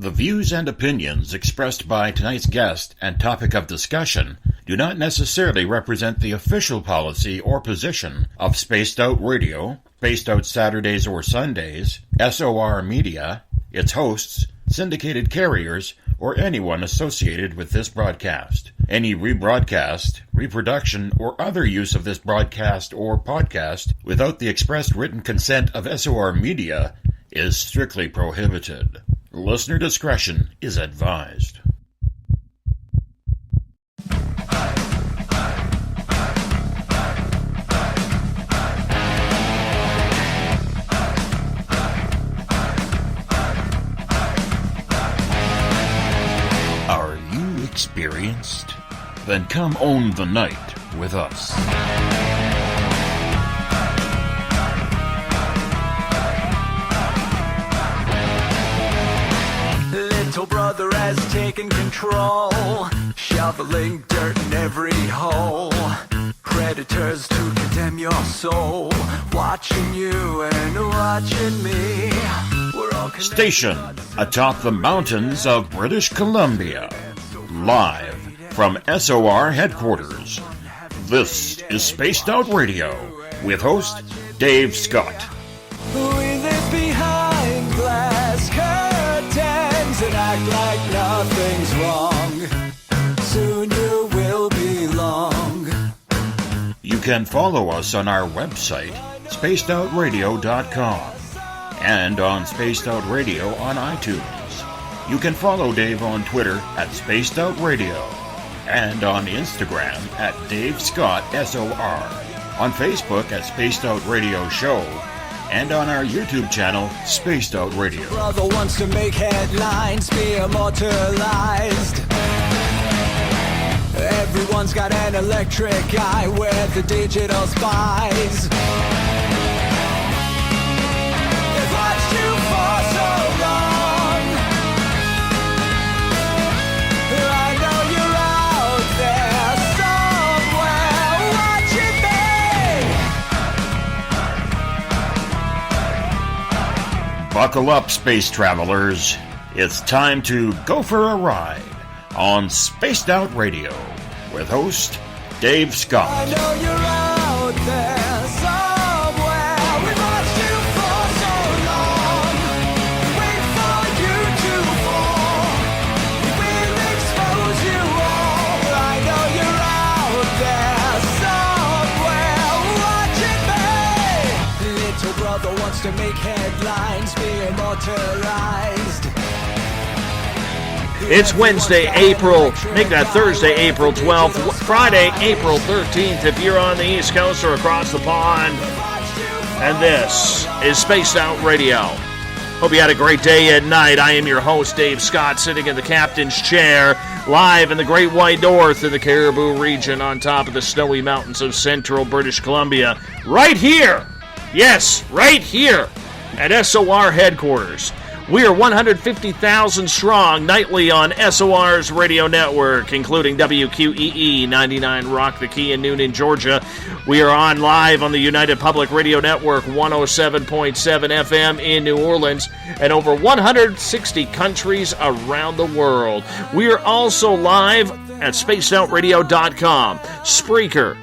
The views and opinions expressed by tonight's guest and topic of discussion do not necessarily represent the official policy or position of Spaced Out Radio, Spaced Out Saturdays or Sundays, SOR Media, its hosts, syndicated carriers, or anyone associated with this broadcast. Any rebroadcast, reproduction, or other use of this broadcast or podcast without the express written consent of SOR Media is strictly prohibited. Listener discretion is advised. Are you experienced? Then come own the night with us. Little brother has taken control, shoveling dirt in every hole. Predators to condemn your soul, watching you and watching me. We're all Station atop the mountains of British Columbia, live from SOR headquarters. This is Spaced Out Radio with host Dave Scott. We live behind glass curtains and act like nothing's wrong. Soon you will belong. You can follow us on our website, spacedoutradio.com, and on Spaced Out Radio on iTunes. You can follow Dave on Twitter at Spaced Out Radio, and on Instagram at Dave Scott SOR, on Facebook at Spaced Out Radio Show, and on our YouTube channel, Spaced Out Radio. Brother wants to make headlines, be immortalized. Everyone's got an electric eye with the digital spies. They've watched you for so long. I know you're out there somewhere watching me. Buckle up, space travelers. It's time to go for a ride on Spaced Out Radio with host Dave Scott. I know you're out there somewhere. We've watched you for so long. Wait for you to fall. We'll expose you all. I know you're out there somewhere watching me. Little brother wants to make headlines, be immortalized. It's Wednesday, make that Thursday, April 12th, Friday, April 13th, if you're on the East Coast or across the pond. And this is Spaced Out Radio. Hope you had a great day and night. I am your host, Dave Scott, sitting in the captain's chair, live in the Great White North in the Caribou region on top of the snowy mountains of central British Columbia. Right here, yes, right here at SOR headquarters. We are 150,000 strong nightly on SOR's radio network, including WQEE 99 Rock the Key in Noonan, Georgia. We are on live on the United Public Radio Network 107.7 FM in New Orleans and over 160 countries around the world. We are also live at spacedoutradio.com, Spreaker,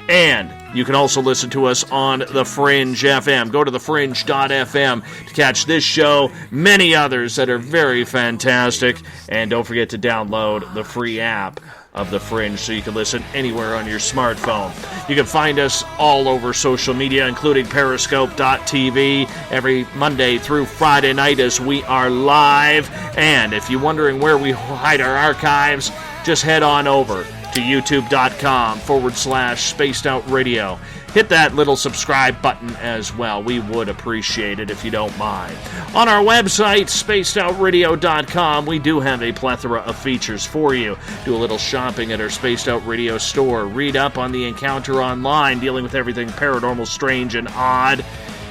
and you can also listen to us on The Fringe FM. Go to thefringe.fm to catch this show, many others that are very fantastic. And don't forget to download the free app of The Fringe so you can listen anywhere on your smartphone. You can find us all over social media, including periscope.tv, every Monday through Friday night as we are live. And if you're wondering where we hide our archives, just head on over to youtube.com/Spaced Out Radio. Hit that little subscribe button as well. We would appreciate it if you don't mind. On our website, spacedoutradio.com, we do have a plethora of features for you. Do a little shopping at our Spaced Out Radio store. Read up on the encounter online, dealing with everything paranormal, strange, and odd.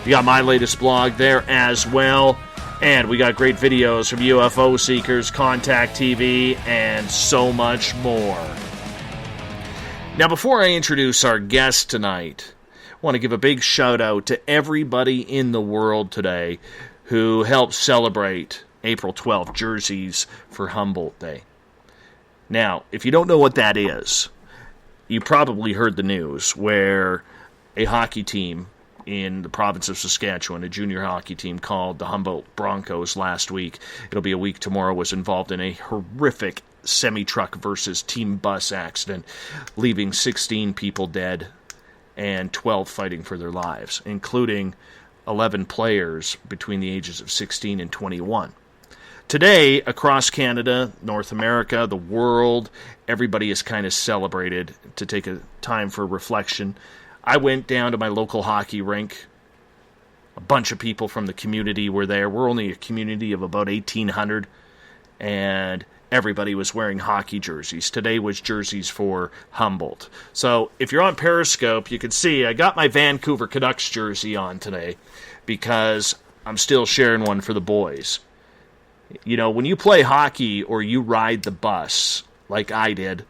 You got my latest blog there as well. And we got great videos from UFO seekers, Contact TV, and so much more. Now, before I introduce our guest tonight, I want to give a big shout out to everybody in the world today who helped celebrate April 12th, jerseys for Humboldt Day. Now, if you don't know what that is, you probably heard the news where a hockey team in the province of Saskatchewan, a junior hockey team called the Humboldt Broncos last week, it'll be a week tomorrow, was involved in a horrific semi-truck versus team bus accident, leaving 16 people dead and 12 fighting for their lives, including 11 players between the ages of 16 and 21. Today, across Canada, North America, the world, everybody is kind of celebrated to take a time for reflection. I went down to my local hockey rink. A bunch of people from the community were there. We're only a community of about 1,800, and everybody was wearing hockey jerseys. Today was jerseys for Humboldt. So if you're on Periscope, you can see I got my Vancouver Canucks jersey on today because I'm still sharing one for the boys. You know, when you play hockey or you ride the bus, like I did,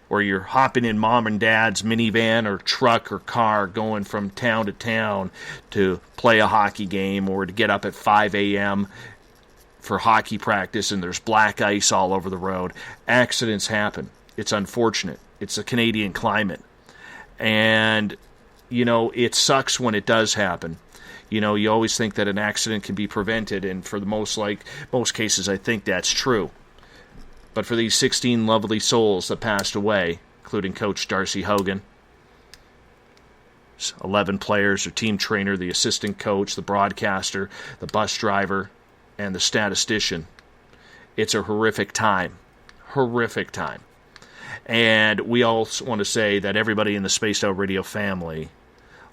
or you're hopping in mom and dad's minivan or truck or car going from town to town to play a hockey game or to get up at 5 a.m. for hockey practice and there's black ice all over the road, accidents happen. It's unfortunate. It's the Canadian climate. And, you know, it sucks when it does happen. You know, you always think that an accident can be prevented, and for the most cases, I think that's true. But for these 16 lovely souls that passed away, including Coach Darcy Hogan, 11 players, their team trainer, the assistant coach, the broadcaster, the bus driver, and the statistician, it's a horrific time. Horrific time. And we all want to say that everybody in the Spaced Out Radio family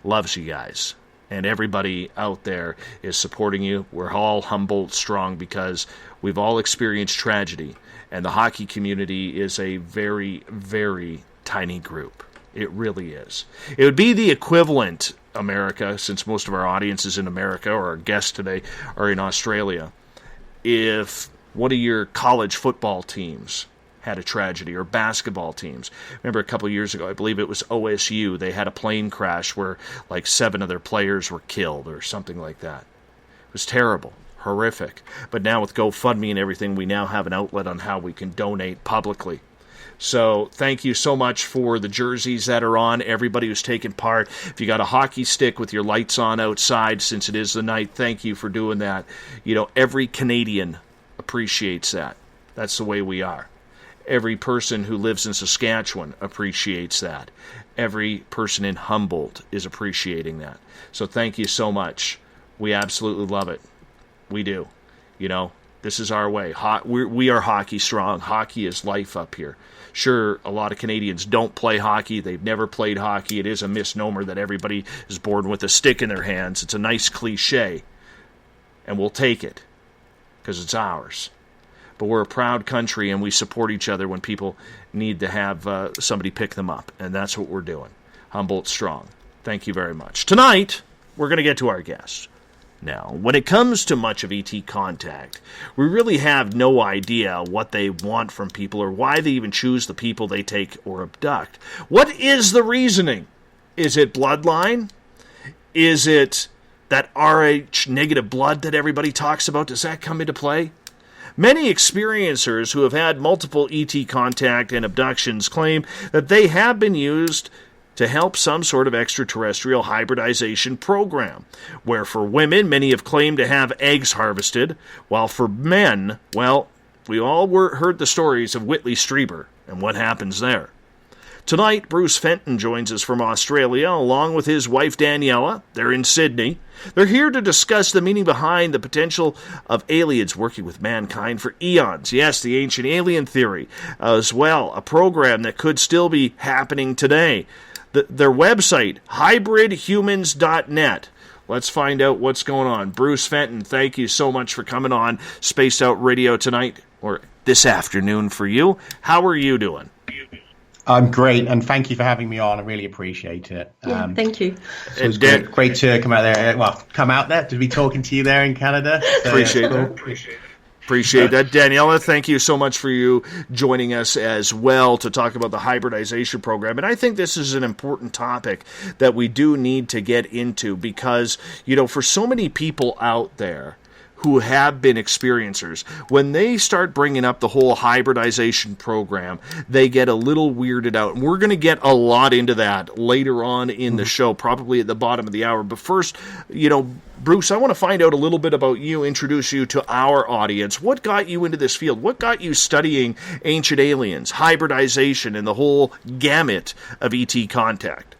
loves you guys. And everybody out there is supporting you. We're all Humboldt strong because we've all experienced tragedy. And the hockey community is a very, very tiny group. It really is. It would be the equivalent, America, since most of our audience is in America, or our guests today are in Australia, if one of your college football teams had a tragedy, or basketball teams. Remember a couple of years ago, I believe it was OSU, they had a plane crash where like 7 of their players were killed or something like that. It was terrible, horrific. But now with GoFundMe and everything, we now have an outlet on how we can donate publicly. So thank you so much for the jerseys that are on, everybody who's taken part. If you got a hockey stick with your lights on outside, since it is the night, thank you for doing that. You know, every Canadian appreciates that. That's the way we are. Every person who lives in Saskatchewan appreciates that. Every person in Humboldt is appreciating that. So thank you so much. We absolutely love it. We do. You know, this is our way. We are hockey strong. Hockey is life up here. Sure, a lot of Canadians don't play hockey. They've never played hockey. It is a misnomer that everybody is born with a stick in their hands. It's a nice cliche. And we'll take it because it's ours. But we're a proud country, and we support each other when people need to have somebody pick them up. And that's what we're doing. Humboldt strong. Thank you very much. Tonight, we're going to get to our guests. Now, when it comes to much of ET contact, we really have no idea what they want from people or why they even choose the people they take or abduct. What is the reasoning? Is it bloodline? Is it that Rh negative blood that everybody talks about? Does that come into play? Many experiencers who have had multiple ET contact and abductions claim that they have been used to help some sort of extraterrestrial hybridization program, where for women, many have claimed to have eggs harvested, while for men, well, we all heard the stories of Whitley Strieber and what happens there. Tonight, Bruce Fenton joins us from Australia, along with his wife Daniella. They're in Sydney. They're here to discuss the meaning behind the potential of aliens working with mankind for eons. Yes, the ancient alien theory as well, a program that could still be happening today. Their website, hybridhumans.net. Let's find out what's going on. Bruce Fenton, thank you so much for coming on Spaced Out Radio tonight, or this afternoon for you. How are you doing? I'm great, and thank you for having me on. I really appreciate it. Yeah, thank you. So it's great to come out there. Well, come out there to be talking to you there in Canada. So, appreciate that. Appreciate that. Daniella, thank you so much for you joining us as well to talk about the hybridization program. And I think this is an important topic that we do need to get into because, you know, for so many people out there who have been experiencers, when they start bringing up the whole hybridization program, they get a little weirded out. And we're going to get a lot into that later on in the show, probably at the bottom of the hour. But first, Bruce, I want to find out a little bit about you, introduce you to our audience. What got you into this field? What got you studying ancient aliens, hybridization, and the whole gamut of ET contact?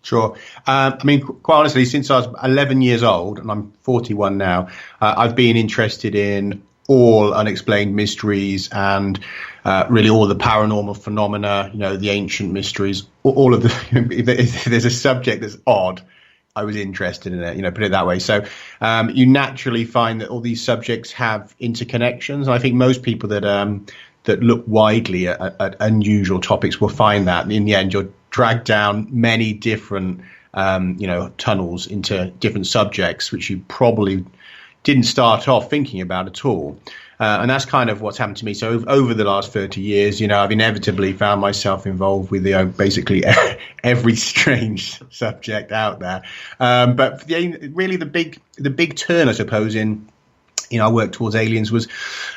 Sure. Quite honestly, since I was 11 years old, and I'm 41 now, I've been interested in all unexplained mysteries and really all the paranormal phenomena, the ancient mysteries, all of if there's a subject that's odd, I was interested in it, put it that way. So you naturally find that all these subjects have interconnections. And I think most people that look widely at unusual topics will find that in the end you're dragged down many different tunnels into different subjects which you probably didn't start off thinking about at all. And that's kind of what's happened to me. So over the last 30 years, I've inevitably found myself involved with basically every strange subject out there. But really the big turn, I suppose, in our work towards aliens was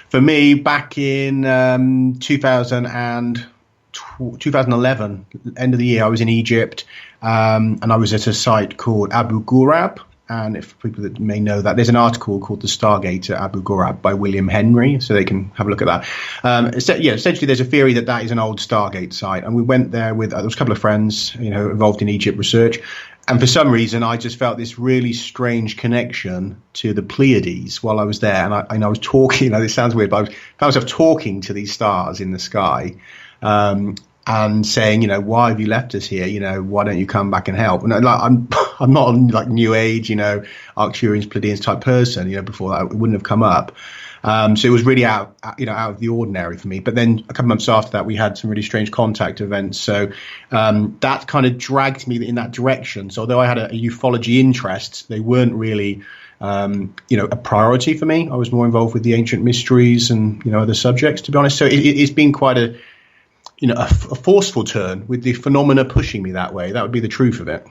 for me back in 2011, end of the year. I was in Egypt, and I was at a site called Abu Ghurab. And if people that may know that, there's an article called The Stargate at Abu Ghurab by William Henry, so they can have a look at that. Essentially, there's a theory that is an old Stargate site. And we went there with there was a couple of friends, involved in Egypt research. And for some reason, I just felt this really strange connection to the Pleiades while I was there. And I was talking, this sounds weird, but I found myself talking to these stars in the sky. And saying, why have you left us here? Why don't you come back and help? And I'm not a New Age, Arcturians, Pleiadians type person. Before that, it wouldn't have come up. So it was really out of the ordinary for me. But then a couple months after that, we had some really strange contact events. So that kind of dragged me in that direction. So although I had a ufology interest, they weren't really a priority for me. I was more involved with the ancient mysteries and other subjects, to be honest. So it's been quite a forceful turn with the phenomena pushing me that way. That would be the truth of it.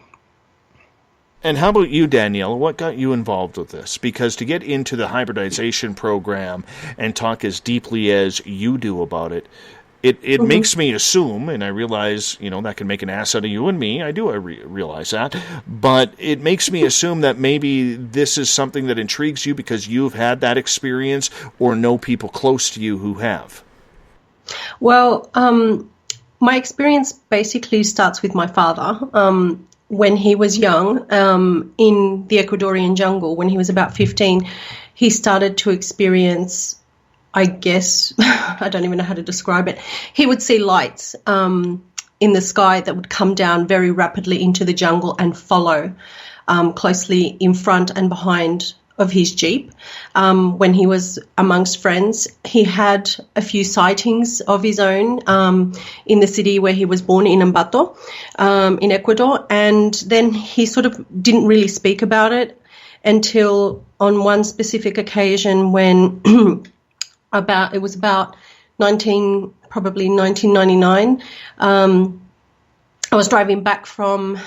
And how about you, Danielle? What got you involved with this? Because to get into the hybridization program and talk as deeply as you do about it, it makes me assume, and I realize, that can make an ass out of you and me. I realize that. But it makes me assume that maybe this is something that intrigues you because you've had that experience or know people close to you who have. Well, my experience basically starts with my father. When he was young, in the Ecuadorian jungle, when he was about 15, he started to experience, I guess, I don't even know how to describe it. He would see lights in the sky that would come down very rapidly into the jungle and follow closely in front and behind of his Jeep. When he was amongst friends, he had a few sightings of his own in the city where he was born, in Ambato, in Ecuador. And then he sort of didn't really speak about it until on one specific occasion when it was about 1999. I was driving back from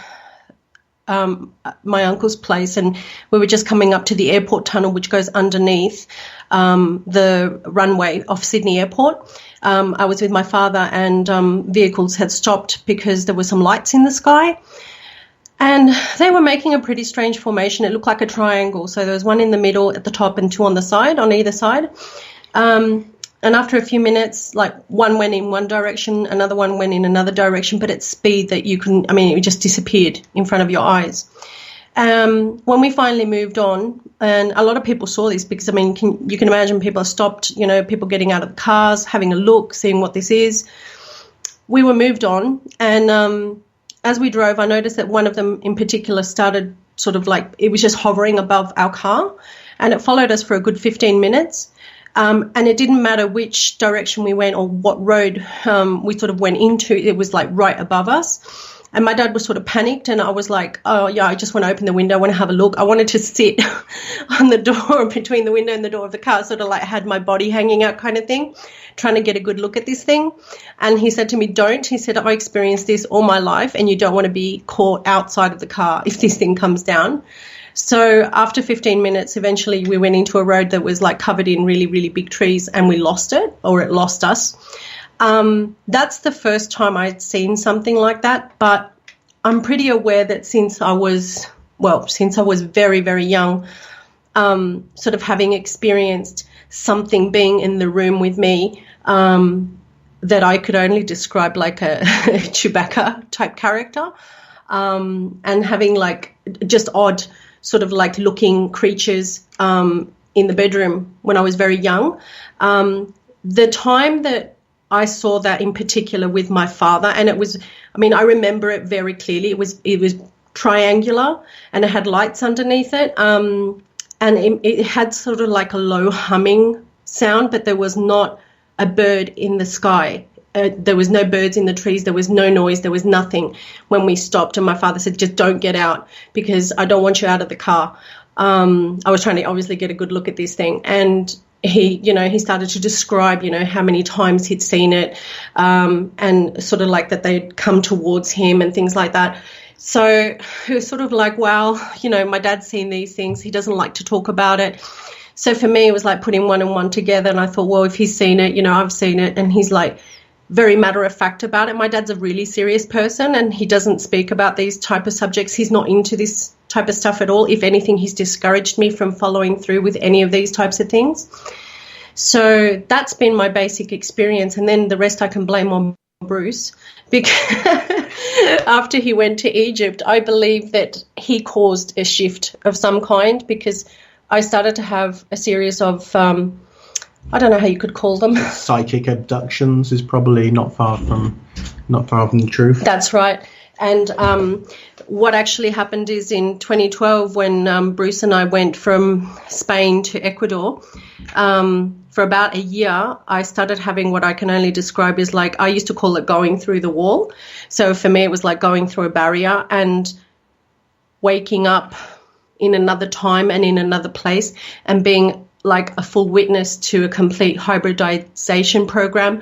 my uncle's place, and we were just coming up to the airport tunnel, which goes underneath the runway of Sydney Airport. I was with my father, and vehicles had stopped because there were some lights in the sky, and they were making a pretty strange formation. It looked like a triangle, so there was one in the middle at the top and two on the side, on either side. And after a few minutes, one went in one direction, another one went in another direction, but at speed that it just disappeared in front of your eyes. When we finally moved on, and a lot of people saw this because, you can imagine people are stopped, people getting out of the cars, having a look, seeing what this is. We were moved on, and as we drove, I noticed that one of them in particular started it was just hovering above our car, and it followed us for a good 15 minutes. And it didn't matter which direction we went or what road we sort of went into. It was right above us. And my dad was sort of panicked, and I was like, oh, yeah, I just want to open the window. I want to have a look. I wanted to sit on the door, between the window and the door of the car, sort of had my body hanging out kind of thing, trying to get a good look at this thing. And he said to me, don't. He said, I experienced this all my life, and you don't want to be caught outside of the car if this thing comes down. So after 15 minutes, eventually we went into a road that was like covered in really, really big trees, and we lost it, or it lost us. That's the first time I'd seen something like that, but I'm pretty aware that since I was very, very young, sort of having experienced something being in the room with me, that I could only describe like a Chewbacca type character, and having like just odd sort of like looking creatures in the bedroom when I was very young. The time that I saw that in particular with my father, and it was, I mean, I remember it very clearly. It was triangular and it had lights underneath it, and it had sort of like a low humming sound, but there was not a bird in the sky. There was no birds in the trees. There was no noise. There was nothing when we stopped. And my father said, just don't get out because I don't want you out of the car. I was trying to obviously get a good look at this thing. And he started to describe, how many times he'd seen it, and sort of like that they'd come towards him and things like that. So it was sort of like, well, my dad's seen these things. He doesn't like to talk about it. So for me, it was like putting one and one together. And I thought, well, if he's seen it, I've seen it. And he's like very matter of fact about it. My dad's a really serious person and he doesn't speak about these type of subjects. He's not into this type of stuff at all. If anything, he's discouraged me from following through with any of these types of things. So that's been my basic experience. And then the rest I can blame on Bruce, because after he went to Egypt, I believe that he caused a shift of some kind, because I started to have a series of, I don't know how you could call them. Psychic abductions is probably not far from the truth. That's right. And what actually happened is in 2012, when Bruce and I went from Spain to Ecuador, for about a year, I started having what I can only describe as like, I used to call it going through the wall. So for me, it was like going through a barrier and waking up in another time and in another place, and being like a full witness to a complete hybridization program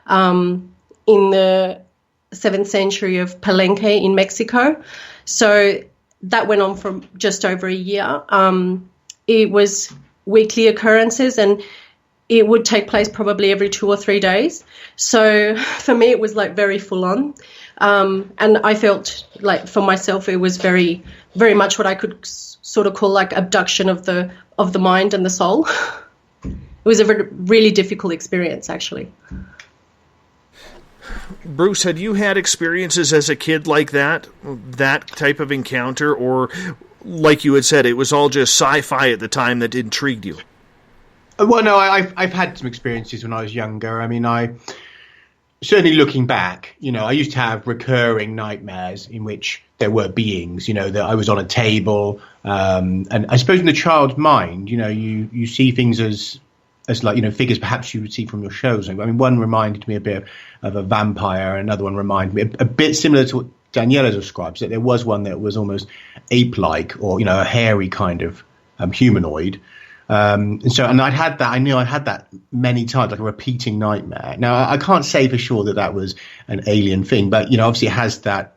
in the 7th century of Palenque in Mexico. So that went on for just over a year. It was weekly occurrences, and it would take place probably every 2 or 3 days. So for me, it was like very full on. And I felt like for myself, it was very, very much what I could sort of call like abduction of the mind and the soul. It was a really difficult experience, actually. Bruce, had you had experiences as a kid like that type of encounter, or like you had said, it was all just sci-fi at the time that intrigued you? Well, no, I've had some experiences when I was younger. I mean, certainly looking back, I used to have recurring nightmares in which there were beings, that I was on a table. And I suppose in the child's mind, you see things as like, figures perhaps you would see from your shows. I mean, one reminded me a bit of a vampire. Another one reminded me a bit similar to what Daniella describes, that there was one that was almost ape-like, or, a hairy kind of humanoid. And I'd had that. I knew I'd had that many times, like a repeating nightmare. Now, I can't say for sure that was an alien thing, but obviously it has that,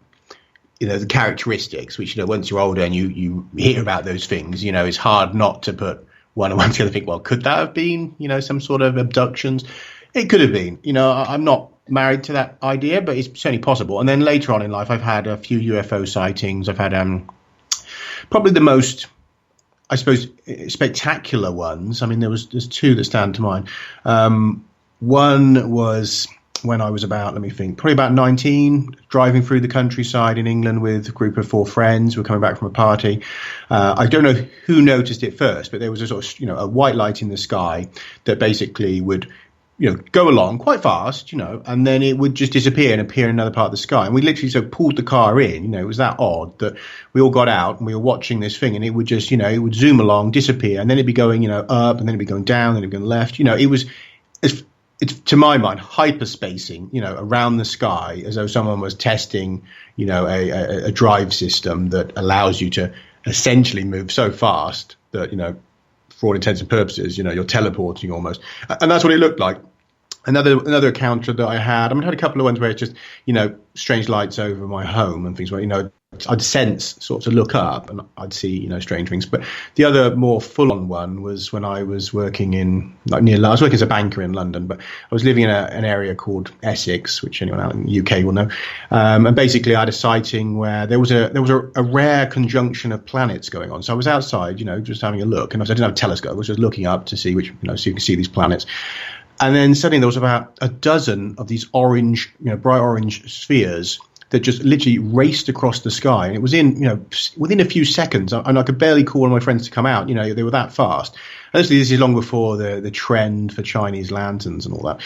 the characteristics which once you're older and you hear about those things, it's hard not to put one and one together and think, well, could that have been, some sort of abductions? It could have been. I'm not married to that idea, but it's certainly possible. And then later on in life, I've had a few UFO sightings. I've had probably the most, I suppose, spectacular ones. I mean, there's two that stand to mind. One was when I was probably about 19, driving through the countryside in England with a group of 4 friends. We're coming back from a party. I don't know who noticed it first, but there was a sort of, a white light in the sky that basically would, go along quite fast, and then it would just disappear and appear in another part of the sky. And we literally sort of pulled the car in, it was that odd that we all got out and we were watching this thing, and it would just, it would zoom along, disappear, and then it'd be going, up, and then it'd be going down, and it'd be going left. It was, it's to my mind, hyperspacing, around the sky, as though someone was testing, a drive system that allows you to essentially move so fast that, for all intents and purposes, you're teleporting almost. And that's what it looked like. Another encounter that I had. I mean, I had a couple of ones where it's just, strange lights over my home and things where, I'd sense sort of to look up and I'd see, strange things. But the other more full-on one was when I was working I was working as a banker in London, but I was living in an area called Essex, which anyone out in the UK will know. And basically I had a sighting where there was a rare conjunction of planets going on. So I was outside, just having a look, and I didn't have a telescope. I was just looking up to see which, so you can see these planets. And then suddenly there was about a dozen of these orange, bright orange spheres that just literally raced across the sky. And it was within a few seconds, and I could barely call on my friends to come out. They were that fast. Honestly, this is long before the trend for Chinese lanterns and all that.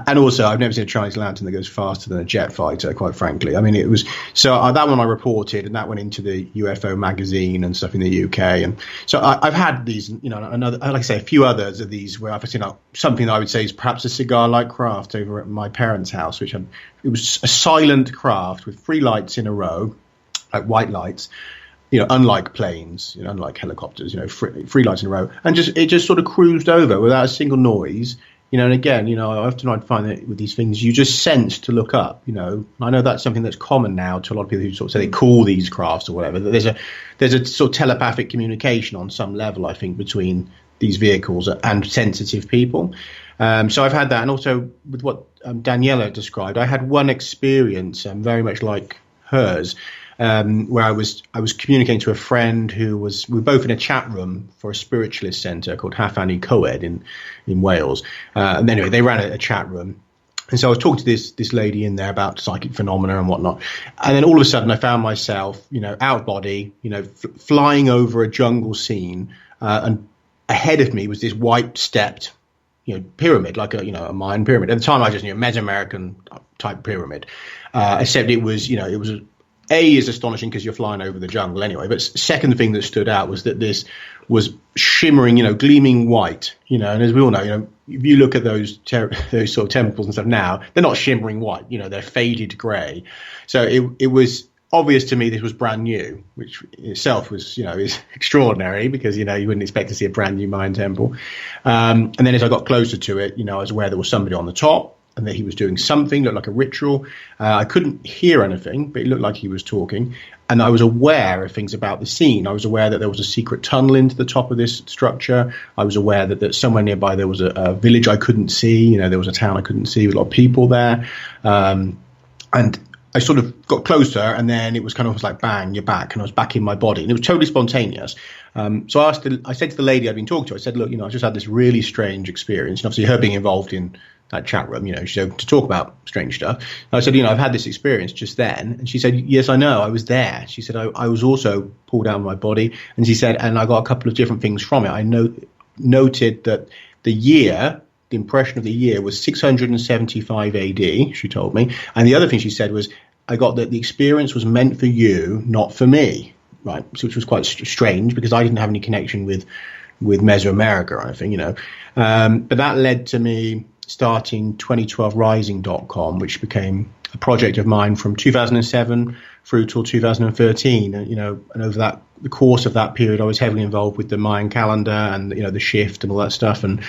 And also, I've never seen a Chinese lantern that goes faster than a jet fighter, quite frankly. I mean, it was that one I reported, and that went into the UFO magazine and stuff in the UK. And so I've had these, another, like I say, a few others of these where I've seen something that I would say is perhaps a cigar-like craft over at my parents' house, it was a silent craft with 3 lights in a row, like white lights. Unlike planes, unlike helicopters, 3 lights in a row, and it just sort of cruised over without a single noise, and again, often I'd find that with these things, you just sense to look up, I know that's something that's common now to a lot of people who sort of say they call these crafts or whatever, that there's a sort of telepathic communication on some level, I think, between these vehicles and sensitive people. So I've had that, and also with what Daniella described, I had one experience very much like hers, where I was communicating to a friend we were both in a chat room for a spiritualist centre called Hafani Coed in Wales. And anyway, they ran a chat room. And so I was talking to this lady in there about psychic phenomena and whatnot. And then all of a sudden I found myself, out of body, flying over a jungle scene. And ahead of me was this white stepped, pyramid, like a Mayan pyramid. At the time I just knew a Mesoamerican type pyramid. Except it was is astonishing because you're flying over the jungle anyway. But second thing that stood out was that this was shimmering, gleaming white, and as we all know, if you look at those sort of temples and stuff now, they're not shimmering white, they're faded grey. So it was obvious to me this was brand new, which in itself was, is extraordinary because, you wouldn't expect to see a brand new Mayan temple. And then as I got closer to it, I was aware there was somebody on the top, and that he was doing something, looked like a ritual. I couldn't hear anything, but it looked like he was talking. And I was aware of things about the scene. I was aware that there was a secret tunnel into the top of this structure. I was aware that somewhere nearby there was a village I couldn't see. There was a town I couldn't see with a lot of people there. And I sort of got closer, and then it was kind of like, bang, you're back. And I was back in my body. And it was totally spontaneous. So I said to the lady I'd been talking to, I said, look, I just had this really strange experience. And obviously her being involved in that chat room, to talk about strange stuff. And I said, I've had this experience just then. And she said, yes, I know, I was there. She said, I was also pulled out of my body. And she said, and I got a couple of different things from it. I noted that the impression of the year was 675 AD, she told me. And the other thing she said was, I got that the experience was meant for you, not for me, right? Which was quite strange because I didn't have any connection with Mesoamerica or anything, But that led to me starting 2012rising.com, which became a project of mine from 2007 through till 2013. And over the course of that period, I was heavily involved with the Mayan calendar and, the shift and all that stuff. And,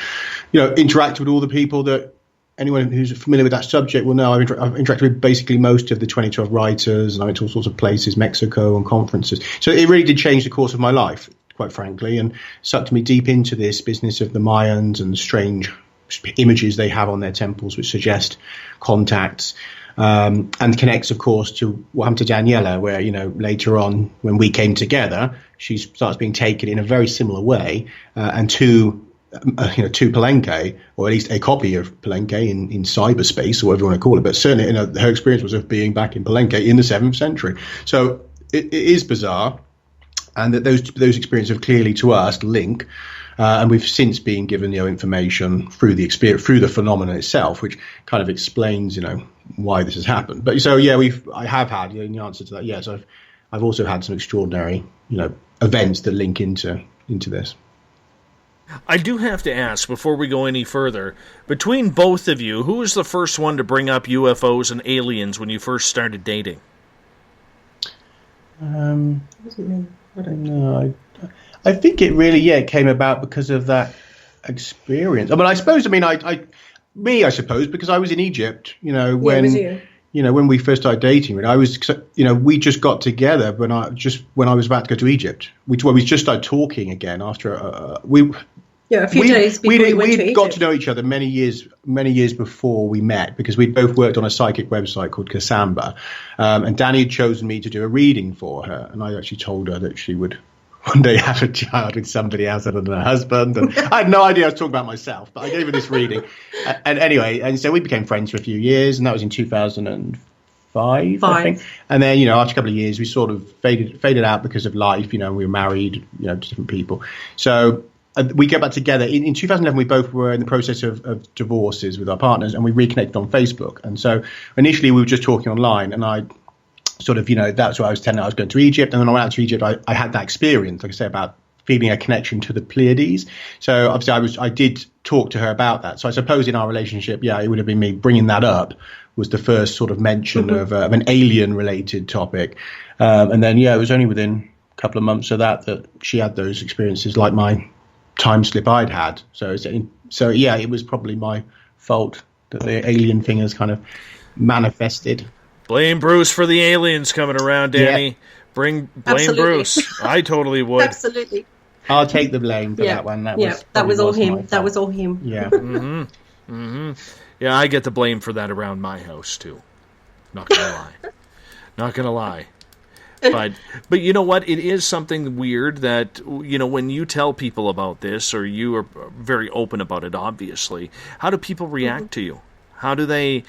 interacted with all the people that anyone who's familiar with that subject will know. I've interacted with basically most of the 2012 writers, and I went to all sorts of places, Mexico and conferences. So it really did change the course of my life, quite frankly, and sucked me deep into this business of the Mayans and the strange images they have on their temples which suggest contacts, and connects, of course, to what happened to Daniella, where later on when we came together, she starts being taken in a very similar way, and to Palenque, or at least a copy of Palenque in cyberspace, or whatever you want to call it, but certainly her experience was of being back in Palenque in the 7th century. So it is bizarre, and that those experiences have clearly to us link. And we've since been given information through the experience, through the phenomenon itself, which kind of explains why this has happened. But so I have had the answer to that. Yes, I've also had some extraordinary events that link into this. I do have to ask before we go any further, between both of you, who was the first one to bring up UFOs and aliens when you first started dating? I don't know. I think it really, came about because of that experience. I me, I suppose, because I was in Egypt, it was you. when we first started dating, we just got together when I was about to go to Egypt. We just started talking again after a few days before we went to Egypt. Got to know each other many years before we met, because we'd both worked on a psychic website called Cassandra, and Danny had chosen me to do a reading for her, and I actually told her that she would one day have a child with somebody else other than her husband, and I had no idea I was talking about myself, but I gave her this reading, and so we became friends for a few years, and that was in 2005, I think. And then, after a couple of years, we sort of faded out because of life. We were married, to different people. So we get back together. In 2011, we both were in the process of divorces with our partners, and we reconnected on Facebook. And so initially we were just talking online, and I sort of, that's what I was telling her I was going to Egypt. And when I went out to Egypt, I had that experience, like I say, about feeling a connection to the Pleiades. So obviously I did talk to her about that. So I suppose in our relationship, it would have been me bringing that up was the first sort of mention of an alien related topic. And then, it was only within a couple of months of that she had those experiences like my time slip I'd had. So it was probably my fault that the alien thing has kind of manifested. Blame Bruce for the aliens coming around, Danny. Yeah. Blame Bruce. I totally would. Absolutely. I'll take the blame for that one. That was all him. That was all him. Yeah. Yeah, I get the blame for that around my house too. Not gonna lie. But you know what? It is something weird that, when you tell people about this, or you are very open about it, obviously, how do people react to you? How do they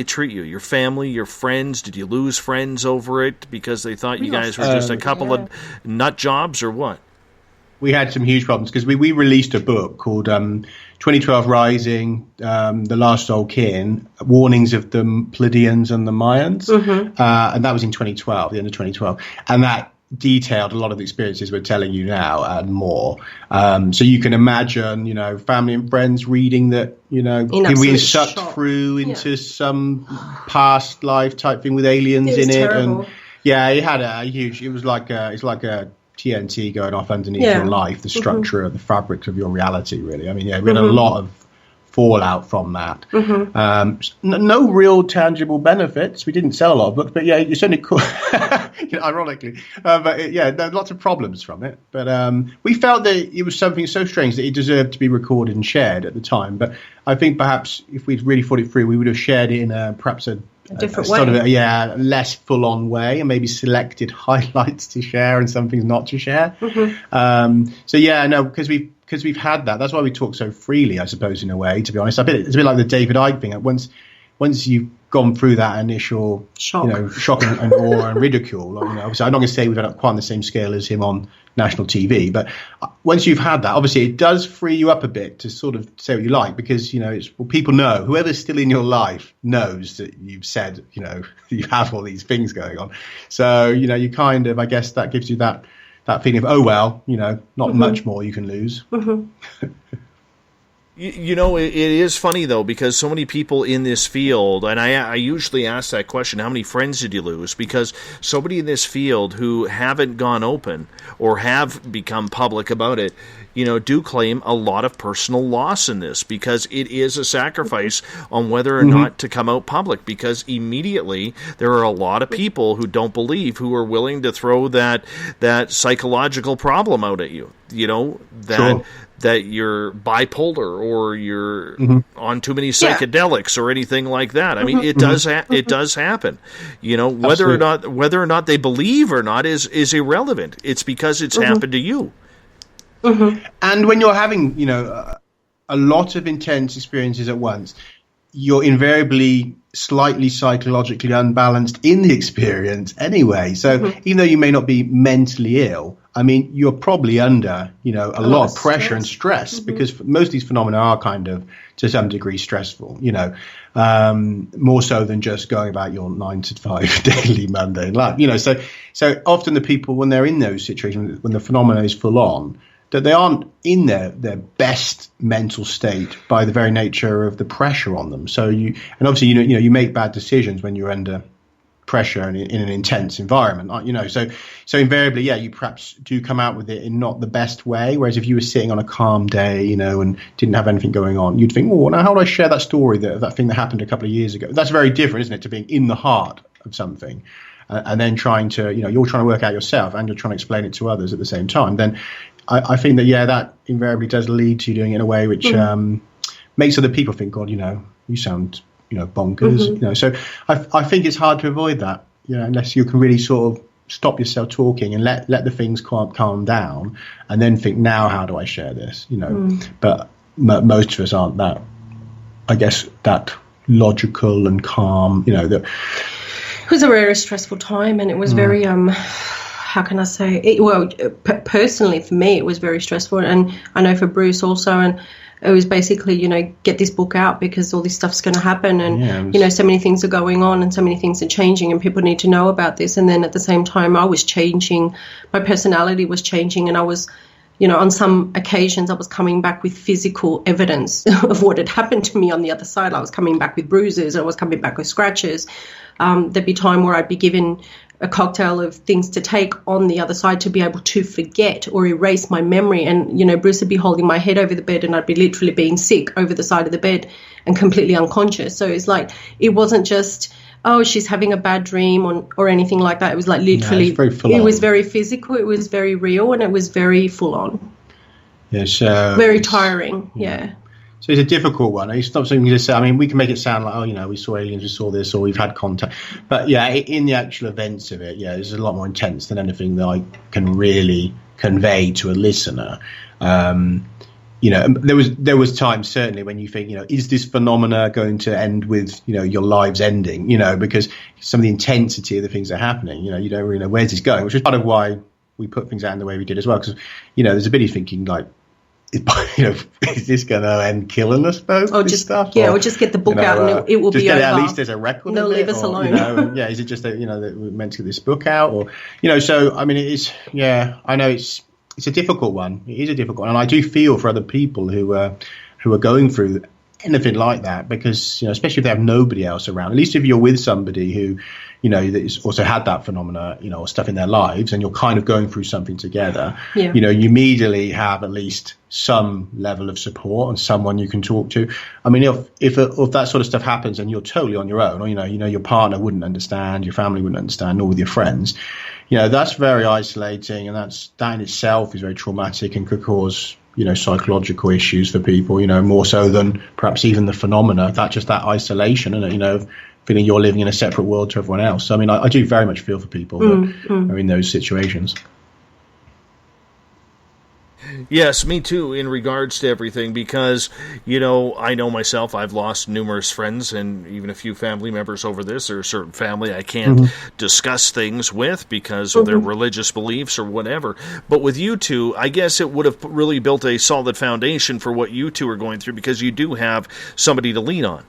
treat you? Your family, your friends? Did you lose friends over it because they thought you guys were just a couple of nut jobs, or what? We had some huge problems because we released a book called 2012 Rising, The Last Soul Kin, Warnings of the Pleiadians and the Mayans. And that was in 2012, the end of 2012. And that detailed a lot of the experiences we're telling you now and more. So you can imagine, family and friends reading that, people being sucked through into some past life type thing with aliens in it. Terrible. And it had it was like a TNT going off underneath your life, the structure of the fabric of your reality, really. I mean, we had a lot of fallout from that. No real tangible benefits. We didn't sell a lot of books, but you certainly could, ironically. There are lots of problems from it. But we felt that it was something so strange that it deserved to be recorded and shared at the time. But I think perhaps if we'd really thought it through, we would have shared it in perhaps a different way. Sort of less full-on way, and maybe selected highlights to share and some things not to share. Because we've had that. That's why we talk so freely, I suppose, in a way, to be honest. It's a bit like the David Icke thing. Once you've gone through that initial shock and awe and ridicule, obviously I'm not going to say we've had quite on the same scale as him on national TV, but once you've had that, obviously it does free you up a bit to sort of say what you like, because people know, whoever's still in your life knows that you've said you have all these things going on. So you kind of, I guess that gives you that feeling of not much more you can lose. It is funny, though, because so many people in this field, and I usually ask that question, how many friends did you lose? Because so many in this field who haven't gone open or have become public about it, do claim a lot of personal loss in this, because it is a sacrifice on whether or not to come out public, because immediately there are a lot of people who don't believe, who are willing to throw that psychological problem out at you, that you're bipolar or you're on too many psychedelics or anything like that. I mean, it does happen. Whether or not they believe or not is irrelevant. It's because it's happened to you. And when you're having, a lot of intense experiences at once, you're invariably slightly psychologically unbalanced in the experience anyway. So even though you may not be mentally ill, I mean, you're probably under, a lot of pressure and stress, because most of these phenomena are kind of, to some degree, stressful, more so than just going about your 9 to 5 daily mundane life, So often the people, when they're in those situations, when the phenomena is full on, that they aren't in their best mental state by the very nature of the pressure on them. So you make bad decisions when you're under pressure and in an intense environment, so invariably, you perhaps do come out with it in not the best way. Whereas if you were sitting on a calm day, and didn't have anything going on, you'd think, well, now how do I share that story, that thing that happened a couple of years ago? That's very different, isn't it, to being in the heart of something, and then trying to, you're trying to work out yourself and you're trying to explain it to others at the same time. Then I think that, that invariably does lead to you doing it in a way which makes other people think, God, you sound, bonkers. So I think it's hard to avoid that, unless you can really sort of stop yourself talking and let the things calm down, and then think, now how do I share this? But most of us aren't that, I guess, that logical and calm. That it was a very stressful time, and it was very how can I say it? Well, personally for me, it was very stressful, and I know for Bruce also, and it was basically, get this book out because all this stuff's going to happen, and so many things are going on and so many things are changing, and people need to know about this. And then at the same time, I was changing, my personality was changing, and I was, on some occasions I was coming back with physical evidence of what had happened to me on the other side. I was coming back with bruises, I was coming back with scratches. There'd be time where I'd be given a cocktail of things to take on the other side to be able to forget or erase my memory. And, Bruce would be holding my head over the bed, and I'd be literally being sick over the side of the bed and completely unconscious. So it's like, it wasn't just, oh, she's having a bad dream or anything like that. It was like literally, it was very physical, it was very real, and it was very full on. Yes. Very tiring, yeah. So it's a difficult one. It's not something you just say. I mean, we can make it sound like, we saw aliens, we saw this, or we've had contact. But in the actual events of it, it's a lot more intense than anything that I can really convey to a listener. There was times certainly when you think, is this phenomena going to end with, your lives ending? Because some of the intensity of the things that are happening, you don't really know where's this going, which is part of why we put things out in the way we did as well. Because, there's a bit of thinking like, is this going to end killing us both? Or just stuff? Yeah, or just get the book out and it will be over. At least there's a record. They'll leave us alone. Is it just that that we're meant to get this book out, or So I mean, it's I know it's a difficult one. It is a difficult one, and I do feel for other people who are going through anything like that, because especially if they have nobody else around. At least if you're with somebody who that's also had that phenomena, or stuff in their lives, and you're kind of going through something together, you immediately have at least some level of support and someone you can talk to. I mean, if that sort of stuff happens and you're totally on your own, or your partner wouldn't understand, your family wouldn't understand, nor with your friends, that's very isolating, and that in itself is very traumatic and could cause psychological issues for people, more so than perhaps even the phenomena. That isolation and feeling you're living in a separate world to everyone else. So, I mean, I do very much feel for people that are in those situations. Yes, me too, in regards to everything, because, I know myself, I've lost numerous friends and even a few family members over this. There's a certain family I can't discuss things with because of their religious beliefs or whatever. But with you two, I guess it would have really built a solid foundation for what you two are going through, because you do have somebody to lean on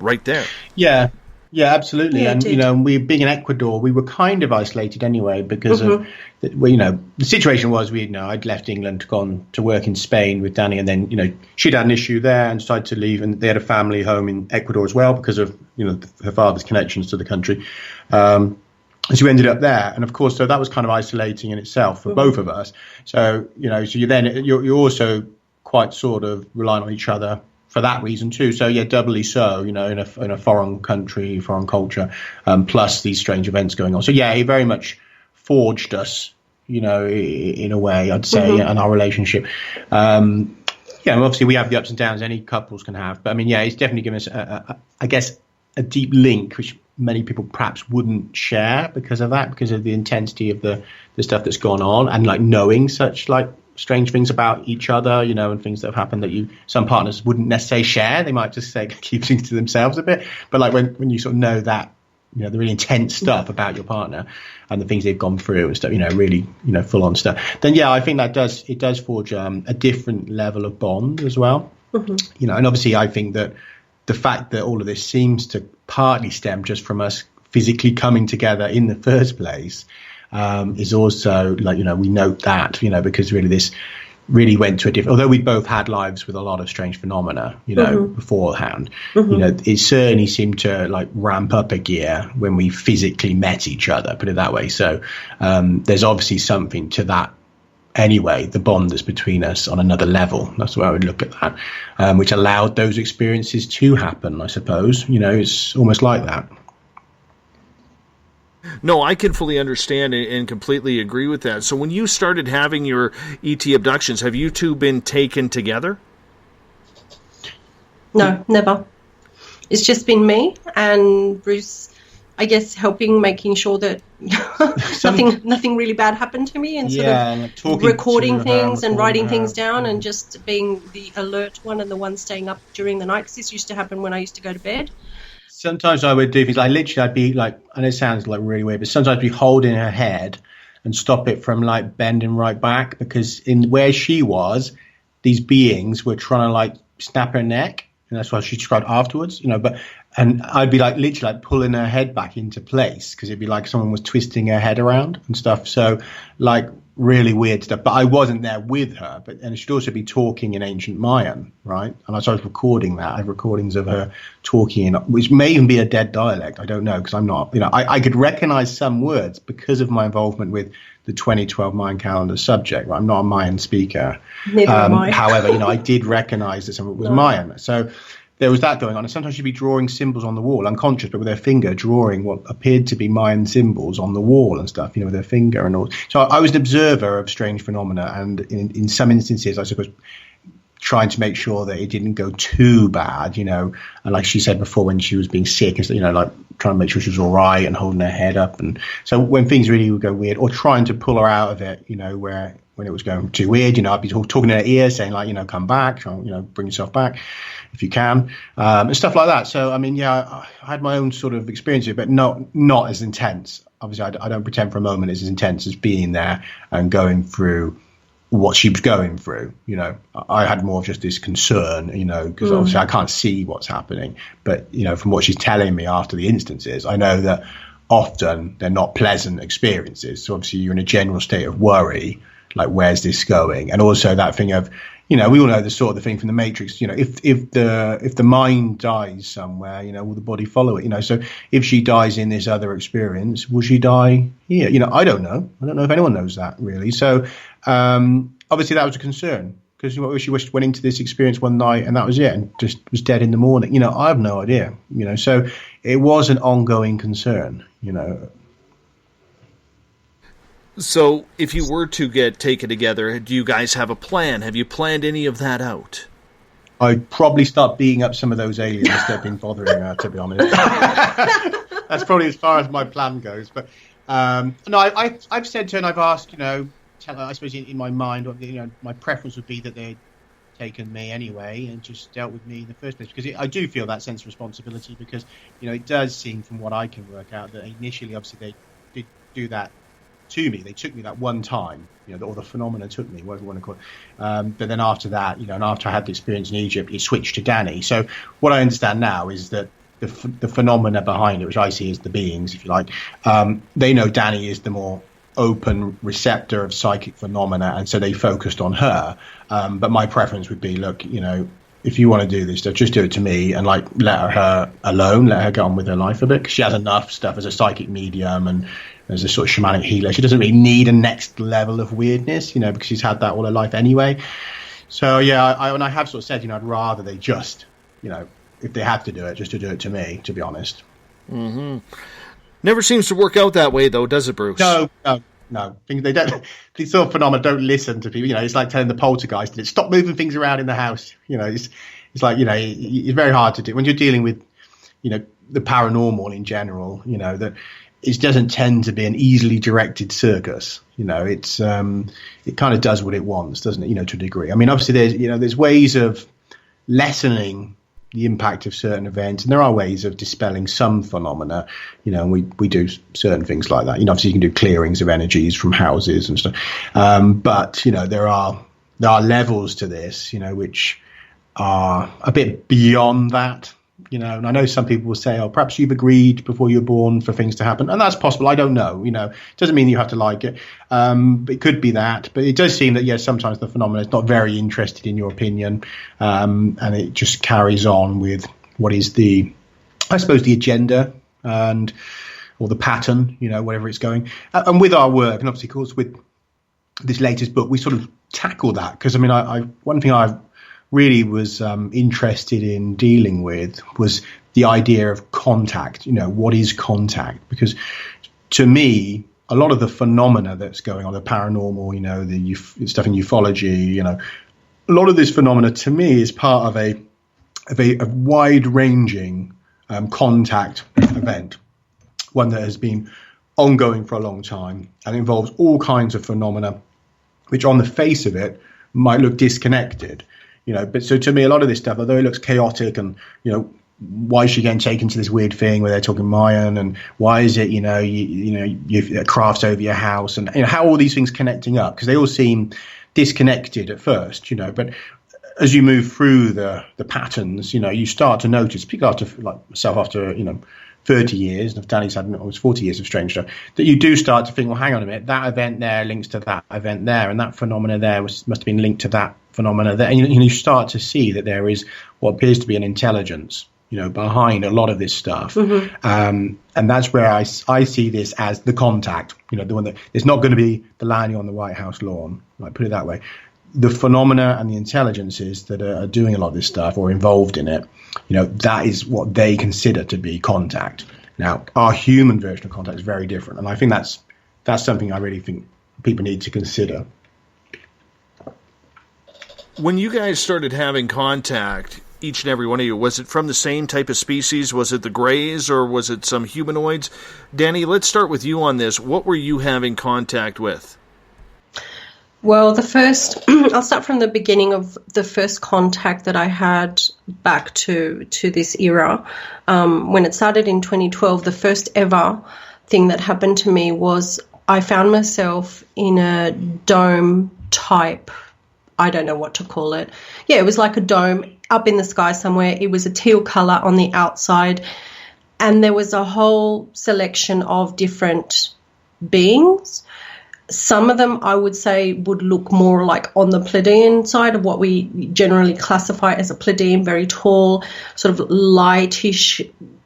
right there. Yeah, absolutely. And, we being in Ecuador, we were kind of isolated anyway because of, the situation was I'd left England, gone to work in Spain with Danny, and then, she'd had an issue there and decided to leave, and they had a family home in Ecuador as well because of, her father's connections to the country. So we ended up there. And of course, so that was kind of isolating in itself for both of us. So, so you're also quite sort of relying on each other for that reason too. So doubly so, in a foreign country, foreign culture, plus these strange events going on. So it very much forged us, in a way, I'd say, in our relationship. Obviously we have the ups and downs any couples can have, but I mean, it's definitely given us, I guess, a deep link, which many people perhaps wouldn't share because of the intensity of the stuff that's gone on, and like knowing such like strange things about each other, and things that have happened that some partners wouldn't necessarily share. They might just say keep things to themselves a bit. But like when you sort of know that, the really intense stuff about your partner and the things they've gone through and stuff, really, full on stuff, then I think that does forge a different level of bond as well. And obviously I think that the fact that all of this seems to partly stem just from us physically coming together in the first place, is also like, we note that, because really this really went to a different, although we both had lives with a lot of strange phenomena, beforehand, it certainly seemed to like ramp up a gear when we physically met each other, put it that way. So there's obviously something to that anyway, the bond that's between us on another level. That's the way I would look at that, which allowed those experiences to happen, I suppose. It's almost like that. No, I can fully understand and completely agree with that. So when you started having your ET abductions, have you two been taken together? No, never. It's just been me and Bruce, I guess, making sure that nothing really bad happened to me, and sort of recording things and writing things down, and just being the alert one and the one staying up during the night, because this used to happen when I used to go to bed. Sometimes I would do things like I'd be like, and it sounds like really weird, but sometimes I'd be holding her head and stop it from like bending right back, because in where she was, these beings were trying to like snap her neck, and that's what she described afterwards, and I'd be like literally like pulling her head back into place, because it'd be like someone was twisting her head around and stuff. So like really weird stuff, but I wasn't there with her. And she'd also be talking in ancient Mayan, right? And I started recording that. I have recordings of her talking, which may even be a dead dialect. I don't know, because I'm not, I could recognize some words because of my involvement with the 2012 Mayan calendar subject. Right? I'm not a Mayan speaker. Neither am I. However, I did recognize that some of it was Mayan. So there was that going on. And sometimes she'd be drawing symbols on the wall, unconscious, but with her finger drawing what appeared to be Mayan symbols on the wall and stuff, with her finger and all. So I was an observer of strange phenomena, and in some instances, I suppose, trying to make sure that it didn't go too bad, and like she said before, when she was being sick, like trying to make sure she was all right and holding her head up. And so when things really would go weird, or trying to pull her out of it, when it was going too weird, I'd be talking in her ear saying like, come back, bring yourself back if you can, and stuff like that. So, I had my own sort of experience of it, but not as intense. Obviously, I don't pretend for a moment it's as intense as being there and going through what she was going through. I had more of just this concern, because obviously I can't see what's happening. But, from what she's telling me after the instances, I know that often they're not pleasant experiences. So obviously you're in a general state of worry, like, where's this going? And also that thing of, we all know the sort of the thing from the Matrix, if the mind dies somewhere, will the body follow it? So if she dies in this other experience, will she die here? I don't know. I don't know if anyone knows that really. So obviously that was a concern, because she went into this experience one night and that was it, and just was dead in the morning. I have no idea. So it was an ongoing concern. So if you were to get taken together, do you guys have a plan? Have you planned any of that out? I'd probably start beating up some of those aliens that have been bothering her, to be honest. That's probably as far as my plan goes. But no, I've said to her, and I've asked, tell her, I suppose in my mind, my preference would be that they'd taken me anyway and just dealt with me in the first place, because I do feel that sense of responsibility, because it does seem from what I can work out that initially, obviously, they did do that to me. They took me that one time, or the phenomena took me, whatever you want to call it. But then after that, and after I had the experience in Egypt, it switched to Danny. So what I understand now is that the phenomena behind it, which I see as the beings, if you like, they know Danny is the more open receptor of psychic phenomena, and so they focused on her. But my preference would be, look, if you want to do this stuff, just do it to me, and like let her alone, let her get on with her life a bit, because she has enough stuff as a psychic medium and as a sort of shamanic healer. She doesn't really need a next level of weirdness, because she's had that all her life anyway. So yeah, I have sort of said, I'd rather they just, if they have to do it, just to do it to me, to be honest. Mm-hmm. Never seems to work out that way, though, does it, Bruce? No. They don't. These sort of phenomena don't listen to people. It's like telling the poltergeist to stop moving things around in the house. It's like, it's very hard to do when you're dealing with, the paranormal in general. That it doesn't tend to be an easily directed circus. It's it kind of does what it wants, doesn't it? To a degree. I mean, obviously there's ways of lessening the impact of certain events, and there are ways of dispelling some phenomena, and we do certain things like that. Obviously you can do clearings of energies from houses and stuff, but there are levels to this, which are a bit beyond that. you know, and I know some people will say, oh, perhaps you've agreed before you were born for things to happen. And that's possible. I don't know, you know, it doesn't mean you have to like it. But it could be that. But it does seem that, yes, sometimes the phenomenon is not very interested in your opinion. And it just carries on with what is the agenda or the pattern, you know, wherever it's going. And with our work, and obviously, of course, with this latest book, we sort of tackle that. Because, I mean, one thing I really was interested in dealing with was the idea of contact. You know, what is contact? Because to me, a lot of the phenomena that's going on, the paranormal, you know, the stuff in ufology, you know, a lot of this phenomena to me is part of a wide-ranging contact event, one that has been ongoing for a long time and involves all kinds of phenomena, which on the face of it might look disconnected. You know, but so to me, a lot of this stuff, although it looks chaotic and, you know, why is she getting taken to this weird thing where they're talking Mayan, and why is it, you crafts over your house, and, you know, how are all these things connecting up? Because they all seem disconnected at first, you know, but as you move through the patterns, you know, you start to notice, people after, like myself, after, you know, 30 years, and if Danny's had almost 40 years of strange stuff, that you do start to think, well, hang on a minute, that event there links to that event there, and that phenomena there must have been linked to that phenomena there. And you start to see that there is what appears to be an intelligence, you know, behind a lot of this stuff. And that's where I see this as the contact, you know, the one that it's not going to be the landing on the White House lawn, like, put it that way. The phenomena and the intelligences that are doing a lot of this stuff or involved in it, you know, that is what they consider to be contact. Now, our human version of contact is very different, and I think that's something I really think people need to consider. When you guys started having contact, each and every one of you, was it from the same type of species? Was it the Greys, or was it some humanoids? Danny, let's start with you on this. What were you having contact with? Well, I'll start from the beginning of the first contact that I had back to this era. When it started in 2012, the first ever thing that happened to me was I found myself in a dome type, I don't know what to call it. Yeah, it was like a dome up in the sky somewhere. It was a teal color on the outside, and there was a whole selection of different beings. Some of them, I would say, would look more like on the Pleiadian side of what we generally classify as a Pleiadian, very tall, sort of lightish,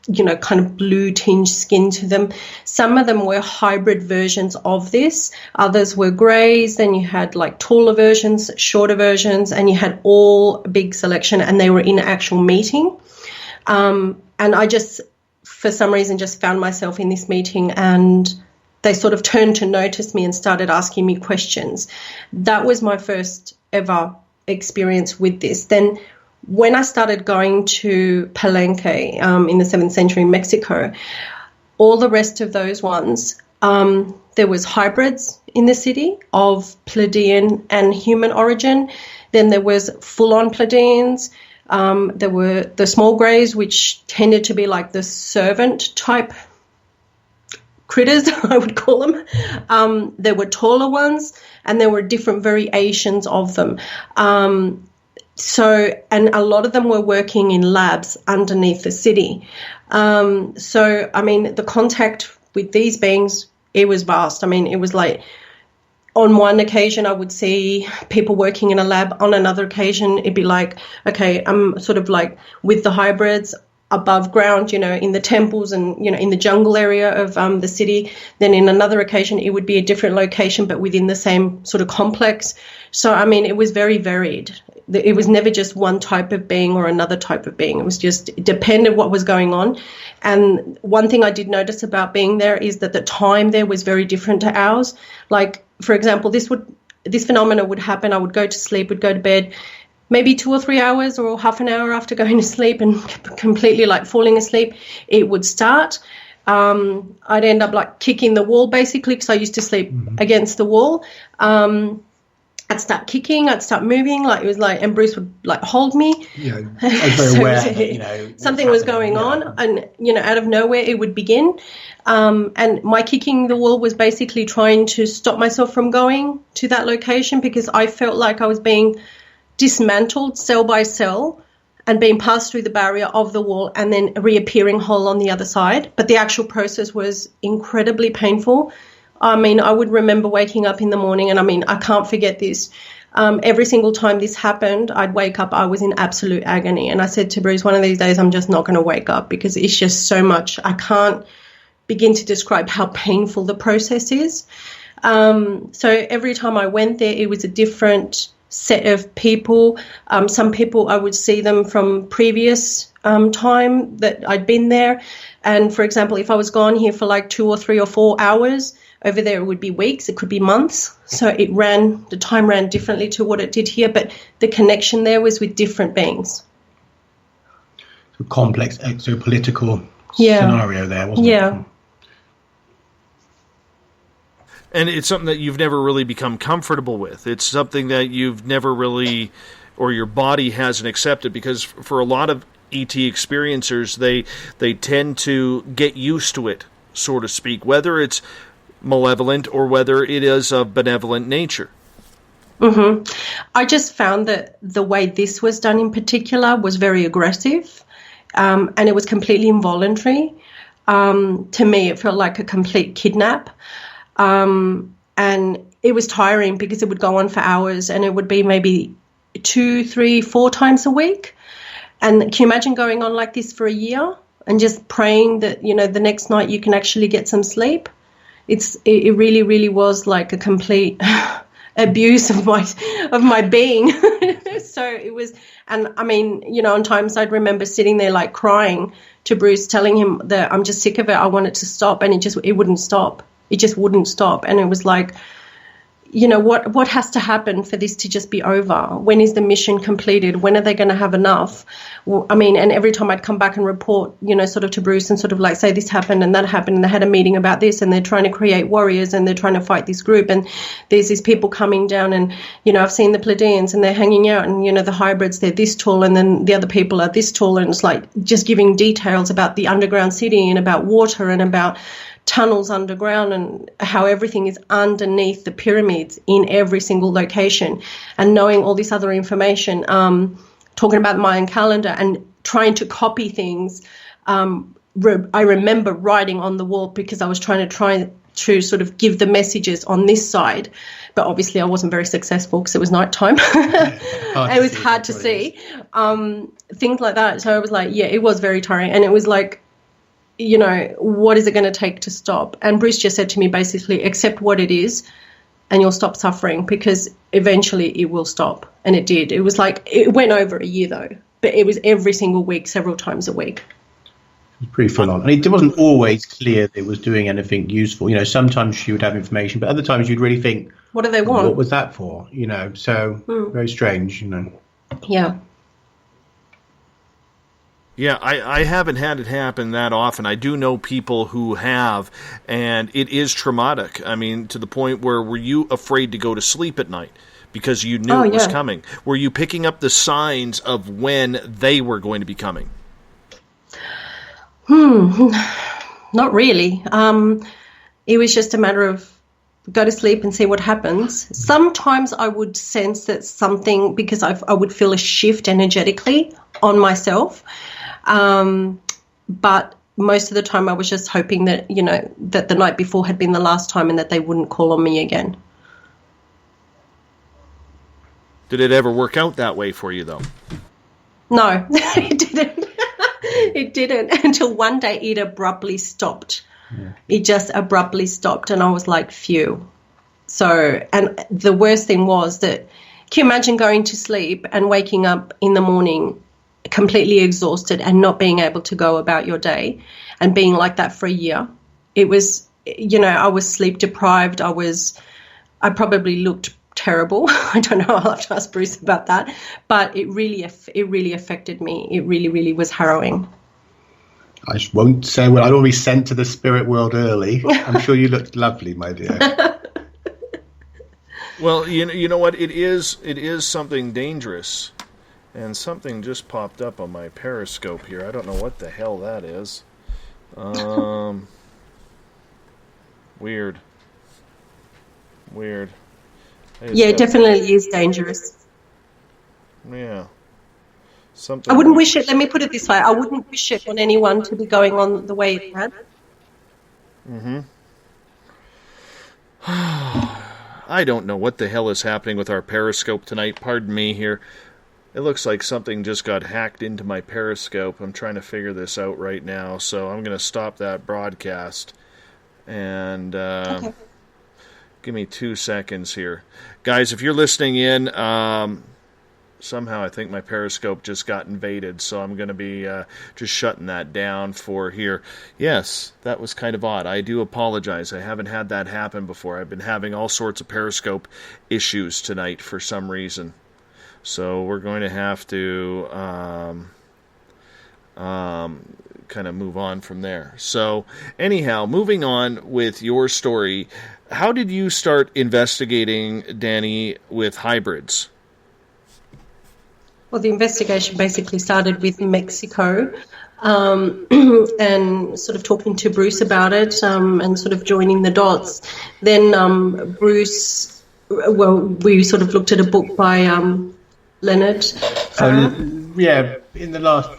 you know, kind of blue tinge skin to them. Some of them were hybrid versions of this. Others were greys. Then you had like taller versions, shorter versions, and you had all a big selection, and they were in an actual meeting. And I just, for some reason, just found myself in this meeting, and they sort of turned to notice me and started asking me questions. That was my first ever experience with this. Then when I started going to Palenque in the 7th century in Mexico, all the rest of those ones, there was hybrids in the city of Pleiadian and human origin. Then there was full-on Pleiadians. There were the small greys, which tended to be like the servant type critters, I would call them. There were taller ones, and there were different variations of them. And a lot of them were working in labs underneath the city. So, I mean, the contact with these beings, it was vast. I mean, it was like, on one occasion, I would see people working in a lab. On another occasion, it'd be like, okay, I'm sort of like with the hybrids, above ground, you know, in the temples and, you know, in the jungle area of the city. Then in another occasion, it would be a different location, but within the same sort of complex. So, I mean, it was very varied. It was never just one type of being or another type of being. It was just, it depended what was going on. And one thing I did notice about being there is that the time there was very different to ours. Like, for example, this phenomena would happen. I would go to sleep, would go to bed, maybe 2 or 3 hours or half an hour after going to sleep and completely like falling asleep, it would start. I'd end up like kicking the wall basically, because I used to sleep against the wall. I'd start kicking, I'd start moving, like it was like, and Bruce would like hold me. Yeah, I was very aware that, you know, something was going on, and, you know, out of nowhere it would begin. And my kicking the wall was basically trying to stop myself from going to that location, because I felt like I was being dismantled cell by cell, and being passed through the barrier of the wall and then reappearing whole on the other side. But the actual process was incredibly painful. I mean, I would remember waking up in the morning, and I mean, I can't forget this. Every single time this happened, I'd wake up, I was in absolute agony. And I said to Bruce, one of these days, I'm just not going to wake up because it's just so much. I can't begin to describe how painful the process is. So every time I went there, it was a different set of people. Some people, I would see them from previous time that I'd been there. And for example, if I was gone here for like 2 or 3 or 4 hours, over there it would be weeks, it could be months. So the time ran differently to what it did here, but the connection there was with different beings. So complex exopolitical scenario there, wasn't it? Yeah. And it's something that you've never really become comfortable with. It's something that you've never really, or your body hasn't accepted, because for a lot of ET experiencers, they tend to get used to it, so to speak, whether it's malevolent or whether it is of benevolent nature. Mm-hmm. I just found that the way this was done in particular was very aggressive, and it was completely involuntary. To me, it felt like a complete kidnap. And it was tiring because it would go on for hours, and it would be maybe 2, 3, 4 times a week. And can you imagine going on like this for a year and just praying that, you know, the next night you can actually get some sleep? It really, really was like a complete abuse of my being. So it was, and I mean, you know, on times I'd remember sitting there like crying to Bruce, telling him that I'm just sick of it. I want it to stop, and it wouldn't stop. It just wouldn't stop. And it was like, you know, what has to happen for this to just be over? When is the mission completed? When are they going to have enough? Well, I mean, and every time I'd come back and report, you know, sort of to Bruce and sort of like say this happened and that happened, and they had a meeting about this, and they're trying to create warriors, and they're trying to fight this group, and there's these people coming down, and, you know, I've seen the Pleiadians and they're hanging out, and, you know, the hybrids, they're this tall, and then the other people are this tall, and it's like just giving details about the underground city and about water and about tunnels underground and how everything is underneath the pyramids in every single location, and knowing all this other information, talking about the Mayan calendar and trying to copy things. I remember writing on the wall because I was trying to sort of give the messages on this side, but obviously I wasn't very successful because it was nighttime. It was hard to see. Things like that. So I was like, yeah, it was very tiring, and it was like, you know, what is it going to take to stop? And Bruce just said to me, basically, accept what it is and you'll stop suffering, because eventually it will stop. And it did. It was like, it went over a year though, but it was every single week, several times a week. It was pretty full on. And it wasn't always clear that it was doing anything useful. You know, sometimes she would have information, but other times you'd really think, what do they want? What was that for? You know, so very strange, you know. Yeah. Yeah, I haven't had it happen that often. I do know people who have, and it is traumatic. I mean, to the point where, were you afraid to go to sleep at night because you knew it was coming? Were you picking up the signs of when they were going to be coming? Not really. It was just a matter of go to sleep and see what happens. Sometimes I would sense that something, because I would feel a shift energetically on myself. But most of the time I was just hoping that, you know, that the night before had been the last time and that they wouldn't call on me again. Did it ever work out that way for you, though? No, it didn't. It didn't, until one day it abruptly stopped. Yeah. It just abruptly stopped, and I was like, phew. So, and the worst thing was that, can you imagine going to sleep and waking up in the morning completely exhausted and not being able to go about your day, and being like that for a year? It was, you know, I was sleep deprived. I probably looked terrible. I don't know. I'll have to ask Bruce about that. But it really affected me. It really, really was harrowing. I won't say what I'd already sent to the spirit world early. I'm sure you looked lovely, my dear. Well, you know what? It is something dangerous. And something just popped up on my Periscope here. I don't know what the hell that is. Weird. Yeah, it definitely is dangerous. Yeah. Something. I wouldn't wish it. Let me put it this way: I wouldn't wish it on anyone to be going on the way it had. I don't know what the hell is happening with our Periscope tonight. Pardon me here. It looks like something just got hacked into my Periscope. I'm trying to figure this out right now, so I'm going to stop that broadcast. And Okay. give me 2 seconds here. Guys, if you're listening in, somehow I think my Periscope just got invaded, so I'm going to be just shutting that down for here. Yes, that was kind of odd. I do apologize. I haven't had that happen before. I've been having all sorts of Periscope issues tonight for some reason. So we're going to have to kind of move on from there. So anyhow, moving on with your story, how did you start investigating, Danny, with hybrids? Well, the investigation basically started with Mexico, and sort of talking to Bruce about it, and sort of joining the dots. Then Bruce, well, we sort of looked at a book by Leonard. Yeah, in the last,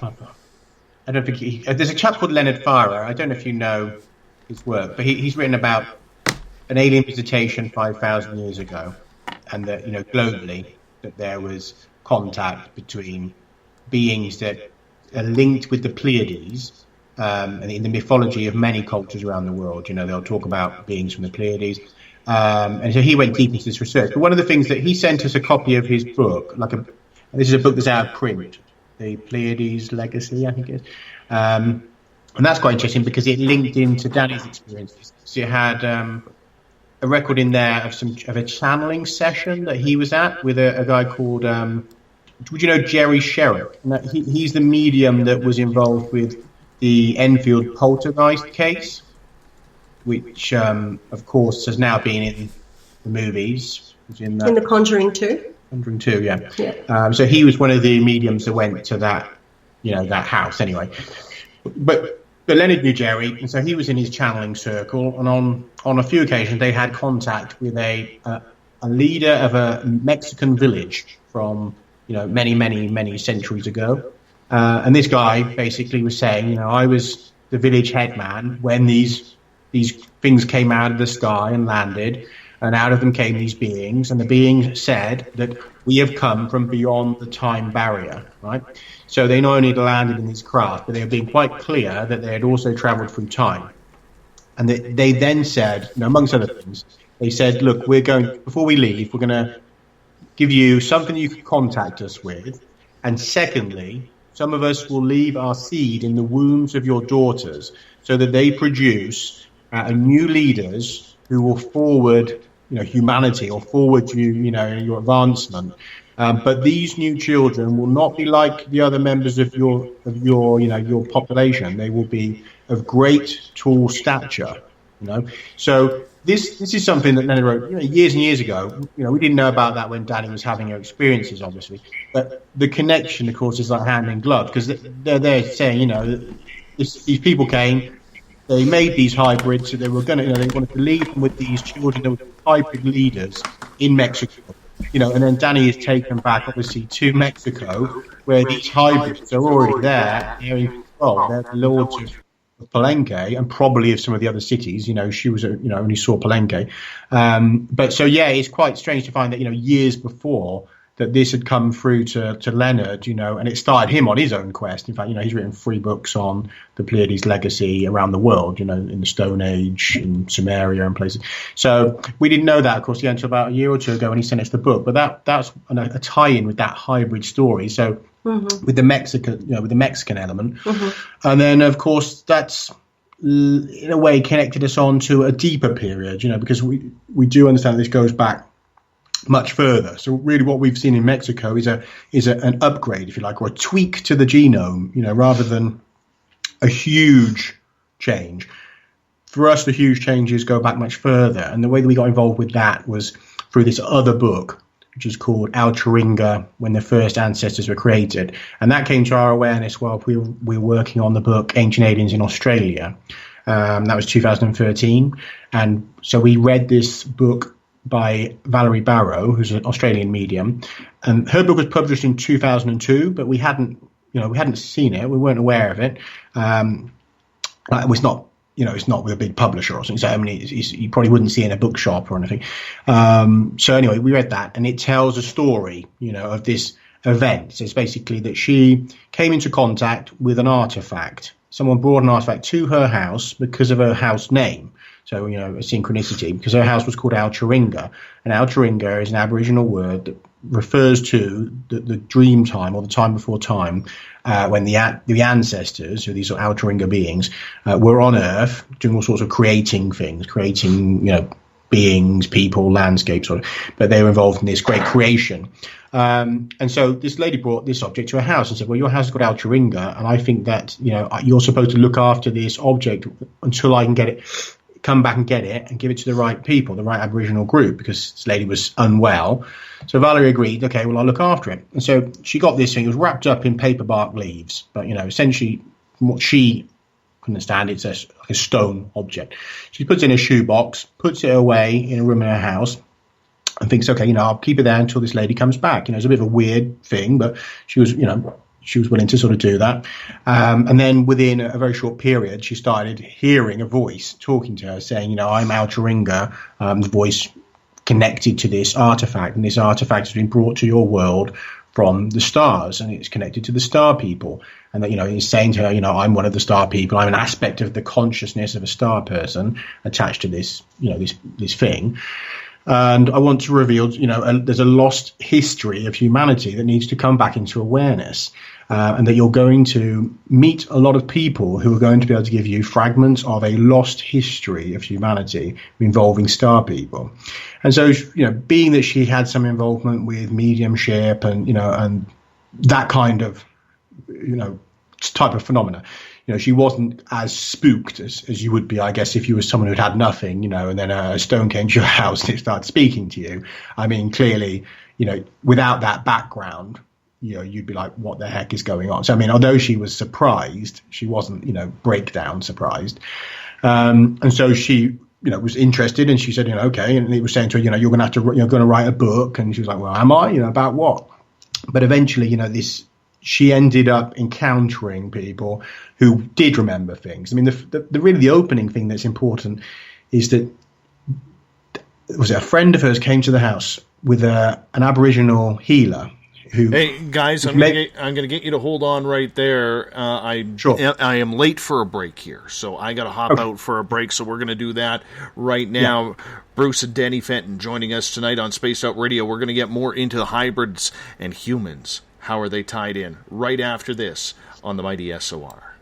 I don't think there's a chap called Leonard Farrer. I don't know if you know his work, but he's written about an alien visitation 5,000 years ago, and that globally that there was contact between beings that are linked with the Pleiades, and in the mythology of many cultures around the world, they'll talk about beings from the Pleiades. And so he went deep into this research. But one of the things that he sent us a copy of his book, this is a book that's out of print, The Pleiades Legacy, I think it is. And that's quite interesting because it linked into Danny's experiences. So you had a record in there of a channeling session that he was at with a guy called, would you know Jerry Sherrick? He's the medium that was involved with the Enfield poltergeist case, which, of course, has now been in the movies. In In The Conjuring 2. Conjuring 2, yeah. Yeah. So he was one of the mediums that went to that, that house anyway. But Leonard knew Jerry, and so he was in his channeling circle, and on a few occasions they had contact with a leader of a Mexican village from, many centuries ago. And this guy basically was saying, I was the village headman when these things came out of the sky and landed, and out of them came these beings, and the beings said that we have come from beyond the time barrier, right? So they not only landed in these craft, but they were being quite clear that they had also traveled through time. And they then said, amongst other things, they said, look, before we leave, we're going to give you something you can contact us with, and secondly, some of us will leave our seed in the wombs of your daughters so that they produce new leaders who will forward humanity or forward your advancement. But these new children will not be like the other members of your population. They will be of great tall stature. So this is something that Leonard wrote years and years ago. We didn't know about that when Danny was having her experiences, obviously. But the connection, of course, is like hand in glove, because they're there saying, these people came. They made these hybrids, so they were going to, they wanted to leave them with these children. There were hybrid leaders in Mexico, and then Danny is taken back, obviously, to Mexico, where these hybrids are already there. They're in control. They're the lords of Palenque, and probably of some of the other cities. She was, only saw Palenque. But so, yeah, it's quite strange to find that, years before, that this had come through to Leonard, and it started him on his own quest. In fact, he's written 3 books on the Pleiades legacy around the world, in the Stone Age, in Sumeria and places. So we didn't know that, of course, until about a year or two ago when he sent us the book. But that's a tie-in with that hybrid story. So with the Mexican element. And then, of course, that's in a way connected us on to a deeper period, because we do understand this goes back much further. So really what we've seen in Mexico is an upgrade, if you like, or a tweak to the genome, rather than a huge change. For us, the huge changes go back much further. And the way that we got involved with that was through this other book, which is called Altaringa, When the First Ancestors Were Created. And that came to our awareness while we were working on the book Ancient Aliens in Australia. That was 2013. And so we read this book by Valerie Barrow, who's an Australian medium, and her book was published in 2002, but we hadn't we hadn't seen it. We weren't aware of it. It was not, it's not with a big publisher or something. So, I mean, you probably wouldn't see it in a bookshop or anything. So anyway, we read that, and it tells a story, of this event. So it's basically that she came into contact with an artifact. Someone brought an artifact to her house because of her house name. So, a synchronicity, because her house was called Alcharinga. And Alcharinga is an Aboriginal word that refers to the dream time, or the time before time, when the ancestors, who these sort of Alcharinga beings, were on Earth doing all sorts of creating things, beings, people, landscapes, but they were involved in this great creation. And so this lady brought this object to her house and said, well, your house has got Alcharinga, and I think that, you're supposed to look after this object until I can get it, come back and get it and give it to the right people, the right Aboriginal group, because this lady was unwell. So Valerie agreed, okay, well, I'll look after it. And so she got this thing. It was wrapped up in paper bark leaves, but, essentially from what she can understand, it's like a stone object. She puts it in a shoebox, puts it away in a room in her house, and thinks, okay, I'll keep it there until this lady comes back. It's a bit of a weird thing, but she was willing to sort of do that. And then within a very short period, she started hearing a voice talking to her saying, I'm Alcharinga, the voice connected to this artifact. And this artifact has been brought to your world from the stars, and it's connected to the star people. And that, he's saying to her, I'm one of the star people. I'm an aspect of the consciousness of a star person attached to this, this thing. And I want to reveal, there's a lost history of humanity that needs to come back into awareness. And that you're going to meet a lot of people who are going to be able to give you fragments of a lost history of humanity involving star people. And so, being that she had some involvement with mediumship and, and that kind of, type of phenomena, she wasn't as spooked as you would be, I guess, if you were someone who'd had nothing, and then a stone came to your house and it started speaking to you. I mean, clearly, without that background, you'd be like, what the heck is going on? So, I mean, although she was surprised, she wasn't, breakdown surprised. And so she, was interested, and she said, okay. And he was saying to her, you're going to write a book. And she was like, well, am I? About what? But eventually, she ended up encountering people who did remember things. I mean, the opening thing that's important is that a friend of hers came to the house with an Aboriginal healer. Hey guys, I'm gonna get you to hold on right there. Sure. I am late for a break here, so I got to hop out for a break. So we're gonna do that right now. Yeah. Bruce and Danny Fenton joining us tonight on Spaced Out Radio. We're gonna get more into the hybrids and humans. How are they tied in? Right after this on the Mighty SOR.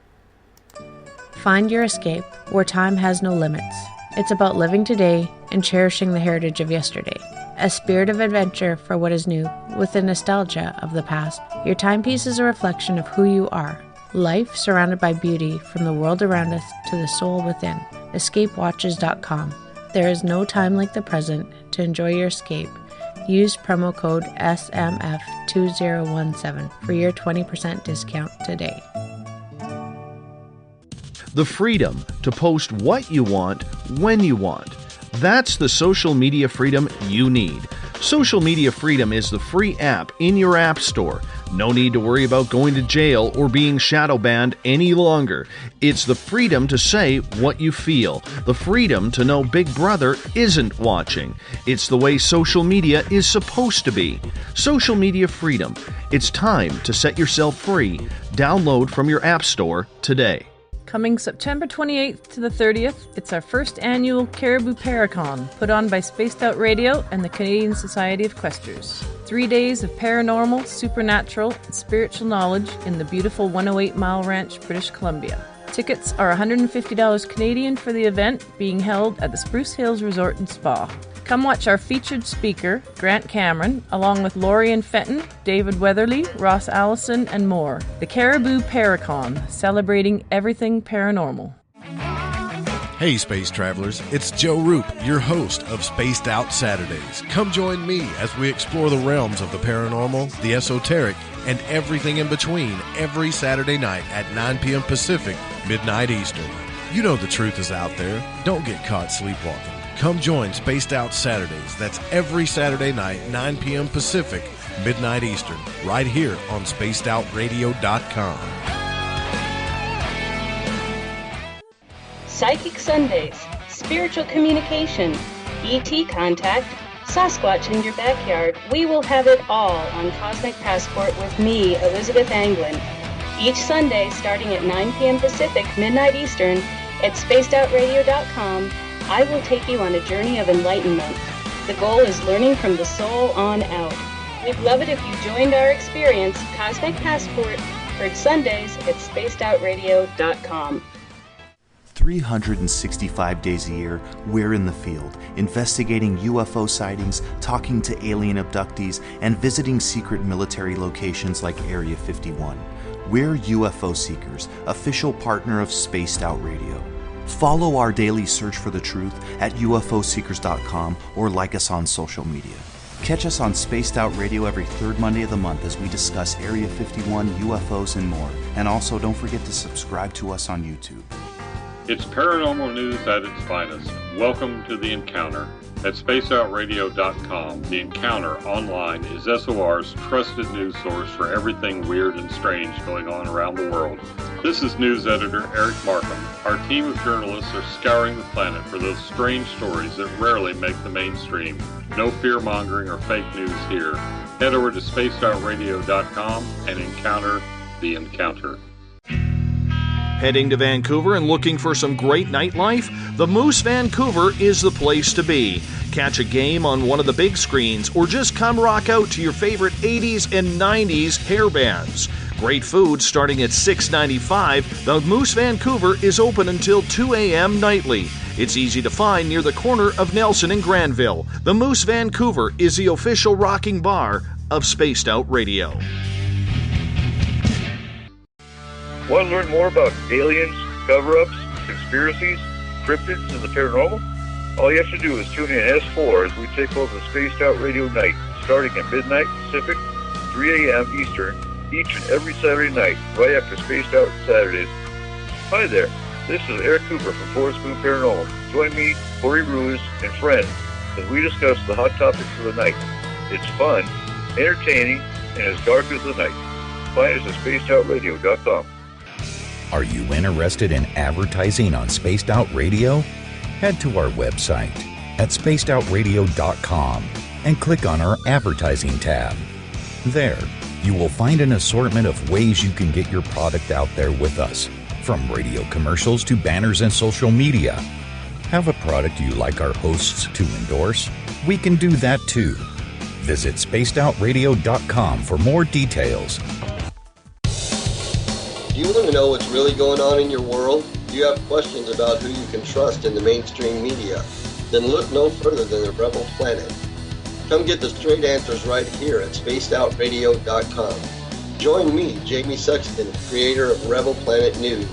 Find your escape where time has no limits. It's about living today and cherishing the heritage of yesterday. A spirit of adventure for what is new, with the nostalgia of the past. Your timepiece is a reflection of who you are. Life surrounded by beauty from the world around us to the soul within. EscapeWatches.com. There is no time like the present to enjoy your escape. Use promo code SMF2017 for your 20% discount today. The freedom to post what you want, when you want. That's the social media freedom you need. Social Media Freedom is the free app in your app store. No need to worry about going to jail or being shadow banned any longer. It's the freedom to say what you feel. The freedom to know Big Brother isn't watching. It's the way social media is supposed to be. Social Media Freedom. It's time to set yourself free. Download from your app store today. Coming September 28th to the 30th, it's our first annual Caribou Paracon, put on by Spaced Out Radio and the Canadian Society of Questers. 3 days of paranormal, supernatural, and spiritual knowledge in the beautiful 108 Mile Ranch, British Columbia. Tickets are $150 Canadian for the event, being held at the Spruce Hills Resort and Spa. Come watch our featured speaker, Grant Cameron, along with Lorian Fenton, David Weatherly, Ross Allison, and more. The Caribou Paracon, celebrating everything paranormal. Hey Space Travelers, it's Joe Roop, your host of Spaced Out Saturdays. Come join me as we explore the realms of the paranormal, the esoteric, and everything in between every Saturday night at 9 p.m. Pacific, midnight Eastern. You know the truth is out there. Don't get caught sleepwalking. Come join Spaced Out Saturdays. That's every Saturday night, 9 p.m. Pacific, midnight Eastern, right here on spacedoutradio.com. Psychic Sundays, spiritual communication, ET contact, Sasquatch in your backyard. We will have it all on Cosmic Passport with me, Elizabeth Anglin. Each Sunday, starting at 9 p.m. Pacific, midnight Eastern, at spacedoutradio.com, I will take you on a journey of enlightenment. The goal is learning from the soul on out. We'd love it if you joined our experience. Cosmic Passport, heard Sundays at spacedoutradio.com. 365 days a year, we're in the field, investigating UFO sightings, talking to alien abductees, and visiting secret military locations like Area 51. We're UFO Seekers, official partner of Spaced Out Radio. Follow our daily search for the truth at ufoseekers.com or like us on social media. Catch us on Spaced Out Radio every third Monday of the month as we discuss Area 51, UFOs, and more. And also, don't forget to subscribe to us on YouTube. It's paranormal news at its finest. Welcome to The Encounter. At spacedoutradio.com, The Encounter online is SOR's trusted news source for everything weird and strange going on around the world. This is news editor Eric Markham. Our team of journalists are scouring the planet for those strange stories that rarely make the mainstream. No fear-mongering or fake news here. Head over to spacedoutradio.com and encounter The Encounter. Heading to Vancouver and looking for some great nightlife? The Moose Vancouver is the place to be. Catch a game on one of the big screens or just come rock out to your favorite 80s and 90s hair bands. Great food starting at $6.95. The Moose Vancouver is open until 2 a.m. nightly. It's easy to find near the corner of Nelson and Granville. The Moose Vancouver is the official rocking bar of Spaced Out Radio. Want to learn more about aliens, cover-ups, conspiracies, cryptids, and the paranormal? All you have to do is tune in S4 as we take over the Spaced Out Radio night, starting at midnight Pacific, 3 a.m. Eastern, each and every Saturday night, right after Spaced Out Saturdays. Hi there, this is Eric Cooper from Forest Moon Paranormal. Join me, Corey Ruiz, and friends as we discuss the hot topics of the night. It's fun, entertaining, and as dark as the night. Find us at spacedoutradio.com. Are you interested in advertising on Spaced Out Radio? Head to our website at spacedoutradio.com and click on our advertising tab. There, you will find an assortment of ways you can get your product out there with us, from radio commercials to banners and social media. Have a product you like our hosts to endorse? We can do that too. Visit spacedoutradio.com for more details. Do you want to know what's really going on in your world? Do you have questions about who you can trust in the mainstream media? Then look no further than the Rebel Planet. Come get the straight answers right here at spacedoutradio.com. Join me, Jamie Sexton, creator of Rebel Planet News,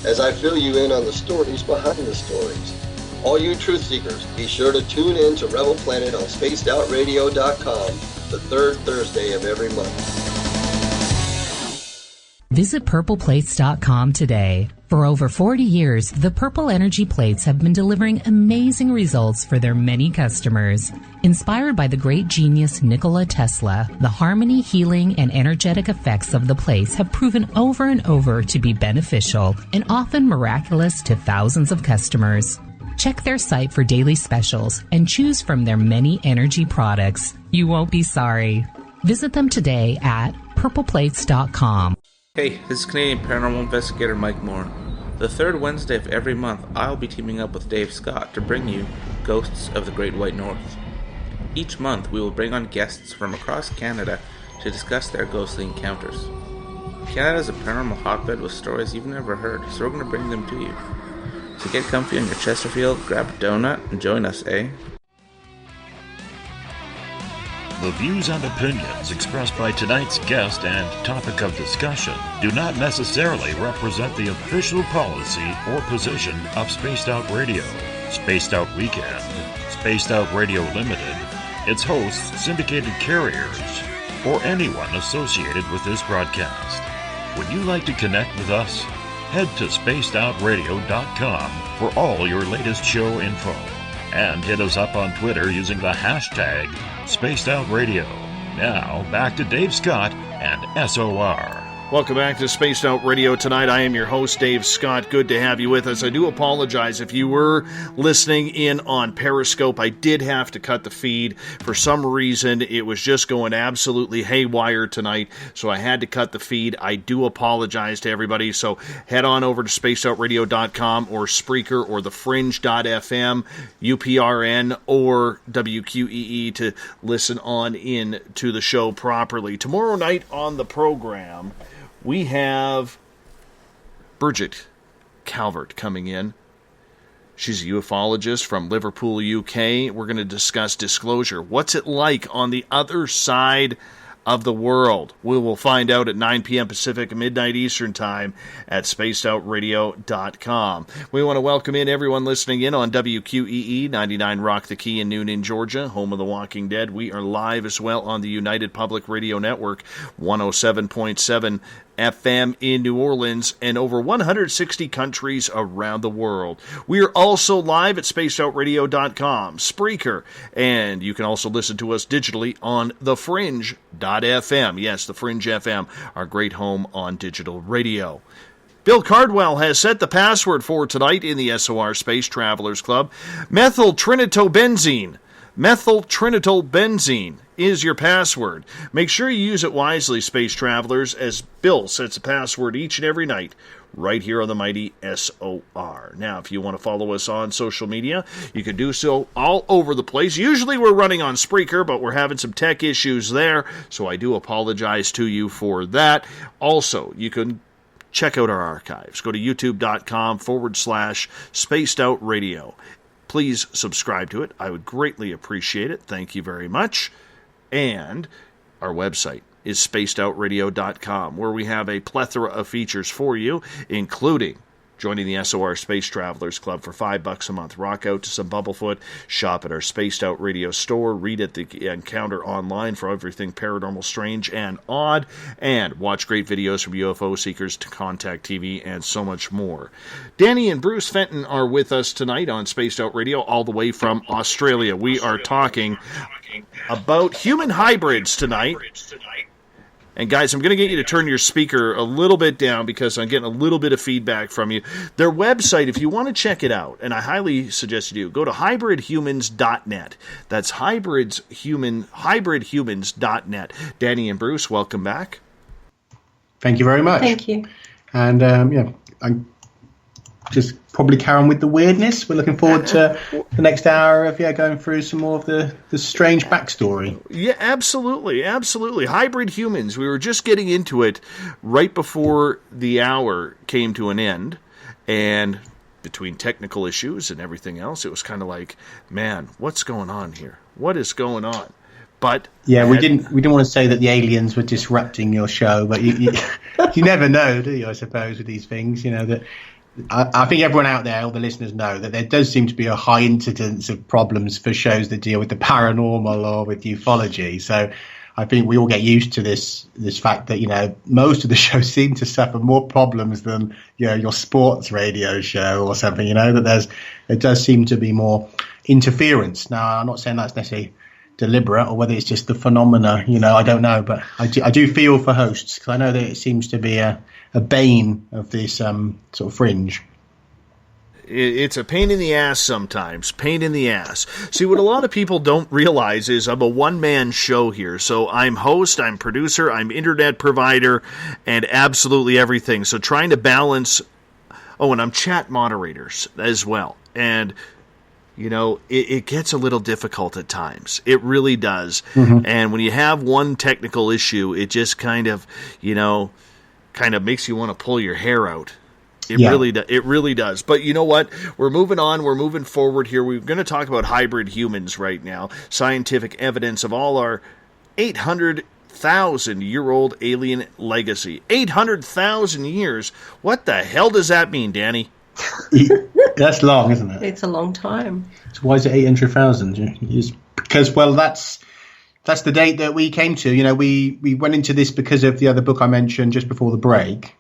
as I fill you in on the stories behind the stories. All you truth seekers, be sure to tune in to Rebel Planet on spacedoutradio.com the third Thursday of every month. Visit purpleplates.com today. For over 40 years, the Purple Energy Plates have been delivering amazing results for their many customers. Inspired by the great genius Nikola Tesla, the harmony, healing, and energetic effects of the plates have proven over and over to be beneficial and often miraculous to thousands of customers. Check their site for daily specials and choose from their many energy products. You won't be sorry. Visit them today at purpleplates.com. Hey, this is Canadian Paranormal Investigator Mike Moore. The third Wednesday of every month, I'll be teaming up with Dave Scott to bring you Ghosts of the Great White North. Each month, we will bring on guests from across Canada to discuss their ghostly encounters. Canada is a paranormal hotbed with stories you've never heard, so we're going to bring them to you. So get comfy on your Chesterfield, grab a donut, and join us, eh? The views and opinions expressed by tonight's guest and topic of discussion do not necessarily represent the official policy or position of Spaced Out Radio, Spaced Out Weekend, Spaced Out Radio Limited, its hosts, syndicated carriers, or anyone associated with this broadcast. Would you like to connect with us? Head to spacedoutradio.com for all your latest show info. And hit us up on Twitter using the hashtag Spaced Out Radio. Now, back to Dave Scott and SOR. Welcome back to Spaced Out Radio tonight. I am your host, Dave Scott. Good to have you with us. I do apologize if you were listening in on Periscope. I did have to cut the feed. For some reason, it was just going absolutely haywire tonight, so I had to cut the feed. I do apologize to everybody, so head on over to spacedoutradio.com or Spreaker or thefringe.fm, UPRN, or WQEE to listen on in to the show properly. Tomorrow night on the program, we have Bridget Calvert coming in. She's a ufologist from Liverpool, UK. We're going to discuss disclosure. What's it like on the other side of the world? We will find out at 9 p.m. Pacific, midnight Eastern Time at spacedoutradio.com. We want to welcome in everyone listening in on WQEE 99 Rock the Key in Noonan, Georgia, home of The Walking Dead. We are live as well on the United Public Radio Network, 107.7 FM in New Orleans, and over 160 countries around the world. We are also live at spacedoutradio.com, Spreaker, and you can also listen to us digitally on thefringe.fm. Yes, the Fringe FM, our great home on digital radio. Bill Cardwell has set the password for tonight in the SOR Space Travelers Club. Methyltrinitobenzene. Methyltrinitobenzene is your password. Make sure you use it wisely, space travelers, as Bill sets a password each and every night right here on the mighty SOR. Now, if you want to follow us on social media, you can do so all over the place. Usually we're running on Spreaker, but we're having some tech issues there, so I do apologize to you for that. Also, you can check out our archives. Go to youtube.com/spacedoutradio. Please subscribe to it. I would greatly appreciate it. Thank you very much. And our website is spacedoutradio.com, where we have a plethora of features for you, including joining the SOR Space Travelers Club for $5 a month. Rock out to some Bumblefoot, shop at our Spaced Out Radio store, read at the Encounter online for everything paranormal, strange, and odd, and watch great videos from UFO seekers to Contact TV and so much more. Danny and Bruce Fenton are with us tonight on Spaced Out Radio, all the way from Australia. We are talking about human hybrids tonight. And guys, I'm going to get you to turn your speaker a little bit down because I'm getting a little bit of feedback from you. Their website, if you want to check it out, and I highly suggest you do, go to hybridhumans.net. That's hybridhumans.net. Danny and Bruce, welcome back. Thank you very much. Thank you. And I'm just probably carry on with the weirdness. We're looking forward to the next hour of going through some more of the strange backstory. Yeah, absolutely. Hybrid humans. We were just getting into it right before the hour came to an end, and between technical issues and everything else, it was kind of like, man, what's going on here? What is going on? But yeah, we didn't want to say that the aliens were disrupting your show, but you never know, do you? I suppose with these things, that. I think everyone out there, all the listeners, know that there does seem to be a high incidence of problems for shows that deal with the paranormal or with ufology. So I think we all get used to this fact that, most of the shows seem to suffer more problems than, your sports radio show or something, that there does seem to be more interference. Now, I'm not saying that's necessarily deliberate or whether it's just the phenomena, I don't know, but I do feel for hosts because I know that it seems to be a bane of this sort of fringe. It's a pain in the ass sometimes. Pain in the ass. See, what a lot of people don't realize is I'm a one-man show here. So I'm host, I'm producer, I'm internet provider, and absolutely everything. So trying to balance... Oh, and I'm chat moderators as well. And... it gets a little difficult at times. It really does. Mm-hmm. And when you have one technical issue, it just kind of makes you want to pull your hair out. It really does. But you know what? We're moving on. We're moving forward here. We're going to talk about hybrid humans right now. Scientific evidence of all our 800,000-year-old alien legacy. 800,000 years? What the hell does that mean, Danny? That's long, isn't it? It's a long time. So why is it 800,000? Because, well, that's the date that we came to. We went into this because of the other book I mentioned just before the break.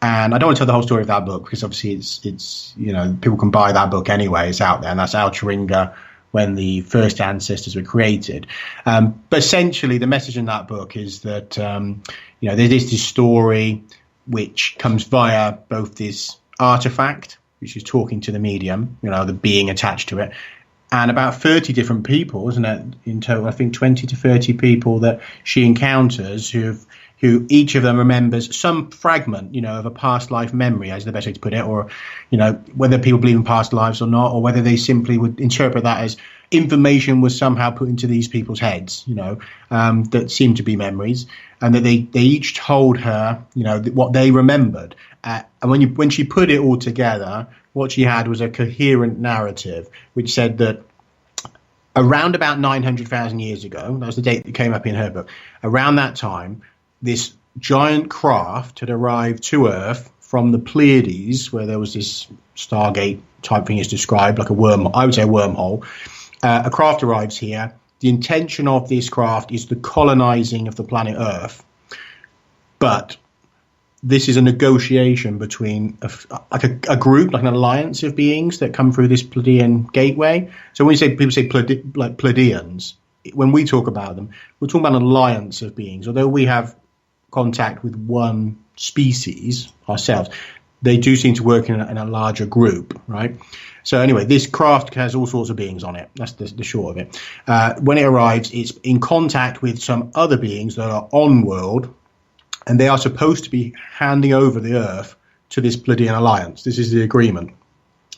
And I don't want to tell the whole story of that book because obviously it's people can buy that book anyway. It's out there, and that's Al Chiringa, when the first ancestors were created. But essentially, the message in that book is that there is this story which comes via both this artifact, which is talking to the medium, the being attached to it, and about 30 different people, isn't it? In total, I think 20 to 30 people that she encounters who each of them remembers some fragment, of a past life memory, is the best way to put it, or, whether people believe in past lives or not, or whether they simply would interpret that as information was somehow put into these people's heads, that seemed to be memories, and that they each told her, what they remembered. And when she put it all together, what she had was a coherent narrative, which said that around about 900,000 years ago, that was the date that came up in her book, around that time, this giant craft had arrived to Earth from the Pleiades, where there was this Stargate type thing is described, like a wormhole, I would say a wormhole. A craft arrives here. The intention of this craft is the colonizing of the planet Earth. But this is a negotiation between a group, like an alliance of beings that come through this Pleiadian gateway. So when people say Pleiadians, when we talk about them, we're talking about an alliance of beings. Although we have contact with one species ourselves, they do seem to work in a larger group, right? So anyway, this craft has all sorts of beings on it. That's the short of it. When it arrives, it's in contact with some other beings that are on-world, and they are supposed to be handing over the Earth to this Pleiadian alliance. This is the agreement.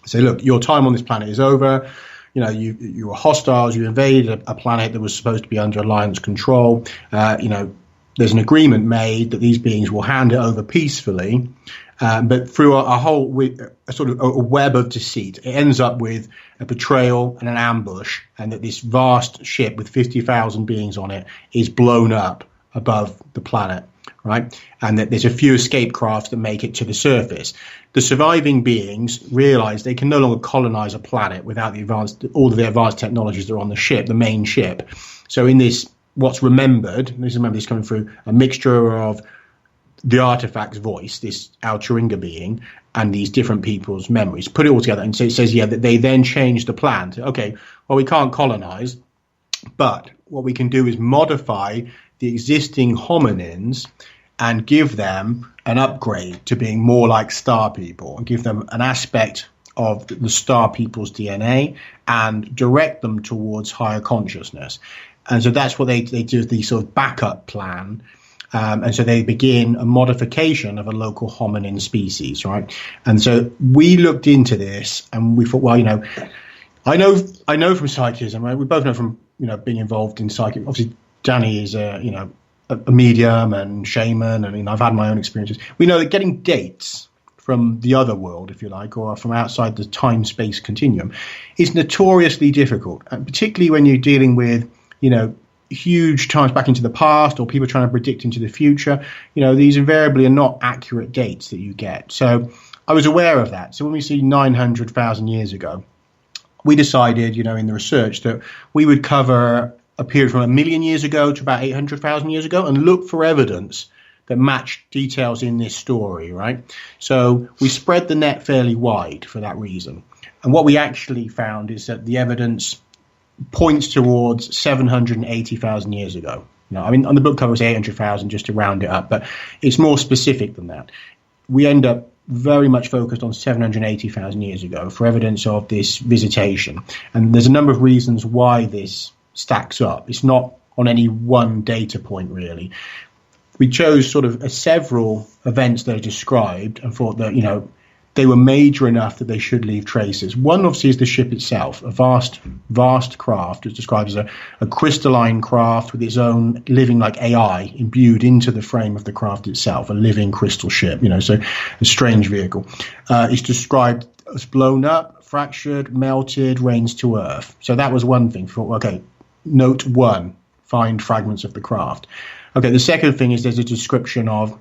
So look, your time on this planet is over. You were hostiles. You invaded a planet that was supposed to be under alliance control. There's an agreement made that these beings will hand it over peacefully. But through a sort of a web of deceit, it ends up with a betrayal and an ambush, and that this vast ship with 50,000 beings on it is blown up above the planet, right? And that there's a few escape crafts that make it to the surface. The surviving beings realize they can no longer colonize a planet without all of the advanced technologies that are on the ship, the main ship. So in this, what's remembered, remember this coming through a mixture of the artifact's voice, this Alturinga being, and these different people's memories, put it all together. And so it says, that they then change the plan. So, okay, well, we can't colonize, but what we can do is modify the existing hominins and give them an upgrade to being more like star people, and give them an aspect of the star people's DNA and direct them towards higher consciousness. And so that's what they do, the sort of backup plan. And so they begin a modification of a local hominin species, right? And so we looked into this, and we thought, well, I know from psychicism, right? We both know from being involved in psychic. Obviously, Danny is a medium and shaman, and I've had my own experiences. We know that getting dates from the other world, if you like, or from outside the time-space continuum, is notoriously difficult, and particularly when you're dealing with huge times back into the past, or people trying to predict into the future. These invariably are not accurate dates that you get. So I was aware of that. So when we see 900,000 years ago, we decided, in the research, that we would cover a period from 1 million years ago to about 800,000 years ago and look for evidence that matched details in this story, right? So we spread the net fairly wide for that reason. And what we actually found is that the evidence points towards 780,000 years ago. On the book cover it's 800,000 just to round it up, but it's more specific than that. We end up very much focused on 780,000 years ago for evidence of this visitation. And there's a number of reasons why this stacks up. It's not on any one data point, really. We chose sort of several events that are described and thought that, they were major enough that they should leave traces. One, obviously, is the ship itself, a vast craft. It's described as a crystalline craft with its own living like AI imbued into the frame of the craft itself, a living crystal ship, so a strange vehicle. It's described as blown up, fractured, melted, rains to earth. So that was one thing. Okay, note one, find fragments of the craft. Okay, the second thing is there's a description of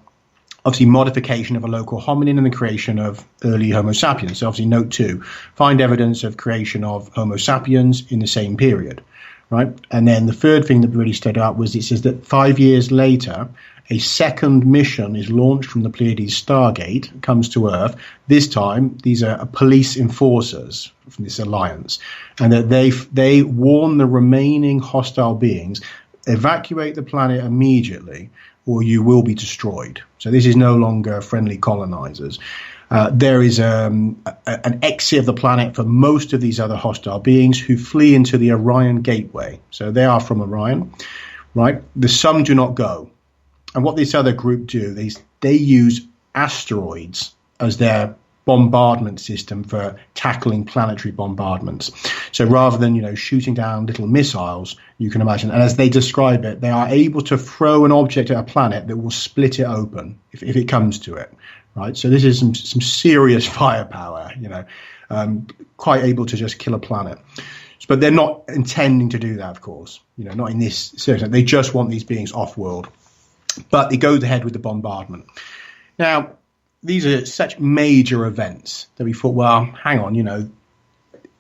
obviously modification of a local hominin and the creation of early Homo sapiens. So obviously note 2, find evidence of creation of Homo sapiens in the same period, right? And then the third thing that really stood out was it says that 5 years later, a second mission is launched from the Pleiades Stargate, comes to Earth. This time, these are police enforcers from this alliance, and that they warn the remaining hostile beings, evacuate the planet immediately, or you will be destroyed. So this is no longer friendly colonizers. There is an exit of the planet for most of these other hostile beings who flee into the Orion Gateway. So they are from Orion, right? Some do not go. And what this other group do, they use asteroids as their bombardment system for tackling planetary bombardments. So rather than, shooting down little missiles, you can imagine, and as they describe it, they are able to throw an object at a planet that will split it open if it comes to it, right? So this is some serious firepower, quite able to just kill a planet. But they're not intending to do that, of course, not in this sense. They just want these beings off-world. But they go ahead with the bombardment. Now, these are such major events that we thought, well, hang on,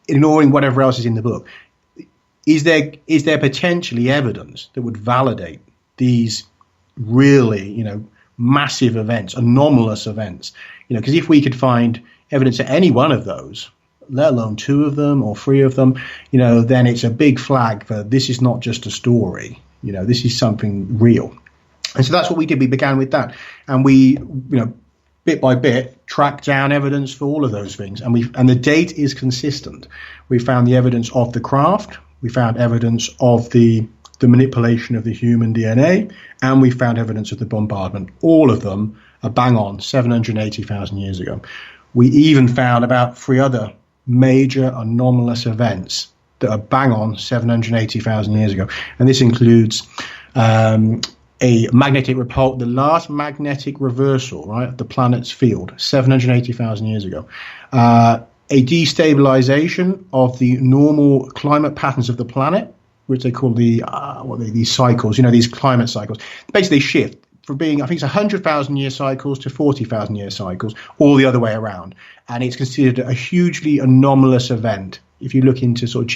ignoring whatever else is in the book, is there potentially evidence that would validate these really, massive events, anomalous events? Because if we could find evidence at any one of those, let alone two of them or three of them, then it's a big flag for this is not just a story. This is something real. And so that's what we did. We began with that. And we, bit by bit, tracked down evidence for all of those things. And the date is consistent. We found the evidence of the craft. We found evidence of the manipulation of the human DNA. And we found evidence of the bombardment. All of them are bang on 780,000 years ago. We even found about 3 other major anomalous events that are bang on 780,000 years ago. And this includes a magnetic repulse, the last magnetic reversal, right, of the planet's field, 780,000 years ago. A destabilization of the normal climate patterns of the planet, which they call these cycles, these climate cycles. Basically, they shift from being, I think it's 100,000 year cycles to 40,000 year cycles, all the other way around. And it's considered a hugely anomalous event. If you look into sort of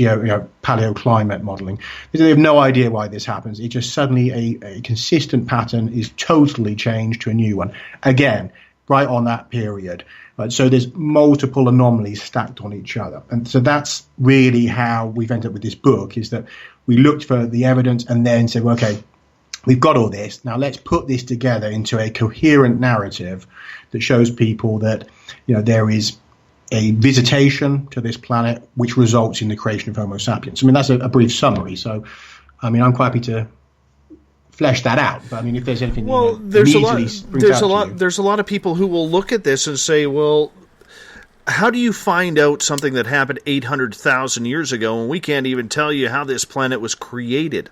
paleoclimate modeling, they have no idea why this happens. It just suddenly a consistent pattern is totally changed to a new one. Again, right on that period. Right? So there's multiple anomalies stacked on each other. And so that's really how we've ended up with this book, is that we looked for the evidence and then said, well, okay, we've got all this. Now let's put this together into a coherent narrative that shows people that, there is a visitation to this planet which results in the creation of Homo sapiens. I mean, that's a brief summary. So, I'm quite happy to flesh that out. But if there's anything, there's a lot of people who will look at this and say, well, how do you find out something that happened 800,000 years ago and we can't even tell you how this planet was created?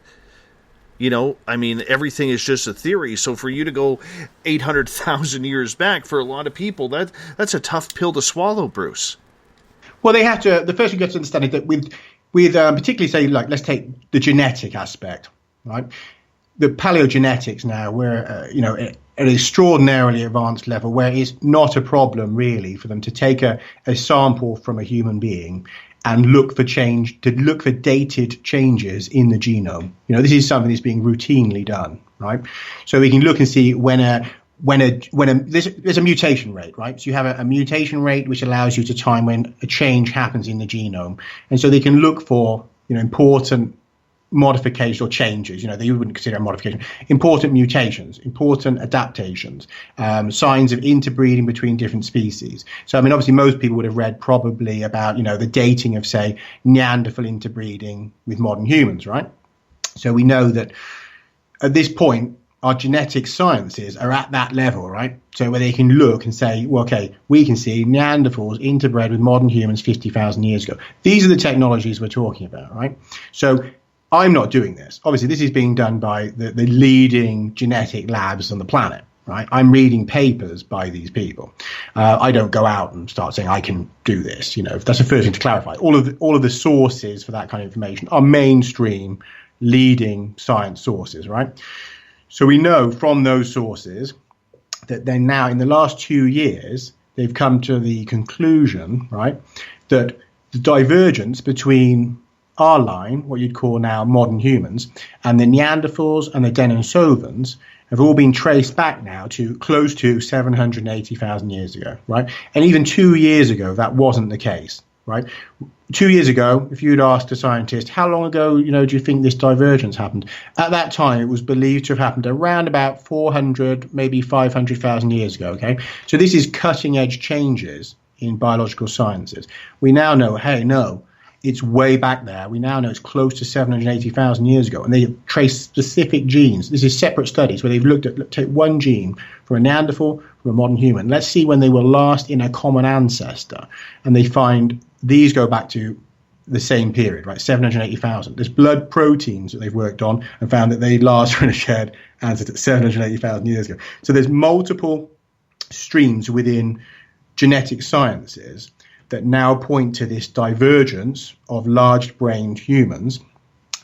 Everything is just a theory. So for you to go 800,000 years back, for a lot of people, that's a tough pill to swallow, Bruce. Well, they have to. The first thing you have to understand is that with particularly, say, like, let's take the genetic aspect, right? The paleogenetics now, we're at an extraordinarily advanced level where it's not a problem really for them to take a sample from a human being and look for dated changes in the genome. This is something that's being routinely done, right? So we can look and see there's a mutation rate, right? So you have a mutation rate which allows you to time when a change happens in the genome. And so they can look for, important modifications or changes, that you wouldn't consider a modification, important mutations, important adaptations, signs of interbreeding between different species. So, obviously most people would have read probably about, the dating of, say, Neanderthal interbreeding with modern humans, right? So we know that at this point, our genetic sciences are at that level, right? So where they can look and say, well, okay, we can see Neanderthals interbred with modern humans 50,000 years ago. These are the technologies we're talking about, right? So I'm not doing this. Obviously, this is being done by the leading genetic labs on the planet, right? I'm reading papers by these people. I don't go out and start saying I can do this. That's the first thing to clarify. All of the sources for that kind of information are mainstream, leading science sources, right? So we know from those sources that then now in the last 2 years, they've come to the conclusion, right, that the divergence between our line, what you'd call now modern humans, and the Neanderthals and the Denisovans have all been traced back now to close to 780,000 years ago, right? And even 2 years ago, that wasn't the case, right? 2 years ago, if you'd asked a scientist, how long ago, do you think this divergence happened? At that time, it was believed to have happened around about 400, maybe 500,000 years ago, okay? So this is cutting edge changes in biological sciences. We now know, hey, no, it's way back there. We now know it's close to 780,000 years ago. And they trace specific genes. This is separate studies where they've take one gene for a Neanderthal, for a modern human. Let's see when they were last in a common ancestor. And they find these go back to the same period, right? 780,000. There's blood proteins that they've worked on and found that they last in a shared ancestor 780,000 years ago. So there's multiple streams within genetic sciences that now point to this divergence of large-brained humans.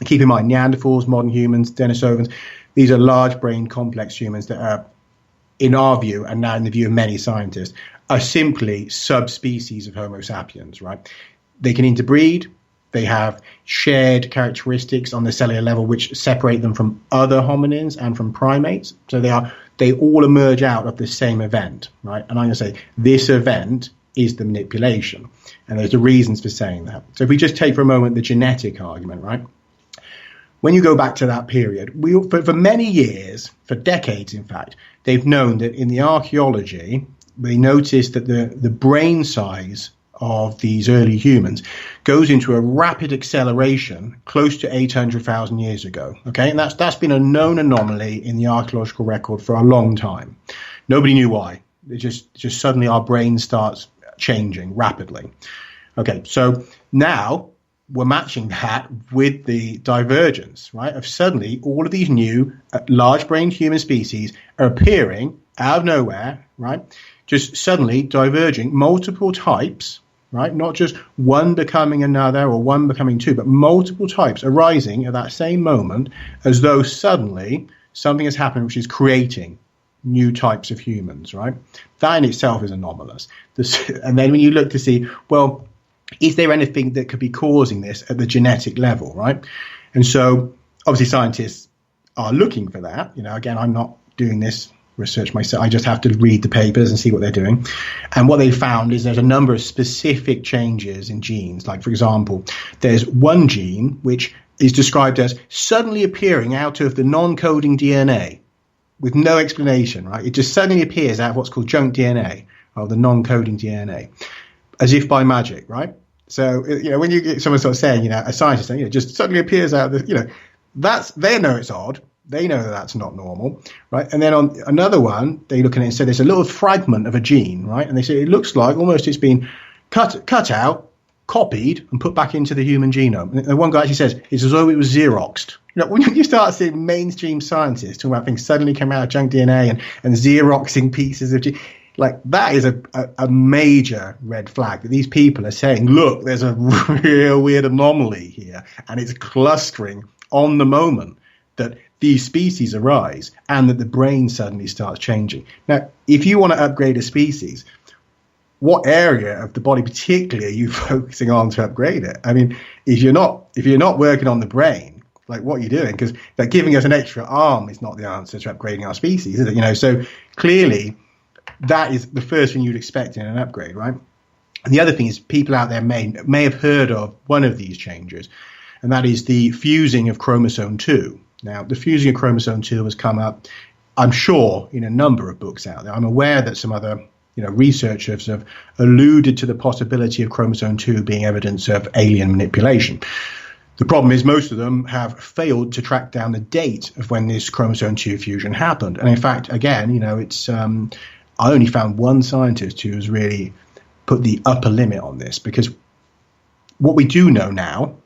Keep in mind, Neanderthals, modern humans, Denisovans, these are large-brained, complex humans that are, in our view, and now in the view of many scientists, are simply subspecies of Homo sapiens, right? They can interbreed. They have shared characteristics on the cellular level which separate them from other hominins and from primates. So they all emerge out of the same event, right? And I'm going to say this event is the manipulation. And there's the reasons for saying that. So if we just take for a moment the genetic argument, right? When you go back to that period, for many years, for decades in fact, they've known that in the archaeology, they noticed that the brain size of these early humans goes into a rapid acceleration close to 800,000 years ago. Okay, and that's been a known anomaly in the archaeological record for a long time. Nobody knew why. It just suddenly our brain starts changing rapidly. Okay, so now we're matching that with the divergence, right? Of suddenly all of these new large-brained human species are appearing out of nowhere, right? Just suddenly diverging multiple types, right? Not just one becoming another or one becoming two, but multiple types arising at that same moment as though suddenly something has happened which is creating new types of humans, right? That in itself is anomalous. And then when you look to see, well, is there anything that could be causing this at the genetic level, right? And so obviously scientists are looking for that. Again, I'm not doing this research myself. I just have to read the papers and see what they're doing. And what they found is there's a number of specific changes in genes. Like, for example, there's one gene which is described as suddenly appearing out of the non-coding DNA with no explanation, right? It just suddenly appears out of what's called junk DNA, or the non-coding DNA, as if by magic, right? So, when you get someone sort of saying, a scientist saying, just suddenly appears out of the, they know it's odd. They know that that's not normal, right? And then on another one, they look at it and say there's a little fragment of a gene, right? And they say it looks like almost it's been cut out, copied, and put back into the human genome. And one guy actually says it's as though it was Xeroxed. When you start seeing mainstream scientists talking about things suddenly come out of junk DNA and Xeroxing pieces of like that is a major red flag that these people are saying, look, there's a real weird anomaly here, and it's clustering on the moment that these species arise and that the brain suddenly starts changing. Now, if you want to upgrade a species, what area of the body particularly are you focusing on to upgrade it? I mean, if you're not working on the brain, like what are you doing? Because like giving us an extra arm is not the answer to upgrading our species, is it? So clearly that is the first thing you'd expect in an upgrade, right? And the other thing is people out there may have heard of one of these changes, and that is the fusing of chromosome 2. Now, the fusing of chromosome 2 has come up, I'm sure, in a number of books out there. I'm aware that some other researchers have alluded to the possibility of chromosome 2 being evidence of alien manipulation. The problem is most of them have failed to track down the date of when this chromosome 2 fusion happened. And in fact, again, it's I only found one scientist who has really put the upper limit on this, because what we do know now,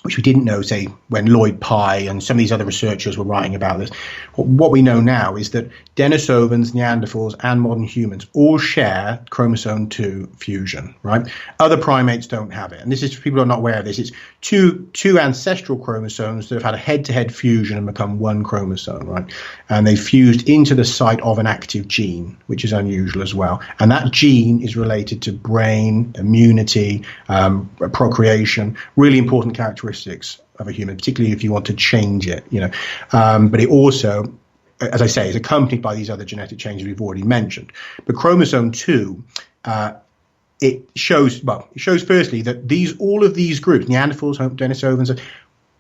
which we didn't know, say, when Lloyd Pye and some of these other researchers were writing about this. What we know now is that Denisovans, Neanderthals, and modern humans all share chromosome 2 fusion, right? Other primates don't have it. And this is, for people who are not aware of this, it's two ancestral chromosomes that have had a head-to-head fusion and become one chromosome, right? And they fused into the site of an active gene, which is unusual as well. And that gene is related to brain, immunity, procreation, really important characteristics characteristics of a human, particularly if you want to change it, but it also, as I say, is accompanied by these other genetic changes we've already mentioned. But chromosome 2, it shows firstly that all of these groups, Neanderthals, Denisovans,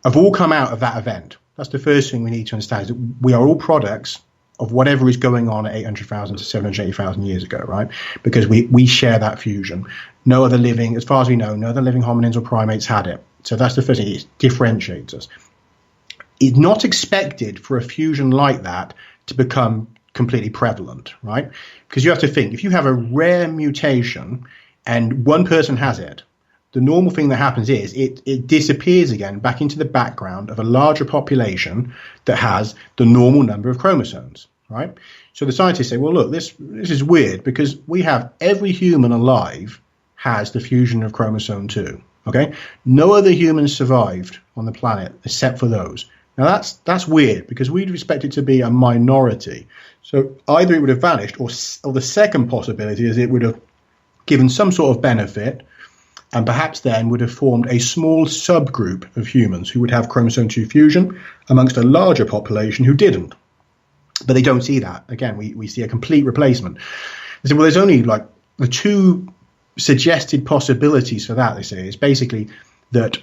have all come out of that event. That's the first thing we need to understand, is that we are all products of whatever is going on at 800,000 to 780,000 years ago, right? Because we share that fusion. No other living, as far as we know, no other living hominins or primates had it. So that's the first thing. It differentiates us. It's not expected for a fusion like that to become completely prevalent, right? Because you have to think, if you have a rare mutation and one person has it, the normal thing that happens is it disappears again back into the background of a larger population that has the normal number of chromosomes, right? So the scientists say, well, look, this is weird because we have every human alive has the fusion of chromosome 2, okay? No other humans survived on the planet except for those. Now that's weird because we'd expect it to be a minority. So either it would have vanished or the second possibility is it would have given some sort of benefit and perhaps then would have formed a small subgroup of humans who would have chromosome 2 fusion amongst a larger population who didn't. But they don't see that. Again, we see a complete replacement. They say, well, there's only like the two suggested possibilities for that, they say, is basically that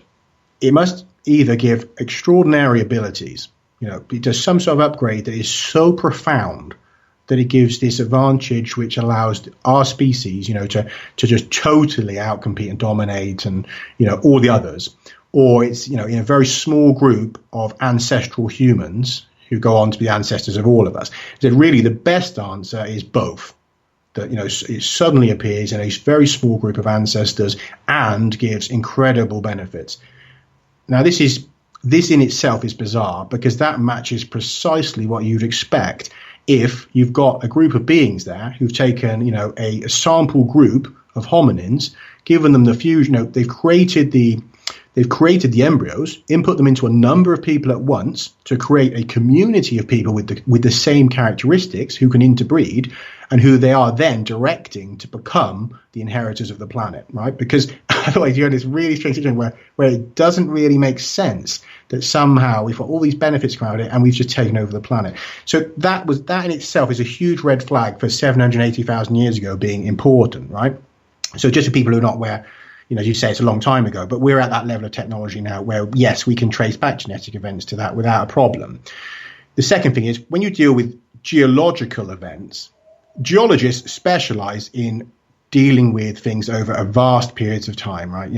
it must either give extraordinary abilities, it does some sort of upgrade that is so profound that it gives this advantage which allows our species, to just totally outcompete and dominate and, all the others. Or it's, in a very small group of ancestral humans who go on to be ancestors of all of us. So really the best answer is both. That, it suddenly appears in a very small group of ancestors and gives incredible benefits. Now, this in itself is bizarre because that matches precisely what you'd expect if you've got a group of beings there who've taken, a sample group of hominins, given them the fusion, they've created the embryos, input them into a number of people at once to create a community of people with the same characteristics who can interbreed and who they are then directing to become the inheritors of the planet, right? Because otherwise you're in this really strange situation where it doesn't really make sense that somehow we've got all these benefits come out of it and we've just taken over the planet. So that in itself is a huge red flag for 780,000 years ago being important, right? So just for people who are not aware, as you say, it's a long time ago, but we're at that level of technology now where, yes, we can trace back genetic events to that without a problem. The second thing is when you deal with geological events, geologists specialize in dealing with things over a vast periods of time, right?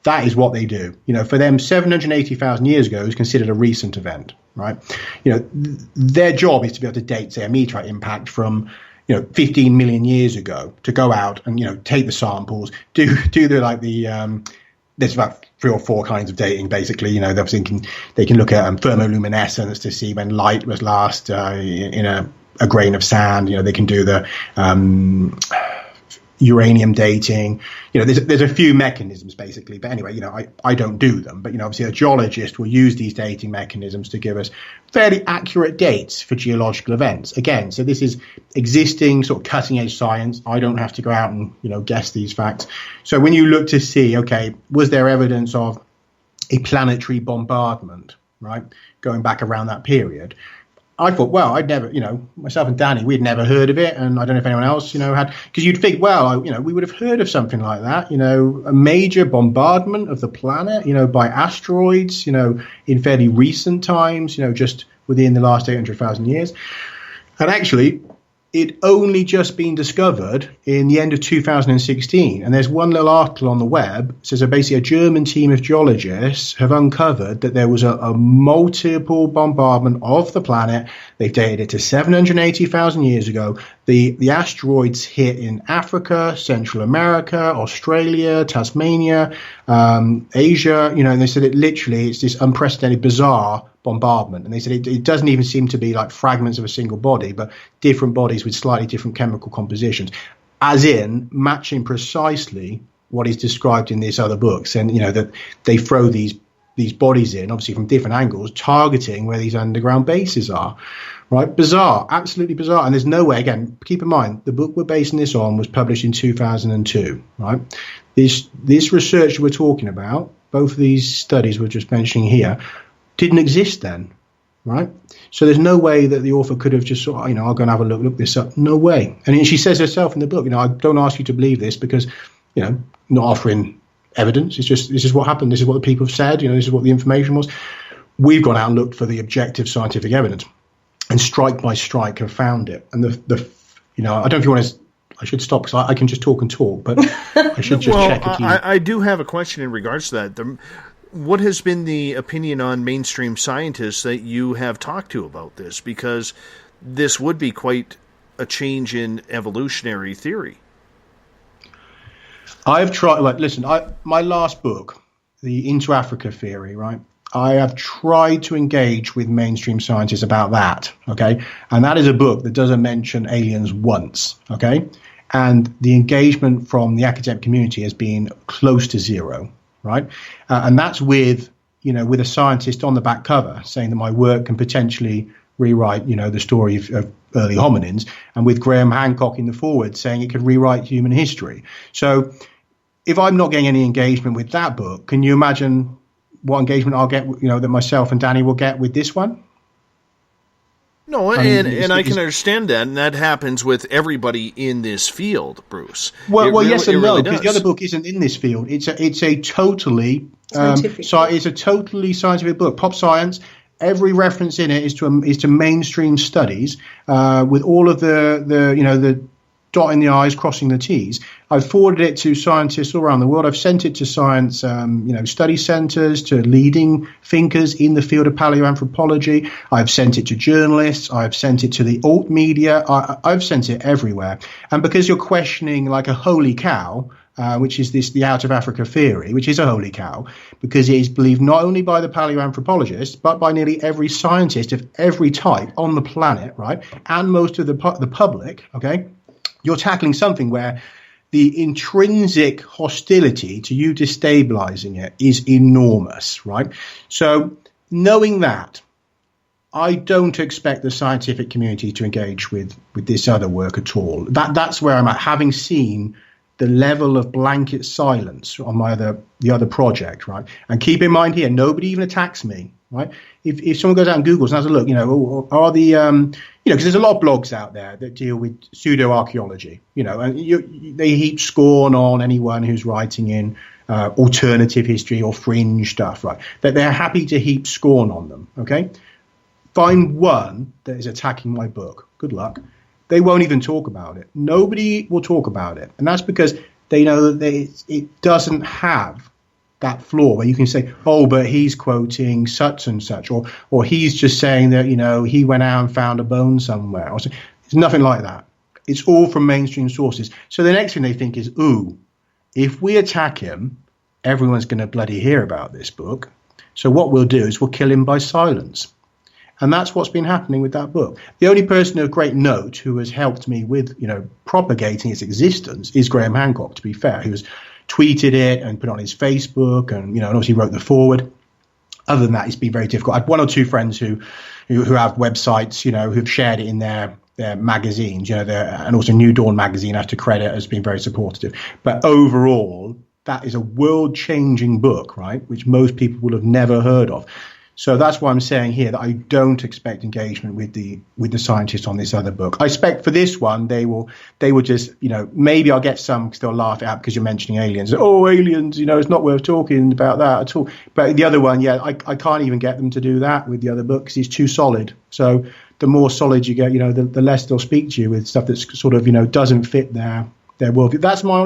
That is what they do. For them, 780,000 years ago is considered a recent event, right? Their job is to be able to date, say, a meteorite impact from 15 million years ago, to go out and, take the samples, do there's about 3 or 4 kinds of dating, basically. They can look at thermoluminescence to see when light was last in a grain of sand. They can do the uranium dating. There's a few mechanisms, basically. But anyway, I don't do them. But, obviously a geologist will use these dating mechanisms to give us fairly accurate dates for geological events. Again, so this is existing sort of cutting edge science. I don't have to go out and, guess these facts. So when you look to see, okay, was there evidence of a planetary bombardment, right, going back around that period? I thought, well, I'd never, myself and Danny, we'd never heard of it. And I don't know if anyone else, had, because you'd think, well, we would have heard of something like that, a major bombardment of the planet, by asteroids, in fairly recent times, just within the last 800,000 years. And actually, it only just been discovered in the end of 2016. And there's one little article on the web that says basically a German team of geologists have uncovered that there was a multiple bombardment of the planet. They've dated it to 780,000 years ago. The asteroids hit in Africa, Central America, Australia, Tasmania, Asia, and they said it's this unprecedented, bizarre bombardment. And they said it doesn't even seem to be like fragments of a single body, but different bodies with slightly different chemical compositions, as in matching precisely what is described in these other books. And, that they throw these bodies in, obviously from different angles, targeting where these underground bases are. Right? Bizarre, absolutely bizarre. And there's no way, again, keep in mind, the book we're basing this on was published in 2002, right? This research we're talking about both of these studies we're just mentioning here, didn't exist then, right? So there's no way that the author could have just sort of, I'll go and have a look this up. No way. And she says herself in the book, I don't ask you to believe this because, not offering evidence. It's just, this is what happened. This is what the people have said. This is what the information was. We've gone out and looked for the objective scientific evidence and strike by strike have found it. And I don't know if you want to, I should stop because I can just talk and talk, but I should just check it. I do have a question in regards to that. What has been the opinion on mainstream scientists that you have talked to about this? Because this would be quite a change in evolutionary theory. I've tried, my last book, the Into Africa theory, right? I have tried to engage with mainstream scientists about that, okay? And that is a book that doesn't mention aliens once, okay? And the engagement from the academic community has been close to zero, right? And that's with a scientist on the back cover saying that my work can potentially rewrite, the story of early hominins, and with Graham Hancock in the forward saying it could rewrite human history. So if I'm not getting any engagement with that book, can you imagine what engagement I'll get, that myself and Danny will get with this one? No, and I can understand that, and that happens with everybody in this field, Bruce. Well, yes and no, because the other book isn't in this field. It's a totally scientific book, pop science. Every reference in it is to mainstream studies, with all of the dotting the I's, crossing the T's. I've forwarded it to scientists all around the world. I've sent it to science, study centers, to leading thinkers in the field of paleoanthropology. I've sent it to journalists. I've sent it to the alt media. I've sent it everywhere. And because you're questioning like a holy cow, which is the out of Africa theory, which is a holy cow, because it is believed not only by the paleoanthropologists, but by nearly every scientist of every type on the planet, right? And most of the public, okay? You're tackling something where the intrinsic hostility to you destabilizing it is enormous, right? So knowing that, I don't expect the scientific community to engage with this other work at all. That's where I'm at, having seen the level of blanket silence on the other project, right? And keep in mind here, nobody even attacks me, right? If someone goes out and Googles and has a look, are the because there's a lot of blogs out there that deal with pseudo-archaeology, and they heap scorn on anyone who's writing in alternative history or fringe stuff, right? That they're happy to heap scorn on them, okay? Find one that is attacking my book. Good luck. They won't even talk about it. Nobody will talk about it. And that's because they know that it doesn't have that flaw where you can say, oh, but he's quoting such and such, or he's just saying that, he went out and found a bone somewhere. It's nothing like that. It's all from mainstream sources. So the next thing they think is, ooh, if we attack him, everyone's going to bloody hear about this book. So what we'll do is we'll kill him by silence. And that's what's been happening with that book. The only person of great note who has helped me with, propagating its existence is Graham Hancock, to be fair, who's tweeted it and put it on his Facebook and, and obviously wrote the forward. Other than that, it's been very difficult. I had one or two friends who have websites, who've shared it in their magazines, and also New Dawn magazine, I have to credit, has been very supportive. But overall, that is a world-changing book, right, which most people will have never heard of. So that's why I'm saying here that I don't expect engagement with the scientists on this other book. I expect for this one they will just, maybe I'll get some because they'll laugh it out because you're mentioning aliens. Oh, aliens, it's not worth talking about that at all. But the other one, I can't even get them to do that with the other book because it's too solid. So the more solid you get, the less they'll speak to you with stuff that's sort of, doesn't fit their worldview. That's my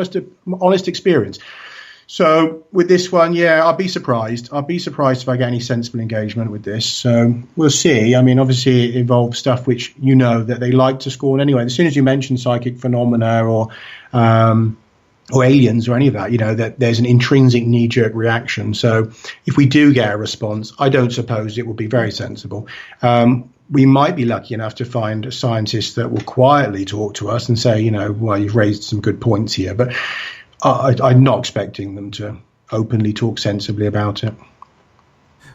honest experience. So with this one, I'll be surprised. I'll be surprised if I get any sensible engagement with this. So we'll see. I mean, obviously it involves stuff which that they like to scorn anyway. As soon as you mention psychic phenomena or aliens or any of that, that there's an intrinsic knee-jerk reaction. So if we do get a response, I don't suppose it will be very sensible. We might be lucky enough to find a scientist that will quietly talk to us and say, well, you've raised some good points here, but I'm not expecting them to openly talk sensibly about it.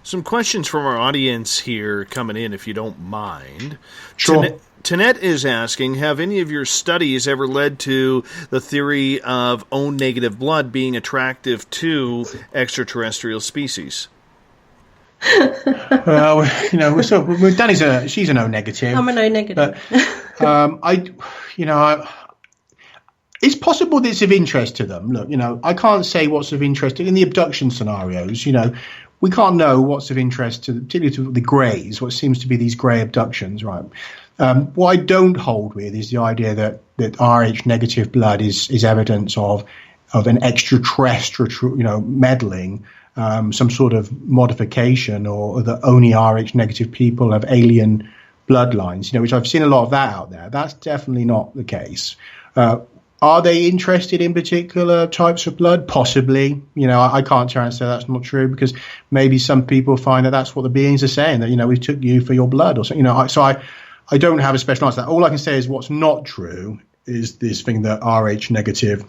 Some questions from our audience here coming in, if you don't mind. Sure. Tanette is asking, have any of your studies ever led to the theory of O-negative blood being attractive to extraterrestrial species? Well, Danny's she's an O-negative. I'm an O-negative. But, it's possible that it's of interest to them. Look, I can't say what's of interest in the abduction scenarios. We can't know what's of interest to, particularly to the greys, what seems to be these grey abductions, right? What I don't hold with is the idea that Rh negative blood is evidence of an extraterrestrial, meddling, some sort of modification, or that only Rh negative people have alien bloodlines, which I've seen a lot of that out there. That's definitely not the case. Are they interested in particular types of blood? Possibly. I can't try and say that's not true, because maybe some people find that that's what the beings are saying, that, we took you for your blood or something. So I don't have a special answer to that. All I can say is what's not true is this thing that Rh negative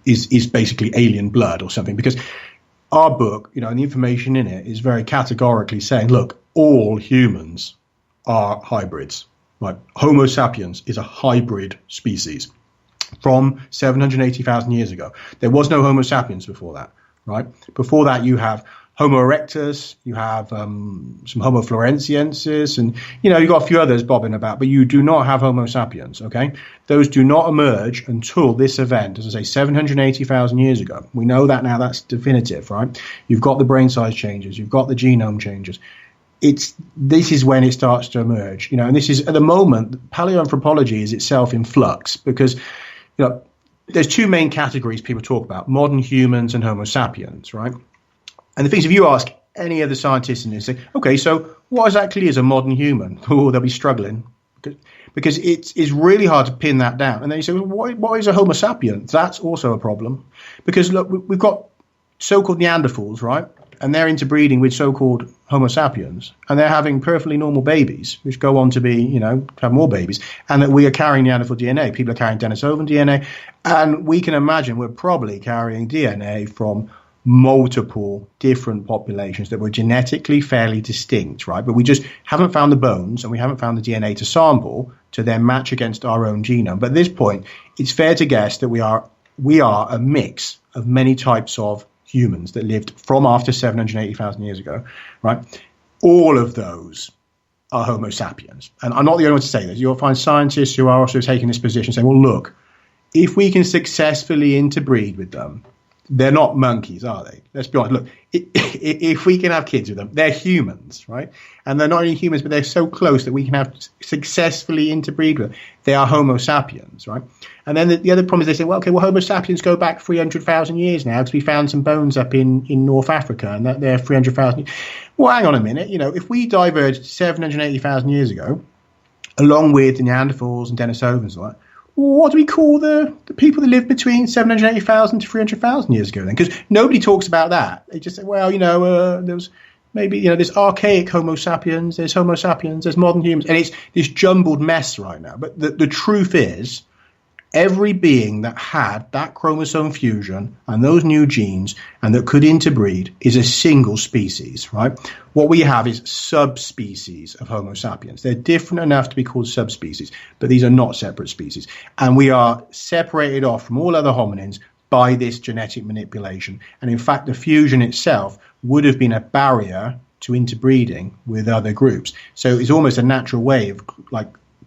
is basically alien blood or something, because our book, and the information in it is very categorically saying, look, all humans are hybrids. Right? Homo sapiens is a hybrid species from 780,000 years ago. There was no Homo sapiens before that, right? Before that, you have Homo erectus, you have some Homo floresiensis, and, you've got a few others bobbing about, but you do not have Homo sapiens, okay? Those do not emerge until this event, as I say, 780,000 years ago. We know that now, that's definitive, right? You've got the brain size changes, you've got the genome changes. This is when it starts to emerge, and this is, at the moment, paleoanthropology is itself in flux, because there's two main categories people talk about: modern humans and Homo sapiens, right? And the thing is, if you ask any of the scientists and they say, okay, so what exactly is a modern human? Oh, they'll be struggling, because it's really hard to pin that down. And then you say, well, what is a Homo sapien? That's also a problem, because look, we've got so-called Neanderthals, right? And they're interbreeding with so-called Homo sapiens, and they're having perfectly normal babies, which go on to be, to have more babies, and that we are carrying Neanderthal DNA. People are carrying Denisovan DNA, and we can imagine we're probably carrying DNA from multiple different populations that were genetically fairly distinct, right? But we just haven't found the bones, and we haven't found the DNA to sample to then match against our own genome. But at this point, it's fair to guess that we are a mix of many types of humans that lived from after 780,000 years ago, right? All of those are Homo sapiens. And I'm not the only one to say this. You'll find scientists who are also taking this position saying, well, look, if we can successfully interbreed with them, they're not monkeys, are they? Let's be honest. Look, if we can have kids with them, they're humans, right? And they're not only humans, but they're so close that we can have successfully interbreed with them. They are Homo sapiens, right? And then the other problem is they say, well, okay, Homo sapiens go back 300,000 years now, because we found some bones up in North Africa, and they're 300,000 years. Well, hang on a minute. If we diverged 780,000 years ago, along with the Neanderthals and Denisovans and all that, what do we call the people that lived between 780,000 to 300,000 years ago then? Because nobody talks about that. They just say, well, there was maybe, there's archaic Homo sapiens, there's Homo sapiens, there's modern humans, and it's this jumbled mess right now. But the truth is, every being that had that chromosome fusion and those new genes and that could interbreed is a single species, right? What we have is subspecies of Homo sapiens. They're different enough to be called subspecies, but these are not separate species. And we are separated off from all other hominins by this genetic manipulation. And in fact, the fusion itself would have been a barrier to interbreeding with other groups. So it's almost a natural way of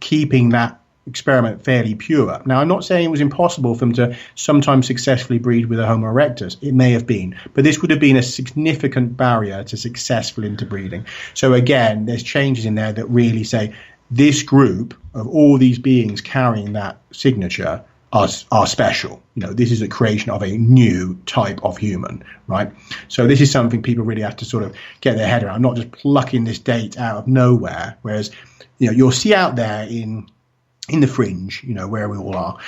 keeping that experiment fairly pure. Now, I'm not saying it was impossible for them to sometimes successfully breed with a Homo erectus. It may have been, but this would have been a significant barrier to successful interbreeding. So again, there's changes in there that really say this group of all these beings carrying that signature are special. This is a creation of a new type of human, right? So this is something people really have to sort of get their head around, not just plucking this date out of nowhere. Whereas, you'll see out there in the fringe, where we all are,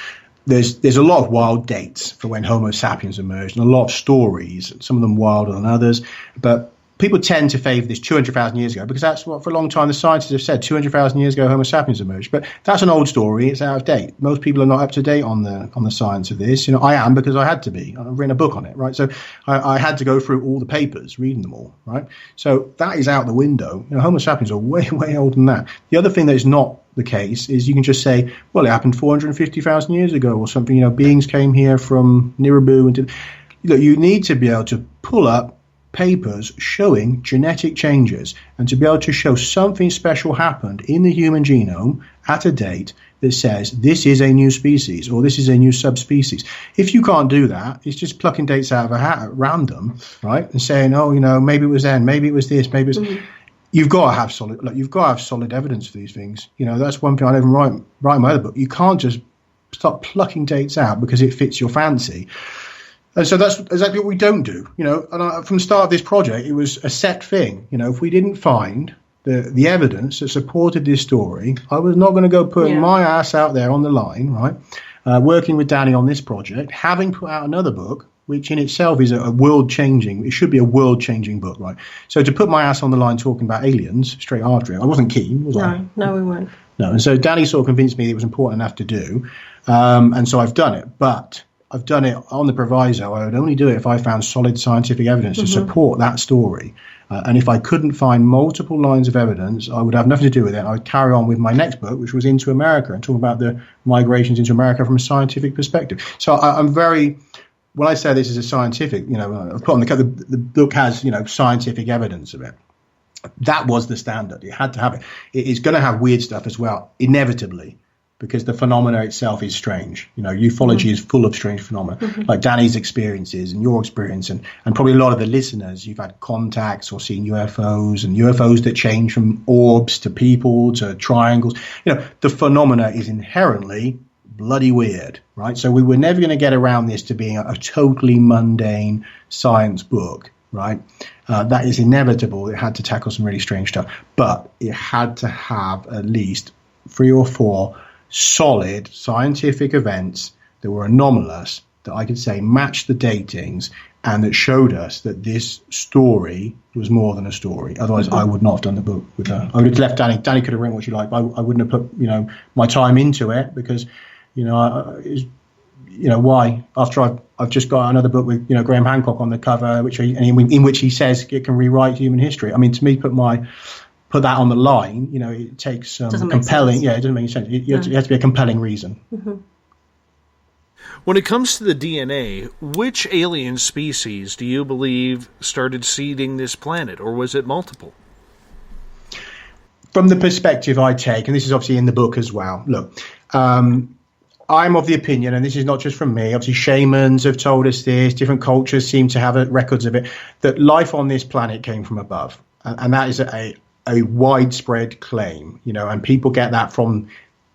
there's a lot of wild dates for when Homo sapiens emerged, and a lot of stories, some of them wilder than others. But people tend to favour this 200,000 years ago, because that's what, for a long time, the scientists have said. 200,000 years ago, Homo sapiens emerged. But that's an old story. It's out of date. Most people are not up to date on the science of this. I am, because I had to be. I've written a book on it, right? So I had to go through all the papers, reading them all, right? So that is out the window. Homo sapiens are way, way older than that. The other thing that is not the case is you can just say, well, it happened 450,000 years ago or something. You know, beings came here from Nibiru. And look, you need to be able to pull up papers showing genetic changes and to be able to show something special happened in the human genome at a date that says this is a new species or this is a new subspecies. If you can't do that, it's just plucking dates out of a hat at random, right? And saying, oh, you know, maybe it was then, maybe it was this, maybe it was... You've got to have solid evidence for these things. You know, that's one thing I even write in my other book. You can't just start plucking dates out because it fits your fancy. And so that's exactly what we don't do. You know, and from the start of this project, it was a set thing. You know, if we didn't find the evidence that supported this story, I was not going to go putting my ass out there on the line, right? Working with Danny on this project, having put out another book, which in itself is a world-changing, it should be a world-changing book, right? So to put my ass on the line talking about aliens straight after it, I wasn't keen, was I? No, we weren't. No, and so Danny sort of convinced me it was important enough to do, and so I've done it. But I've done it on the proviso. I would only do it if I found solid scientific evidence to support that story. And if I couldn't find multiple lines of evidence, I would have nothing to do with it. I would carry on with my next book, which was Into America, and talk about the migrations into America from a scientific perspective. So I'm very... When I say this is a scientific, you know, I've put on the cover, the book has, you know, scientific evidence of it. That was the standard. You had to have it. It is going to have weird stuff as well, inevitably, because the phenomena itself is strange. You know, ufology is full of strange phenomena, like Danny's experiences and your experience, and probably a lot of the listeners. You've had contacts or seen UFOs and UFOs that change from orbs to people to triangles. You know, the phenomena is inherently bloody weird, right? So we were never going to get around this to being a totally mundane science book, right? That is inevitable. It had to tackle some really strange stuff, but it had to have at least 3 or 4 solid scientific events that were anomalous, that I could say matched the datings and that showed us that this story was more than a story. Otherwise, I would not have done the book with her. I would have left Danny. Danny could have written what she liked. I wouldn't have put, you know, my time into it because, you know, why? After I've just got another book with, you know, Graham Hancock on the cover, in which he says it can rewrite human history. I mean, to me, put that on the line, you know, it takes compelling. Yeah, it doesn't make any sense. It has to be a compelling reason. When it comes to the DNA, which alien species do you believe started seeding this planet, or was it multiple? From the perspective I take, and this is obviously in the book as well. Look. I'm of the opinion, and this is not just from me, obviously shamans have told us this, different cultures seem to have records of it, that life on this planet came from above. And that is a widespread claim, you know, and people get that from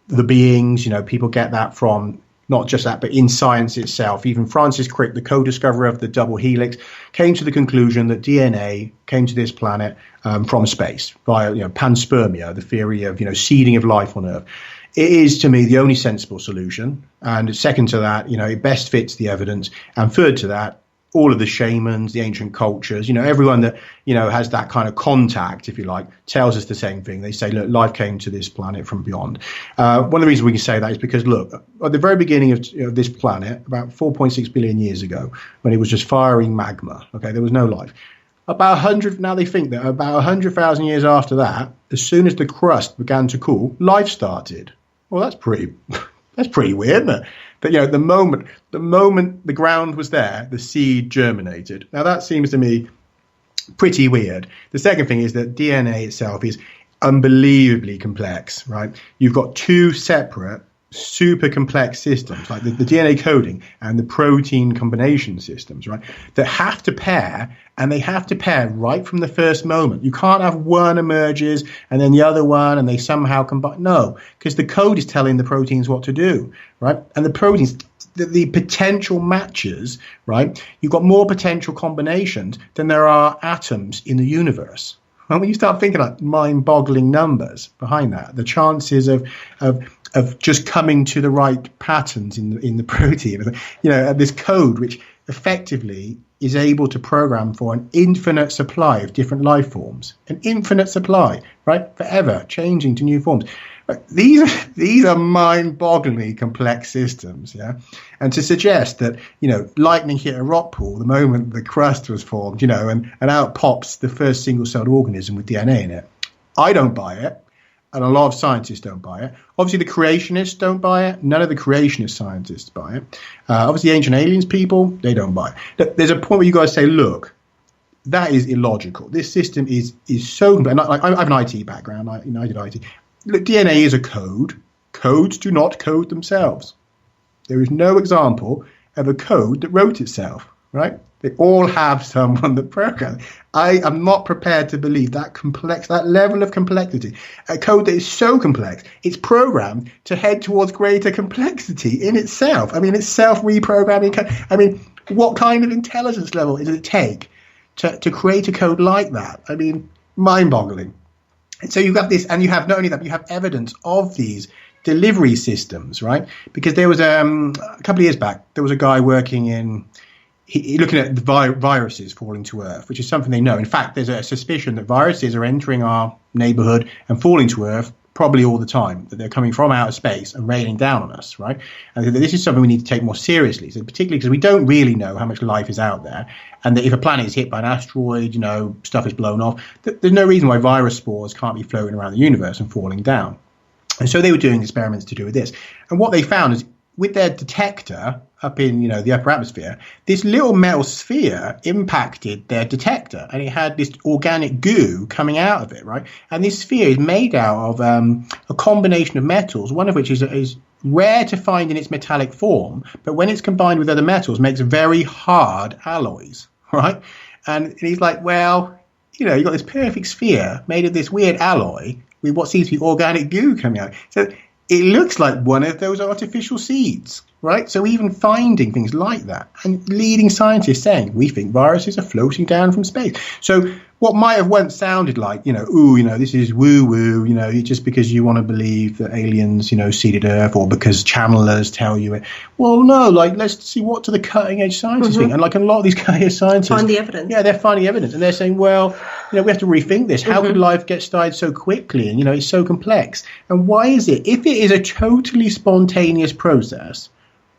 the beings, you know, people get that from not just that, but in science itself. Even Francis Crick, the co-discoverer of the double helix, came to the conclusion that DNA came to this planet from space via, you know, panspermia, the theory of, you know, seeding of life on Earth. It is, to me, the only sensible solution. And second to that, you know, it best fits the evidence. And third to that, all of the shamans, the ancient cultures, you know, everyone that, you know, has that kind of contact, if you like, tells us the same thing. They say, look, life came to this planet from beyond. One of the reasons we can say that is because, look, at the very beginning of this planet, about 4.6 billion years ago, when it was just firing magma, okay, there was no life. About 100, now they think that about 100,000 years after that, as soon as the crust began to cool, life started. Well, that's pretty weird, isn't it? But, you know, the moment the ground was there, the seed germinated. Now, that seems to me pretty weird. The second thing is that DNA itself is unbelievably complex, right? You've got 2 separate super complex systems, like the DNA coding and the protein combination systems, right, that have to pair, and they have to pair right from the first moment. You can't have one emerges and then the other one and they somehow combine. No, because the code is telling the proteins what to do, right? And the proteins, the potential matches, right? You've got more potential combinations than there are atoms in the universe. And when you start thinking like mind-boggling numbers behind that, the chances of just coming to the right patterns in the protein, you know, this code which effectively is able to program for an infinite supply of different life forms, an infinite supply, right, forever changing to new forms. These are mind-bogglingly complex systems, yeah. And to suggest that, you know, lightning hit a rock pool the moment the crust was formed, you know, and out pops the first single-celled organism with DNA in it, I don't buy it. and a lot of scientists don't buy it. Obviously, the creationists don't buy it. None of the creationist scientists buy it. Obviously, the ancient aliens people, they don't buy it. There's a point where you guys say, look, that is illogical. This system is so... And I have an IT background. I did IT. Look, DNA is a code. Codes do not code themselves. There is no example of a code that wrote itself, right? They all have someone that programmed. I am not prepared to believe that level of complexity. A code that is so complex, it's programmed to head towards greater complexity in itself. I mean, it's self-reprogramming. I mean, what kind of intelligence level does it take to create a code like that? I mean, mind-boggling. And so you've got this, and you have not only that, you have evidence of these delivery systems, right? Because there was a couple of years back, there was a guy working in... looking at the viruses falling to Earth, which is something they know. In fact, there's a suspicion that viruses are entering our neighborhood and falling to Earth probably all the time, that they're coming from outer space and raining down on us, right? And this is something we need to take more seriously, so particularly because we don't really know how much life is out there, and that if a planet is hit by an asteroid, stuff is blown off, there's no reason why virus spores can't be floating around the universe and falling down. And so they were doing experiments to do with this. And what they found is with their detector up in, the upper atmosphere, this little metal sphere impacted their detector, and it had this organic goo coming out of it, right? And this sphere is made out of a combination of metals, one of which is rare to find in its metallic form, but when it's combined with other metals, makes very hard alloys, right? And he's like, well, you've got this perfect sphere made of this weird alloy with what seems to be organic goo coming out. So it looks like one of those artificial seeds, right? So even finding things like that, and leading scientists saying, we think viruses are floating down from space. So what might have once sounded like, this is woo-woo, just because you want to believe that aliens, seeded Earth, or because channelers tell you it. Well, no, let's see what do the cutting-edge scientists think. And a lot of these cutting-edge scientists... Find the evidence. Yeah, they're finding evidence. And they're saying, well, we have to rethink this. How could life get started so quickly? And, it's so complex. And why is it? If it is a totally spontaneous process,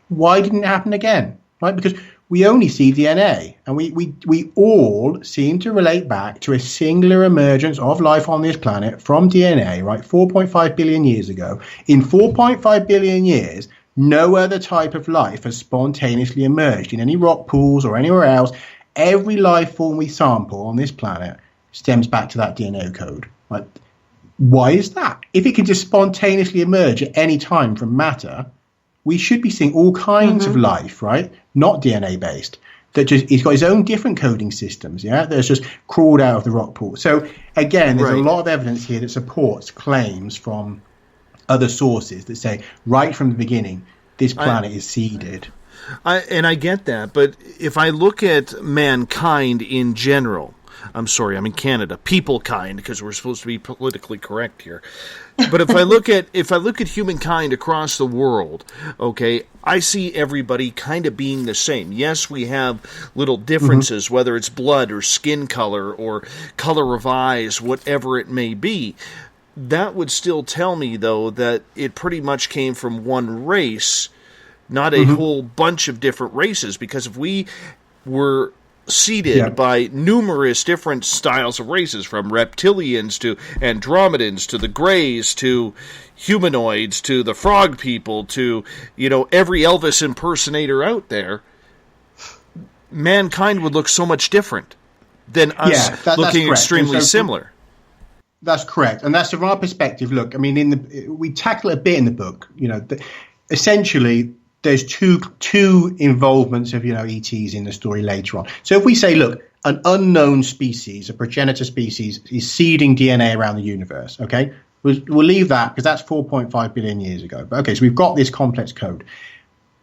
why didn't it happen again? Right? Because we only see DNA, and we all seem to relate back to a singular emergence of life on this planet from DNA, right? 4.5 billion years ago. In 4.5 billion years, no other type of life has spontaneously emerged in any rock pools or anywhere else. Every life form we sample on this planet stems back to that DNA code, right? Why is that? If it can just spontaneously emerge at any time from matter, we should be seeing all kinds of life, right? Not DNA based. That just it's got its own different coding systems, yeah. That's just crawled out of the rock pool. So again, there's a lot of evidence here that supports claims from other sources that say right from the beginning this planet is seeded. I get that, but if I look at mankind in general, I'm sorry, I'm in Canada, people kind, because we're supposed to be politically correct here. But if I look at humankind across the world, okay, I see everybody kind of being the same. Yes, we have little differences, whether it's blood or skin color or color of eyes, whatever it may be. That would still tell me, though, that it pretty much came from one race, not a whole bunch of different races. Because if we were seeded by numerous different styles of races, from reptilians to Andromedans to the Greys to humanoids to the frog people to, every Elvis impersonator out there, mankind would look so much different than us looking extremely similar. That's correct. And that's from our perspective. Look, I mean, we tackle it a bit in the book, essentially there's two involvements of, ETs in the story later on. So if we say, look, an unknown species, a progenitor species, is seeding DNA around the universe, okay? We'll leave that because that's 4.5 billion years ago. But okay, so we've got this complex code.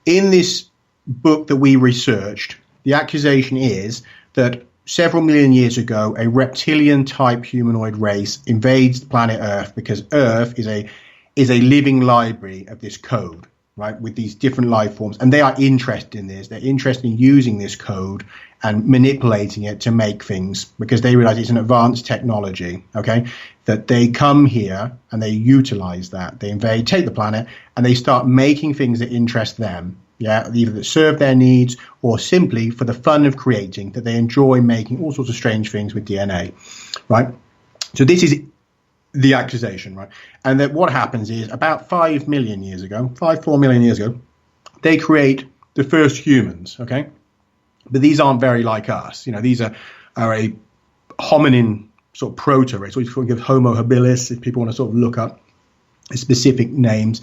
In this book that we researched, the accusation is that several million years ago, a reptilian-type humanoid race invades planet Earth because Earth is a living library of this code, right, with these different life forms. And they are interested in this. They're interested in using this code and manipulating it to make things because they realize it's an advanced technology, okay, that they come here and they utilize that. They invade, take the planet, and they start making things that interest them. Yeah, either that serve their needs or simply for the fun of creating, that they enjoy making all sorts of strange things with DNA, right? So this is the accusation, right? And that what happens is about 4 million years ago, they create the first humans, okay? But these aren't very like us. These are a hominin sort of proto-race, or you can give Homo habilis if people want to sort of look up specific names.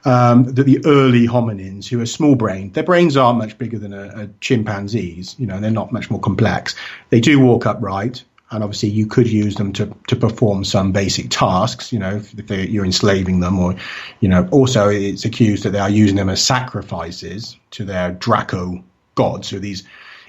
The early hominins who are small-brained. Their brains aren't much bigger than a chimpanzee's. They're not much more complex. They do walk upright. And obviously, you could use them to perform some basic tasks, if you're enslaving them, or, also it's accused that they are using them as sacrifices to their Draco gods, so these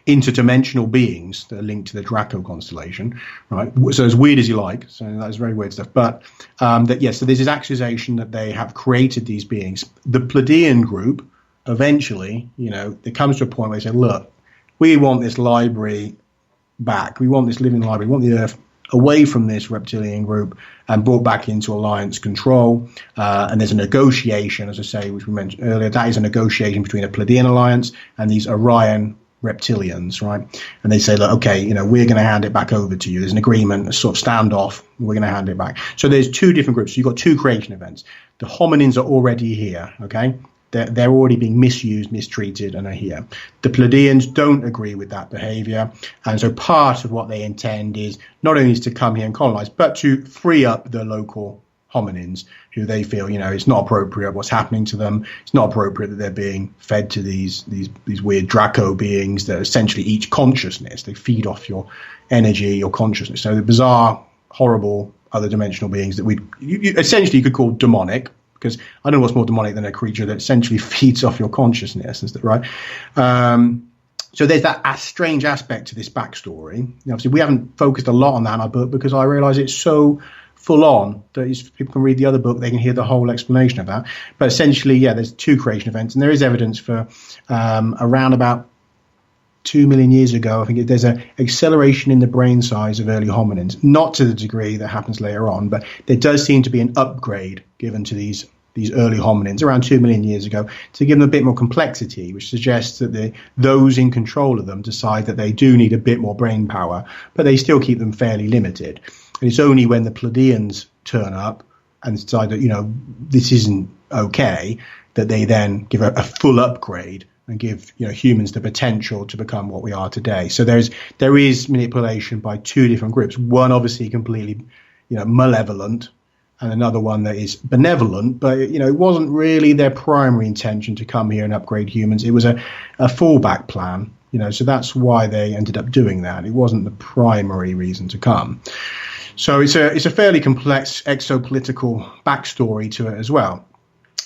interdimensional beings that are linked to the Draco constellation, right? So as weird as you like, so that's very weird stuff. But so there's this accusation that they have created these beings. The Pleiadian group, eventually, it comes to a point where they say, look, we want this library back. We want this living library. We want the Earth away from this reptilian group and brought back into Alliance control. And there's a negotiation, as I say, which we mentioned earlier. That is a negotiation between a Pleiadian alliance and these Orion reptilians, right? And they say, look, okay, we're going to hand it back over to you. There's an agreement, a sort of standoff. We're going to hand it back. So there's two different groups. So you've got two creation events. The hominins are already here, okay? They're already being misused, mistreated, and are here. The Pleiadians don't agree with that behavior. And so part of what they intend is not only to come here and colonize, but to free up the local hominins who they feel, it's not appropriate what's happening to them. It's not appropriate that they're being fed to these weird Draco beings that essentially eat consciousness. They feed off your energy, your consciousness. So the bizarre, horrible, other dimensional beings that you essentially could call demonic, because I don't know what's more demonic than a creature that essentially feeds off your consciousness, right? So there's that strange aspect to this backstory. Obviously, we haven't focused a lot on that in our book because I realise it's so full on that if people can read the other book, they can hear the whole explanation of that. But essentially, there's two creation events, and there is evidence for around about 2 million years ago, I think there's an acceleration in the brain size of early hominins, not to the degree that happens later on, but there does seem to be an upgrade given to these early hominins around 2 million years ago to give them a bit more complexity, which suggests that those in control of them decide that they do need a bit more brain power, but they still keep them fairly limited. And it's only when the Pleiadians turn up and decide that, this isn't okay, that they then give a full upgrade and give humans the potential to become what we are today. So there is manipulation by two different groups. One obviously completely malevolent, and another one that is benevolent. But it wasn't really their primary intention to come here and upgrade humans. It was a fallback plan. So that's why they ended up doing that. It wasn't the primary reason to come. So it's a fairly complex exopolitical backstory to it as well.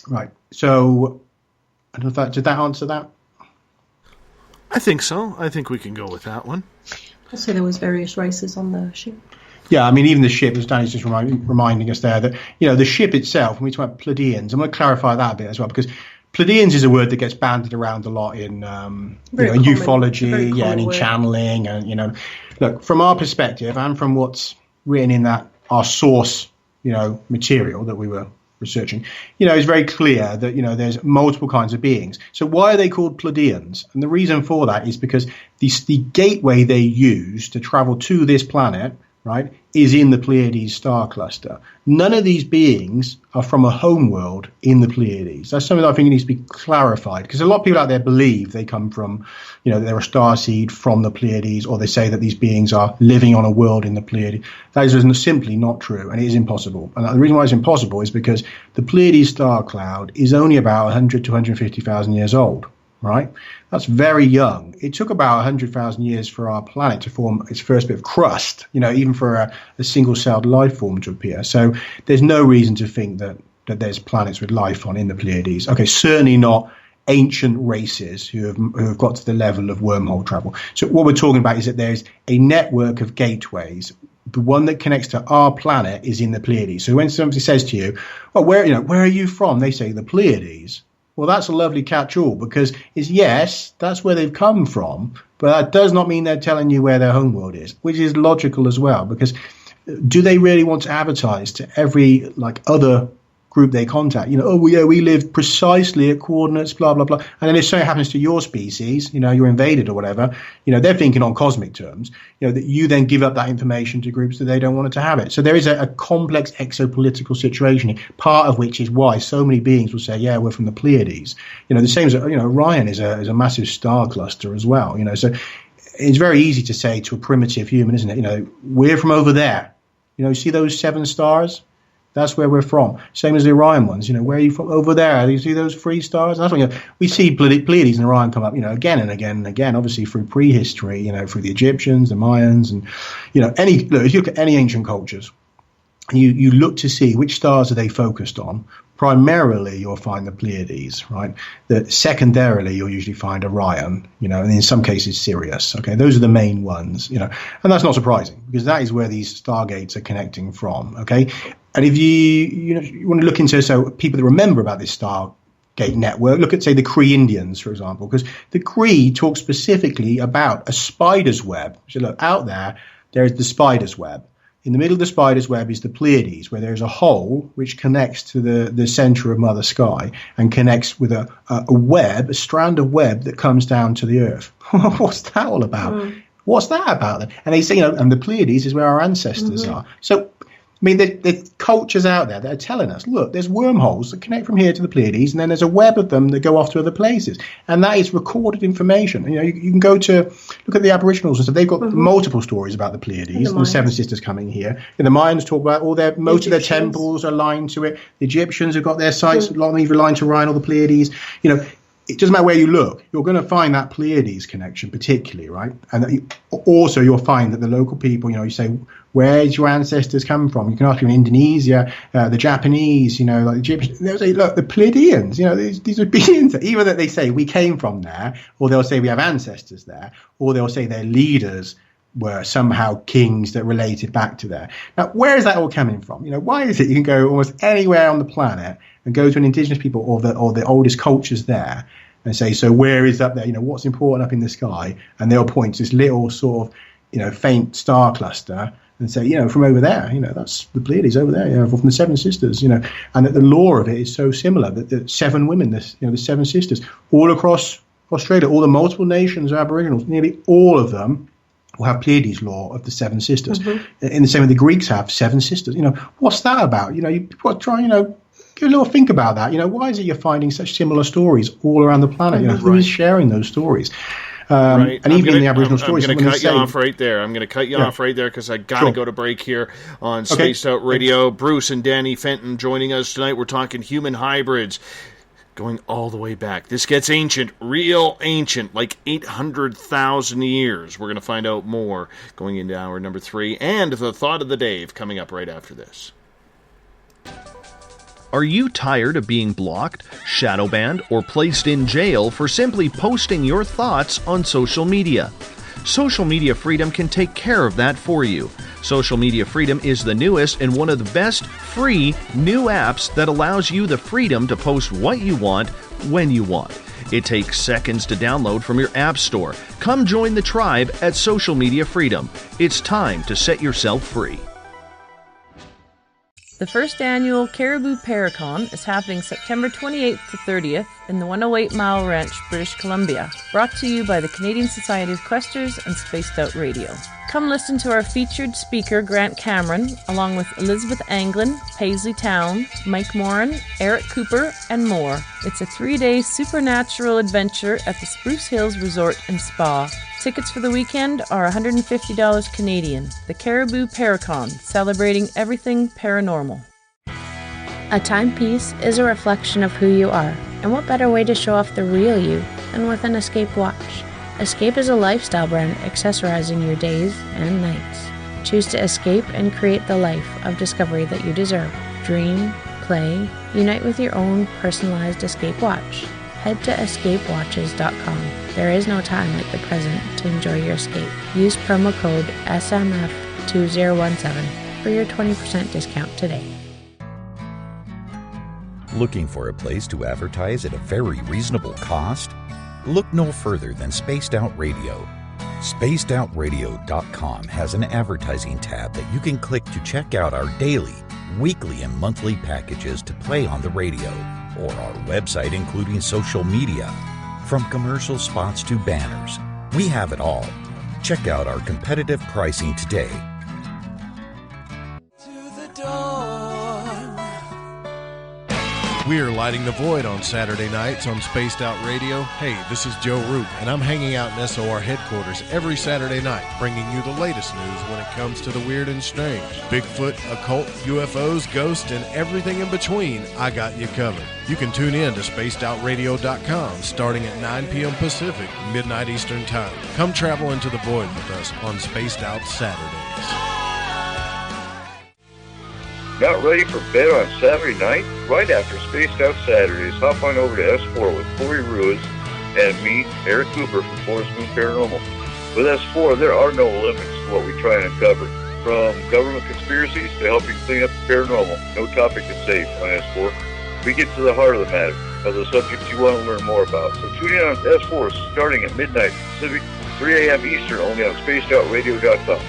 Right. So I don't know if did that answer that? I think so. I think we can go with that one. Also, there was various races on the ship. Yeah, I mean, even the ship, as Danny's just reminding us there, that, the ship itself, when we talk about Pleiadians, I'm going to clarify that a bit as well, because Pleiadians is a word that gets bandied around a lot in ufology, and in channeling, and, look, from our perspective and from what's written in our source, material that we were researching, it's very clear that, there's multiple kinds of beings. So why are they called Pleiadians? And the reason for that is because the gateway they use to travel to this planet, right, is in the Pleiades star cluster. None of these beings are from a home world in the Pleiades. That's something that I think needs to be clarified, because a lot of people out there believe they come from, they're a starseed from the Pleiades, or they say that these beings are living on a world in the Pleiades. That is simply not true, and it is impossible. And the reason why it's impossible is because the Pleiades star cloud is only about 100 to 150,000 years old. Right? That's very young. It took about 100,000 years for our planet to form its first bit of crust, even for a single-celled life form to appear. So there's no reason to think that there's planets with life on in the Pleiades. Okay, certainly not ancient races who have got to the level of wormhole travel. So what we're talking about is that there's a network of gateways. The one that connects to our planet is in the Pleiades. So when somebody says to you, "Oh, where are you from?" They say the Pleiades. Well, that's a lovely catch-all, because yes, that's where they've come from, but that does not mean they're telling you where their homeworld is, which is logical as well, because do they really want to advertise to every other group they contact, we live precisely at coordinates, blah, blah, blah. And then if something happens to your species, you're invaded or whatever, they're thinking on cosmic terms, that you then give up that information to groups that they don't want it to have it. So there is a complex exopolitical situation here, part of which is why so many beings will say, yeah, we're from the Pleiades. The same as, Orion is a massive star cluster as well, so it's very easy to say to a primitive human, isn't it? We're from over there. See those 7 stars? That's where we're from. Same as the Orion ones. Where are you from? Over there. You see those 3 stars? That's what we see Pleiades and Orion come up, again and again and again, obviously through prehistory, through the Egyptians, the Mayans, and, if you look at any ancient cultures, you look to see which stars are they focused on. Primarily, you'll find the Pleiades, right? That secondarily, you'll usually find Orion, and in some cases Sirius. Okay, those are the main ones, and that's not surprising because that is where these stargates are connecting from. Okay, and if you want to look into people that remember about this Stargate network, look at say the Cree Indians, for example, because the Cree talk specifically about a spider's web. So look out there is the spider's web. In the middle of the spider's web is the Pleiades, where there's a hole which connects to the center of Mother Sky and connects with a strand of web that comes down to the Earth. What's that all about? What's that about then? And they say, and the Pleiades is where our ancestors are. So, I mean, there's cultures out there that are telling us, look, there's wormholes that connect from here to the Pleiades, and then there's a web of them that go off to other places. And that is recorded information. You can go to look at the Aboriginals and stuff. They've got multiple stories about the Pleiades and the 7 sisters coming here. And the Mayans talk about most of their temples are aligned to it. The Egyptians have got their sites either aligned to Orion or the Pleiades. It doesn't matter where you look, you're going to find that Pleiades connection particularly, right? And also you'll find that the local people, you say, where's your ancestors come from? You can ask them in Indonesia, the Japanese, like the Egyptians. They'll say, look, the Pleiadians, these are beings. Either that they say we came from there, or they'll say we have ancestors there, or they'll say their leaders were somehow kings that related back to there. Now, where is that all coming from? Why is it you can go almost anywhere on the planet and go to an indigenous people or the oldest cultures there and say, so where is up there? What's important up in the sky? And they'll point to this little sort of, faint star cluster and say, from over there, that's the Pleiades over there, from the 7 sisters, and that the lore of it is so similar that the 7 women, the 7 sisters, all across Australia, all the multiple nations of Aboriginals, nearly all of them will have Pleiades lore of the 7 sisters. In the same way the Greeks have 7 sisters. What's that about? You try, give a little think about that. Why is it you're finding such similar stories all around the planet? Who is sharing those stories? Right. And even in the Aboriginal stories. I'm going to cut you off right there. I'm going to cut you off right there because I got to go to break here on Spaced Out Radio. Bruce and Danny Fenton joining us tonight. We're talking human hybrids. Going all the way back. This gets ancient, real ancient, like 800,000 years. We're going to find out more going into hour number 3. And the thought of the day coming up right after this. Are you tired of being blocked, shadow banned, or placed in jail for simply posting your thoughts on social media? Social Media Freedom can take care of that for you. Social Media Freedom is the newest and one of the best free new apps that allows you the freedom to post what you want, when you want. It takes seconds to download from your app store. Come join the tribe at Social Media Freedom. It's time to set yourself free. The first annual Caribou Paracon is happening September 28th to 30th in the 108 Mile Ranch, British Columbia. Brought to you by the Canadian Society of Questers and Spaced Out Radio. Come listen to our featured speaker, Grant Cameron, along with Elizabeth Anglin, Paisley Town, Mike Moran, Eric Cooper, and more. It's a 3-day supernatural adventure at the Spruce Hills Resort and Spa. Tickets for the weekend are $150 Canadian. The Caribou Paracon, celebrating everything paranormal. A timepiece is a reflection of who you are, and what better way to show off the real you than with an Escape watch? Escape is a lifestyle brand accessorizing your days and nights. Choose to escape and create the life of discovery that you deserve. Dream, play, unite with your own personalized Escape watch. Head to escapewatches.com. There is no time like the present to enjoy your escape. Use promo code SMF2017 for your 20% discount today. Looking for a place to advertise at a very reasonable cost? Look no further than Spaced Out Radio. SpacedOutRadio.com has an advertising tab that you can click to check out our daily, weekly and monthly packages to play on the radio, or our website including social media. From commercial spots to banners, we have it all. Check out our competitive pricing today. We're lighting the void on Saturday nights on Spaced Out Radio. Hey, this is Joe Roop, and I'm hanging out in SOR headquarters every Saturday night, bringing you the latest news when it comes to the weird and strange. Bigfoot, occult, UFOs, ghosts, and everything in between, I got you covered. You can tune in to spacedoutradio.com starting at 9 p.m. Pacific, midnight Eastern Time. Come travel into the void with us on Spaced Out Saturdays. Not ready for bed on Saturday night? Right after Spaced Out Saturdays, hop on over to S4 with Corey Ruiz and me, Eric Cooper from Forest Moon Paranormal. With S4, there are no limits to what we try and uncover. From government conspiracies to helping clean up the paranormal, no topic is safe on S4. We get to the heart of the matter, of the subjects you want to learn more about. So tune in on S4 starting at midnight Pacific, 3 a.m. Eastern, only on spacedoutradio.com.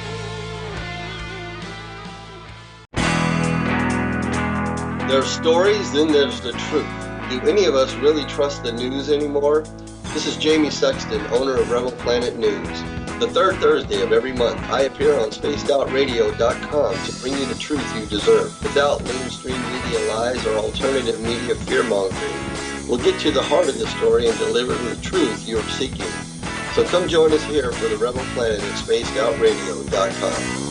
There's stories, then there's the truth. Do any of us really trust the news anymore? This is Jamie Sexton, owner of Rebel Planet News. The third Thursday of every month, I appear on spacedoutradio.com to bring you the truth you deserve, without mainstream media lies or alternative media fear-mongering. We'll get to the heart of the story and deliver the truth you're seeking. So come join us here for the Rebel Planet at spacedoutradio.com.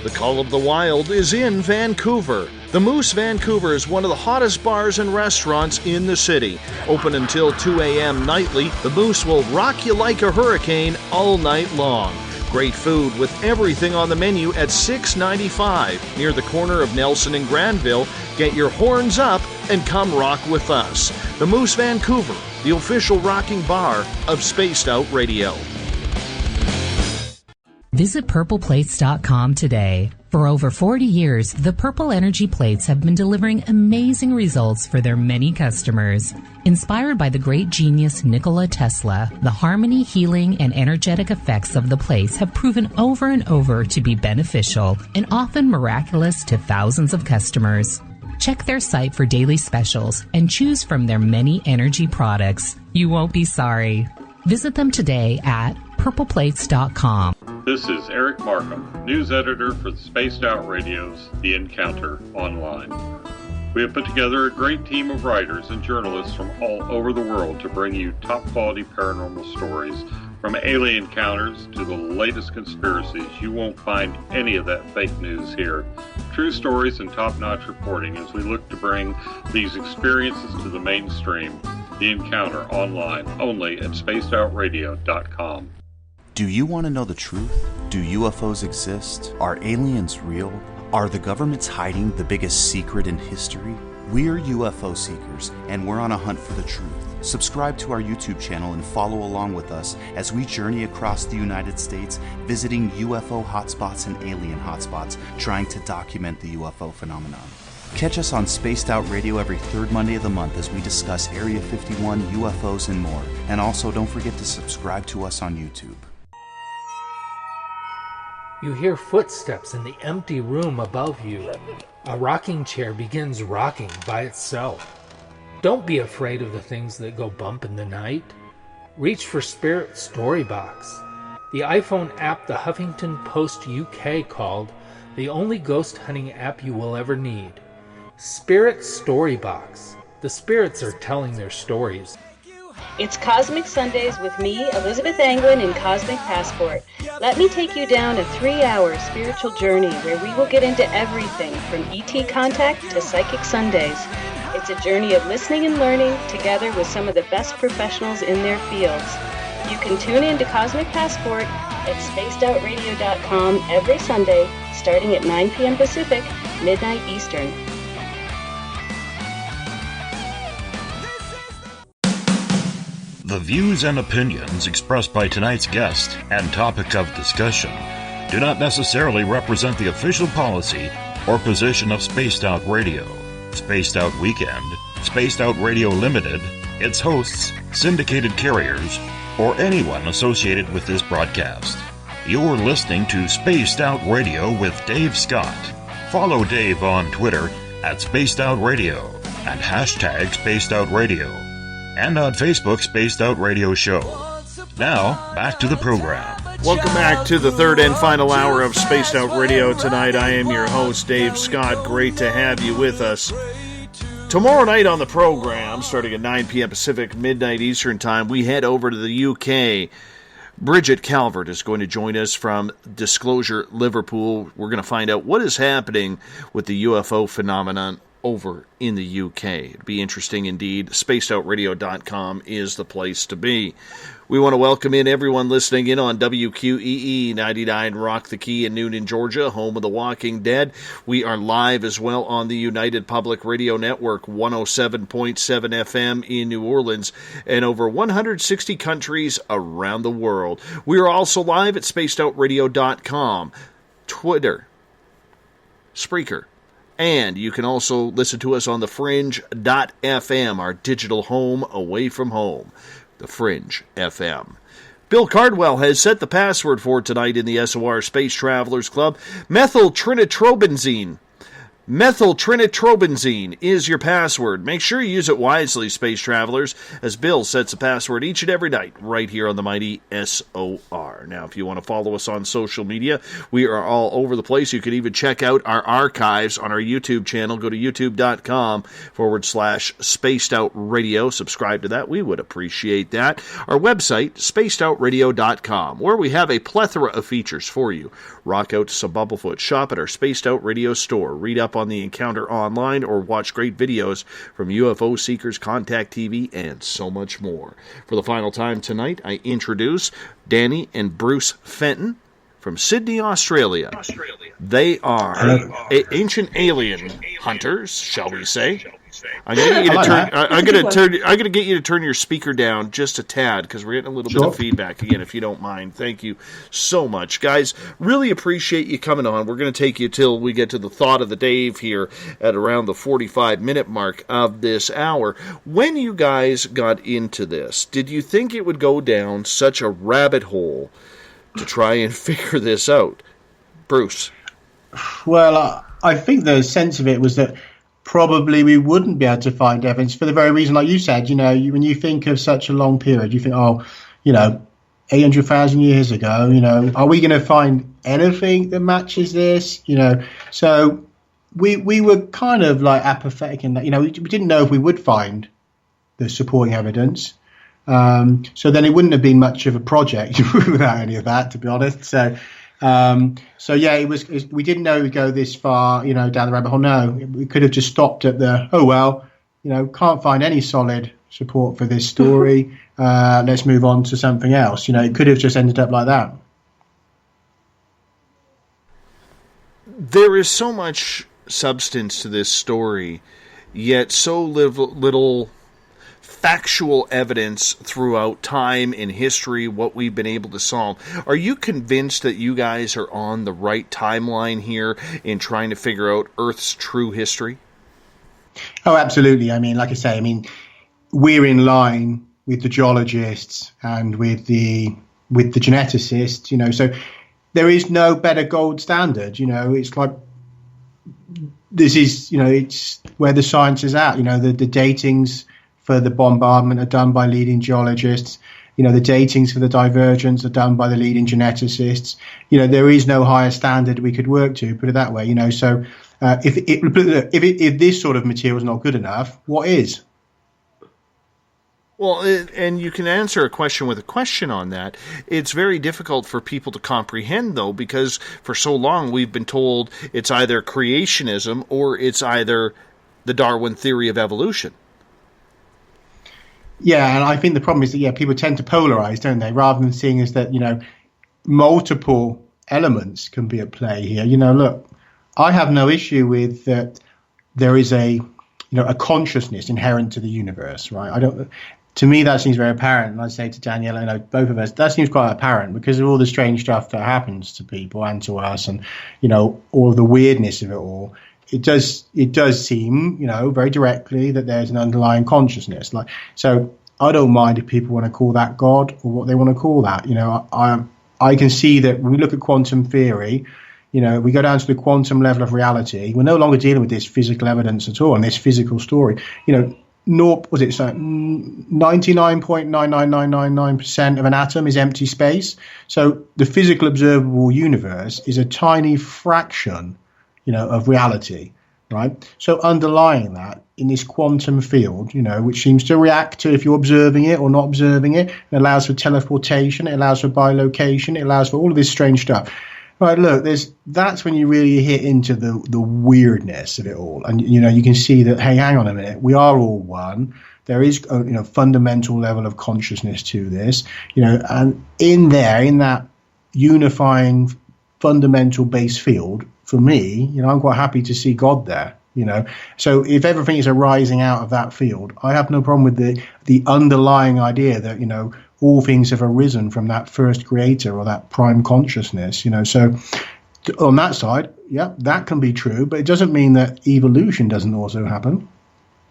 The Call of the Wild is in Vancouver. The Moose Vancouver is one of the hottest bars and restaurants in the city. Open until 2 a.m. nightly, the Moose will rock you like a hurricane all night long. Great food with everything on the menu at $6.95 near the corner of Nelson and Granville. Get your horns up and come rock with us. The Moose Vancouver, the official rocking bar of Spaced Out Radio. Visit purpleplates.com today. For over 40 years, the Purple Energy Plates have been delivering amazing results for their many customers. Inspired by the great genius Nikola Tesla, the harmony, healing, and energetic effects of the plates have proven over and over to be beneficial and often miraculous to thousands of customers. Check their site for daily specials and choose from their many energy products. You won't be sorry. Visit them today at purpleplates.com. This is Eric Markham, news editor for the Spaced Out Radio's The Encounter Online. We have put together a great team of writers and journalists from all over the world to bring you top-quality paranormal stories, from alien encounters to the latest conspiracies. You won't find any of that fake news here. True stories and top-notch reporting as we look to bring these experiences to the mainstream. The Encounter Online, only at spacedoutradio.com. Do you want to know the truth? Do UFOs exist? Are aliens real? Are the governments hiding the biggest secret in history? We're UFO seekers, and we're on a hunt for the truth. Subscribe to our YouTube channel and follow along with us as we journey across the United States, visiting UFO hotspots and alien hotspots, trying to document the UFO phenomenon. Catch us on Spaced Out Radio every third Monday of the month as we discuss Area 51, UFOs, and more. And also, don't forget to subscribe to us on YouTube. You hear footsteps in the empty room above you. A rocking chair begins rocking by itself. Don't be afraid of the things that go bump in the night. Reach for Spirit Storybox, the iPhone app the Huffington Post UK called the only ghost hunting app you will ever need. Spirit Storybox. The spirits are telling their stories. It's Cosmic Sundays with me, Elizabeth Anglin, in Cosmic Passport. Let me take you down a 3-hour spiritual journey where we will get into everything from ET contact to Psychic Sundays. It's a journey of listening and learning together with some of the best professionals in their fields. You can tune in to Cosmic Passport at spacedoutradio.com every Sunday, starting at 9 p.m. Pacific, midnight Eastern. The views and opinions expressed by tonight's guest and topic of discussion do not necessarily represent the official policy or position of Spaced Out Radio, Spaced Out Weekend, Spaced Out Radio Limited, its hosts, syndicated carriers, or anyone associated with this broadcast. You're listening to Spaced Out Radio with Dave Scott. Follow Dave on Twitter at Spaced Out Radio and hashtag Spaced Out Radio, and on Facebook, Spaced Out Radio Show. Now, back to the program. Welcome back to the third and final hour of Spaced Out Radio tonight. I am your host, Dave Scott. Great to have you with us. Tomorrow night on the program, starting at 9 p.m. Pacific, midnight Eastern Time, we head over to the UK. Bridget Calvert is going to join us from Disclosure, Liverpool. We're going to find out what is happening with the UFO phenomenon over in the UK. It'd be interesting indeed. SpacedOutRadio.com is the place to be. We want to welcome in everyone listening in on WQEE 99 Rock the Key in Noonan, Georgia, home of The Walking Dead. We are live as well on the United Public Radio Network, 107.7 FM in New Orleans, and over 160 countries around the world. We are also live at SpacedOutRadio.com, Twitter, Spreaker, and you can also listen to us on the Fringe.fm, our digital home away from home. The Fringe FM. Bill Cardwell has set the password for tonight in the SOR Space Travelers Club. Methyltrinitrobenzene. Methyltrinitrobenzene is your password. Make sure you use it wisely, Space Travelers, as Bill sets the password each and every night right here on the mighty SOR. Now, if you want to follow us on social media, we are all over the place. You can even check out our archives on our YouTube channel. Go to youtube.com/spacedoutradio. Subscribe to that. We would appreciate that. Our website, spacedoutradio.com, where we have a plethora of features for you. Rock out to some Bumblefoot. Shop at our Spaced Out Radio store. Read up on the encounter online, or watch great videos from UFO Seekers, Contact TV, and so much more. For the final time tonight, I introduce Danny and Bruce Fenton from Sydney, Australia. They are ancient alien hunters, shall we say. I'm going to get you to turn your speaker down just a tad, because we're getting a little bit of feedback again, if you don't mind. Thank you so much, guys. Really appreciate you coming on. We're going to take you till we get to the thought of the Dave here at around the 45-minute mark of this hour. When you guys got into this, did you think it would go down such a rabbit hole to try and figure this out? Bruce? Well, I think the sense of it was that probably we wouldn't be able to find evidence for the very reason, like you said, when you think of such a long period, you think, 800,000 years ago, are we going to find anything that matches this? So we were kind of like apathetic in that, we didn't know if we would find the supporting evidence. So then it wouldn't have been much of a project without any of that, to be honest. So yeah, we didn't know we'd go this far, down the rabbit hole. No, we could have just stopped at can't find any solid support for this story. Let's move on to something else. It could have just ended up like that. There is so much substance to this story, yet so little factual evidence throughout time and history, what we've been able to solve. Are you convinced that you guys are on the right timeline here in trying to figure out Earth's true history? Oh, absolutely. Like I say, we're in line with the geologists and with the geneticists, so there is no better gold standard. It's like, this is, it's where the science is at. The datings for the bombardment are done by leading geologists. The datings for the divergence are done by the leading geneticists. There is no higher standard we could work to, put it that way. So if this sort of material is not good enough, what is? Well, and you can answer a question with a question on that. It's very difficult for people to comprehend, though, because for so long we've been told it's either creationism or it's either the Darwin theory of evolution. Yeah, and I think the problem is that, people tend to polarize, don't they? Rather than seeing as that, multiple elements can be at play here. Look, I have no issue with that there is a consciousness inherent to the universe, right? To me, that seems very apparent. And I say to Daniella, both of us, that seems quite apparent because of all the strange stuff that happens to people and to us, and, all the weirdness of it all. It does seem, very directly that there's an underlying consciousness. So I don't mind if people want to call that God or what they want to call that. I can see that when we look at quantum theory, we go down to the quantum level of reality. We're no longer dealing with this physical evidence at all and this physical story. 99.99999% of an atom is empty space. So the physical observable universe is a tiny fraction, of reality, right? So underlying that in this quantum field, which seems to react to if you're observing it or not observing it, it allows for teleportation, it allows for bilocation, it allows for all of this strange stuff. Right, look, that's when you really hit into the weirdness of it all. And, you can see that, hey, hang on a minute, we are all one. There is a fundamental level of consciousness to this, and in that unifying fundamental base field, for me, I'm quite happy to see God there. So if everything is arising out of that field, I have no problem with the underlying idea that, all things have arisen from that first creator or that prime consciousness, So on that side, yeah, that can be true, but it doesn't mean that evolution doesn't also happen.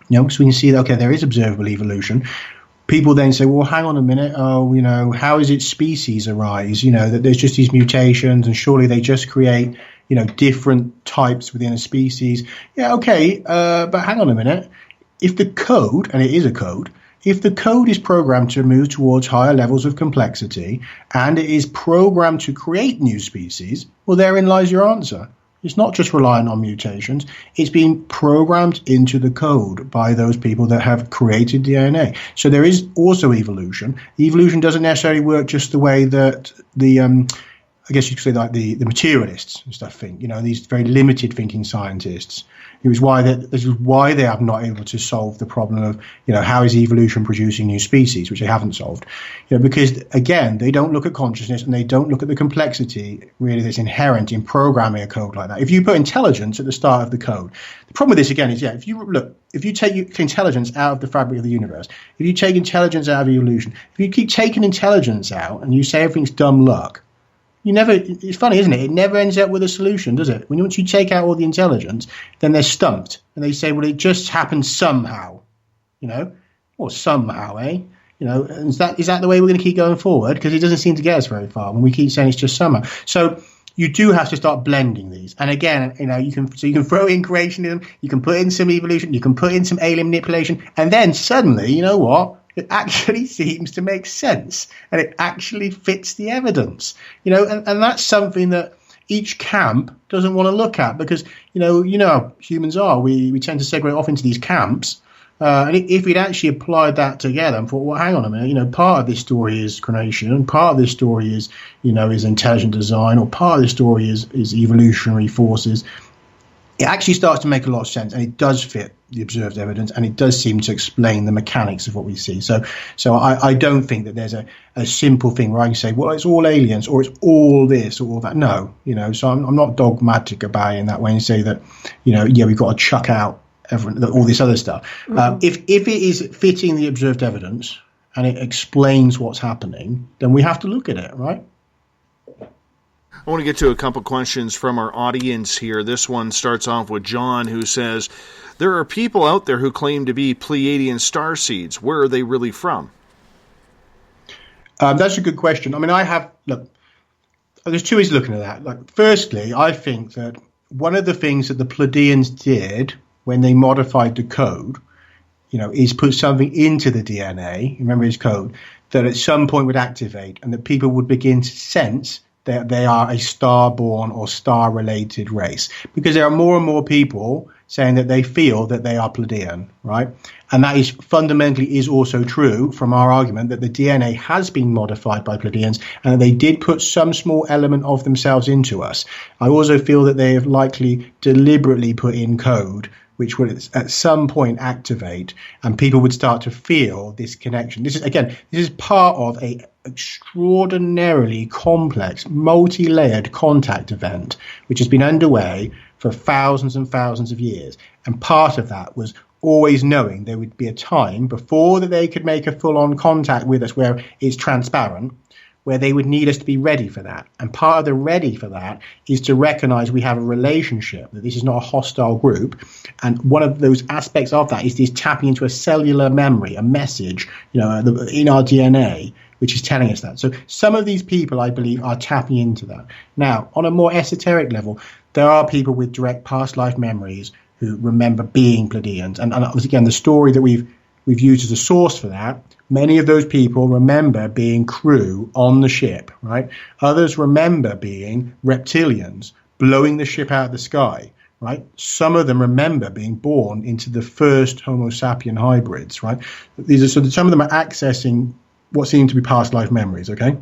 Because we can see that, okay, there is observable evolution. People then say, well, hang on a minute. Oh, how is it species arise? That there's just these mutations and surely they just create, different types within a species. Yeah, okay. But hang on a minute. If the code, and it is a code, if the code is programmed to move towards higher levels of complexity and it is programmed to create new species, well, therein lies your answer. It's not just relying on mutations. It's being programmed into the code by those people that have created DNA. So there is also evolution. Evolution doesn't necessarily work just the way that I guess you could say like the materialists and stuff think, these very limited thinking scientists. This is why they are not able to solve the problem of, how is evolution producing new species, which they haven't solved. Because, again, they don't look at consciousness and they don't look at the complexity, really, that's inherent in programming a code like that. If you put intelligence at the start of the code, the problem with this, again, is, if you take intelligence out of the fabric of the universe, if you take intelligence out of evolution, if you keep taking intelligence out and you say everything's dumb luck, it's funny, isn't it? It never ends up with a solution, does it? Once you take out all the intelligence, then they're stumped. And they say, well, it just happened somehow, or somehow, eh? Is that the way we're going to keep going forward? Because it doesn't seem to get us very far when we keep saying it's just somehow. So you do have to start blending these. And again, you can throw in creationism, you can put in some evolution, you can put in some alien manipulation, and then suddenly, you know what? It actually seems to make sense and it actually fits the evidence, and that's something that each camp doesn't want to look at because, how humans are. We tend to segregate off into these camps. And if we'd actually applied that together and thought, well, hang on a minute, part of this story is creation and part of this story is, is intelligent design, or part of this story is evolutionary forces. It actually starts to make a lot of sense, and it does fit the observed evidence, and it does seem to explain the mechanics of what we see. So I don't think that there's a simple thing where I can say, well, it's all aliens, or it's all this, or all that. No, so I'm not dogmatic about it in that way and say that, we've got to chuck out all this other stuff. Mm-hmm. If it is fitting the observed evidence and it explains what's happening, then we have to look at it, right? I want to get to a couple questions from our audience here. This one starts off with John, who says, there are people out there who claim to be Pleiadian starseeds. Where are they really from? That's a good question. There's two ways of looking at that. Firstly, I think that one of the things that the Pleiadians did when they modified the code, is put something into the DNA, remember his code, that at some point would activate and that people would begin to sense that they are a star-born or star-related race, because there are more and more people saying that they feel that they are Pleiadian, right? And that is fundamentally is also true from our argument that the DNA has been modified by Pleiadians and that they did put some small element of themselves into us. I also feel that they have likely deliberately put in code which would at some point activate, and people would start to feel this connection. This is part of a extraordinarily complex, multi-layered contact event, which has been underway for thousands and thousands of years. And part of that was always knowing there would be a time before that they could make a full-on contact with us where it's transparent, where they would need us to be ready for that. And part of the ready for that is to recognize we have a relationship, that this is not a hostile group. And one of those aspects of that is this tapping into a cellular memory, a message, in our DNA, which is telling us that. So some of these people, I believe, are tapping into that. Now, on a more esoteric level, there are people with direct past life memories who remember being Pleiadians. And again, the story that we've used as a source for that, many of those people remember being crew on the ship, right? Others remember being reptilians blowing the ship out of the sky, right? Some of them remember being born into the first Homo sapien hybrids, right? Some of them are accessing what seem to be past life memories, okay?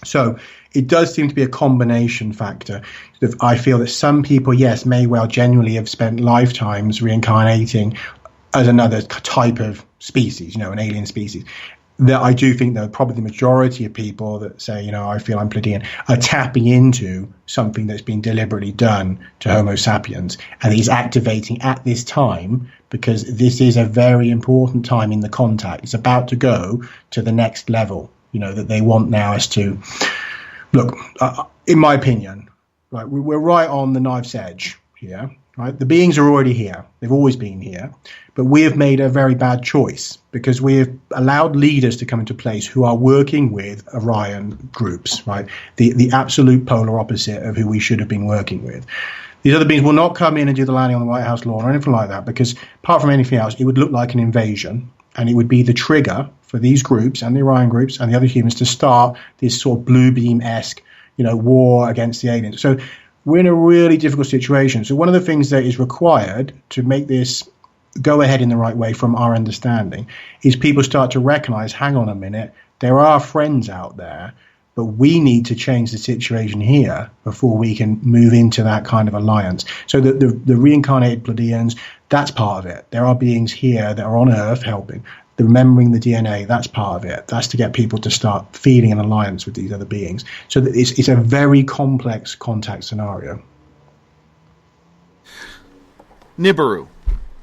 So it does seem to be a combination factor. I feel that some people, yes, may well genuinely have spent lifetimes reincarnating as another type of species, an alien species. That I do think that probably the majority of people that say, I feel I'm Pleiadian, are tapping into something that's been deliberately done to Homo sapiens, and is activating at this time, because this is a very important time in the contact. It's about to go to the next level, that they want now us to look. In my opinion, right, we're right on the knife's edge here. Right, the beings are already here. They've always been here. But we have made a very bad choice, because we have allowed leaders to come into place who are working with Orion groups, right? The absolute polar opposite of who we should have been working with. These other beings will not come in and do the landing on the White House lawn or anything like that, because apart from anything else, it would look like an invasion, and it would be the trigger for these groups and the Orion groups and the other humans to start this sort of blue beam-esque, war against the aliens. So we're in a really difficult situation. So one of the things that is required to make this go ahead in the right way, from our understanding, is people start to recognize, hang on a minute, there are friends out there, but we need to change the situation here before we can move into that kind of alliance. So the reincarnated Pleiadians, that's part of it. There are beings here that are on Earth helping. The remembering the DNA, that's part of it. That's to get people to start feeling an alliance with these other beings. So it's a very complex contact scenario. Nibiru.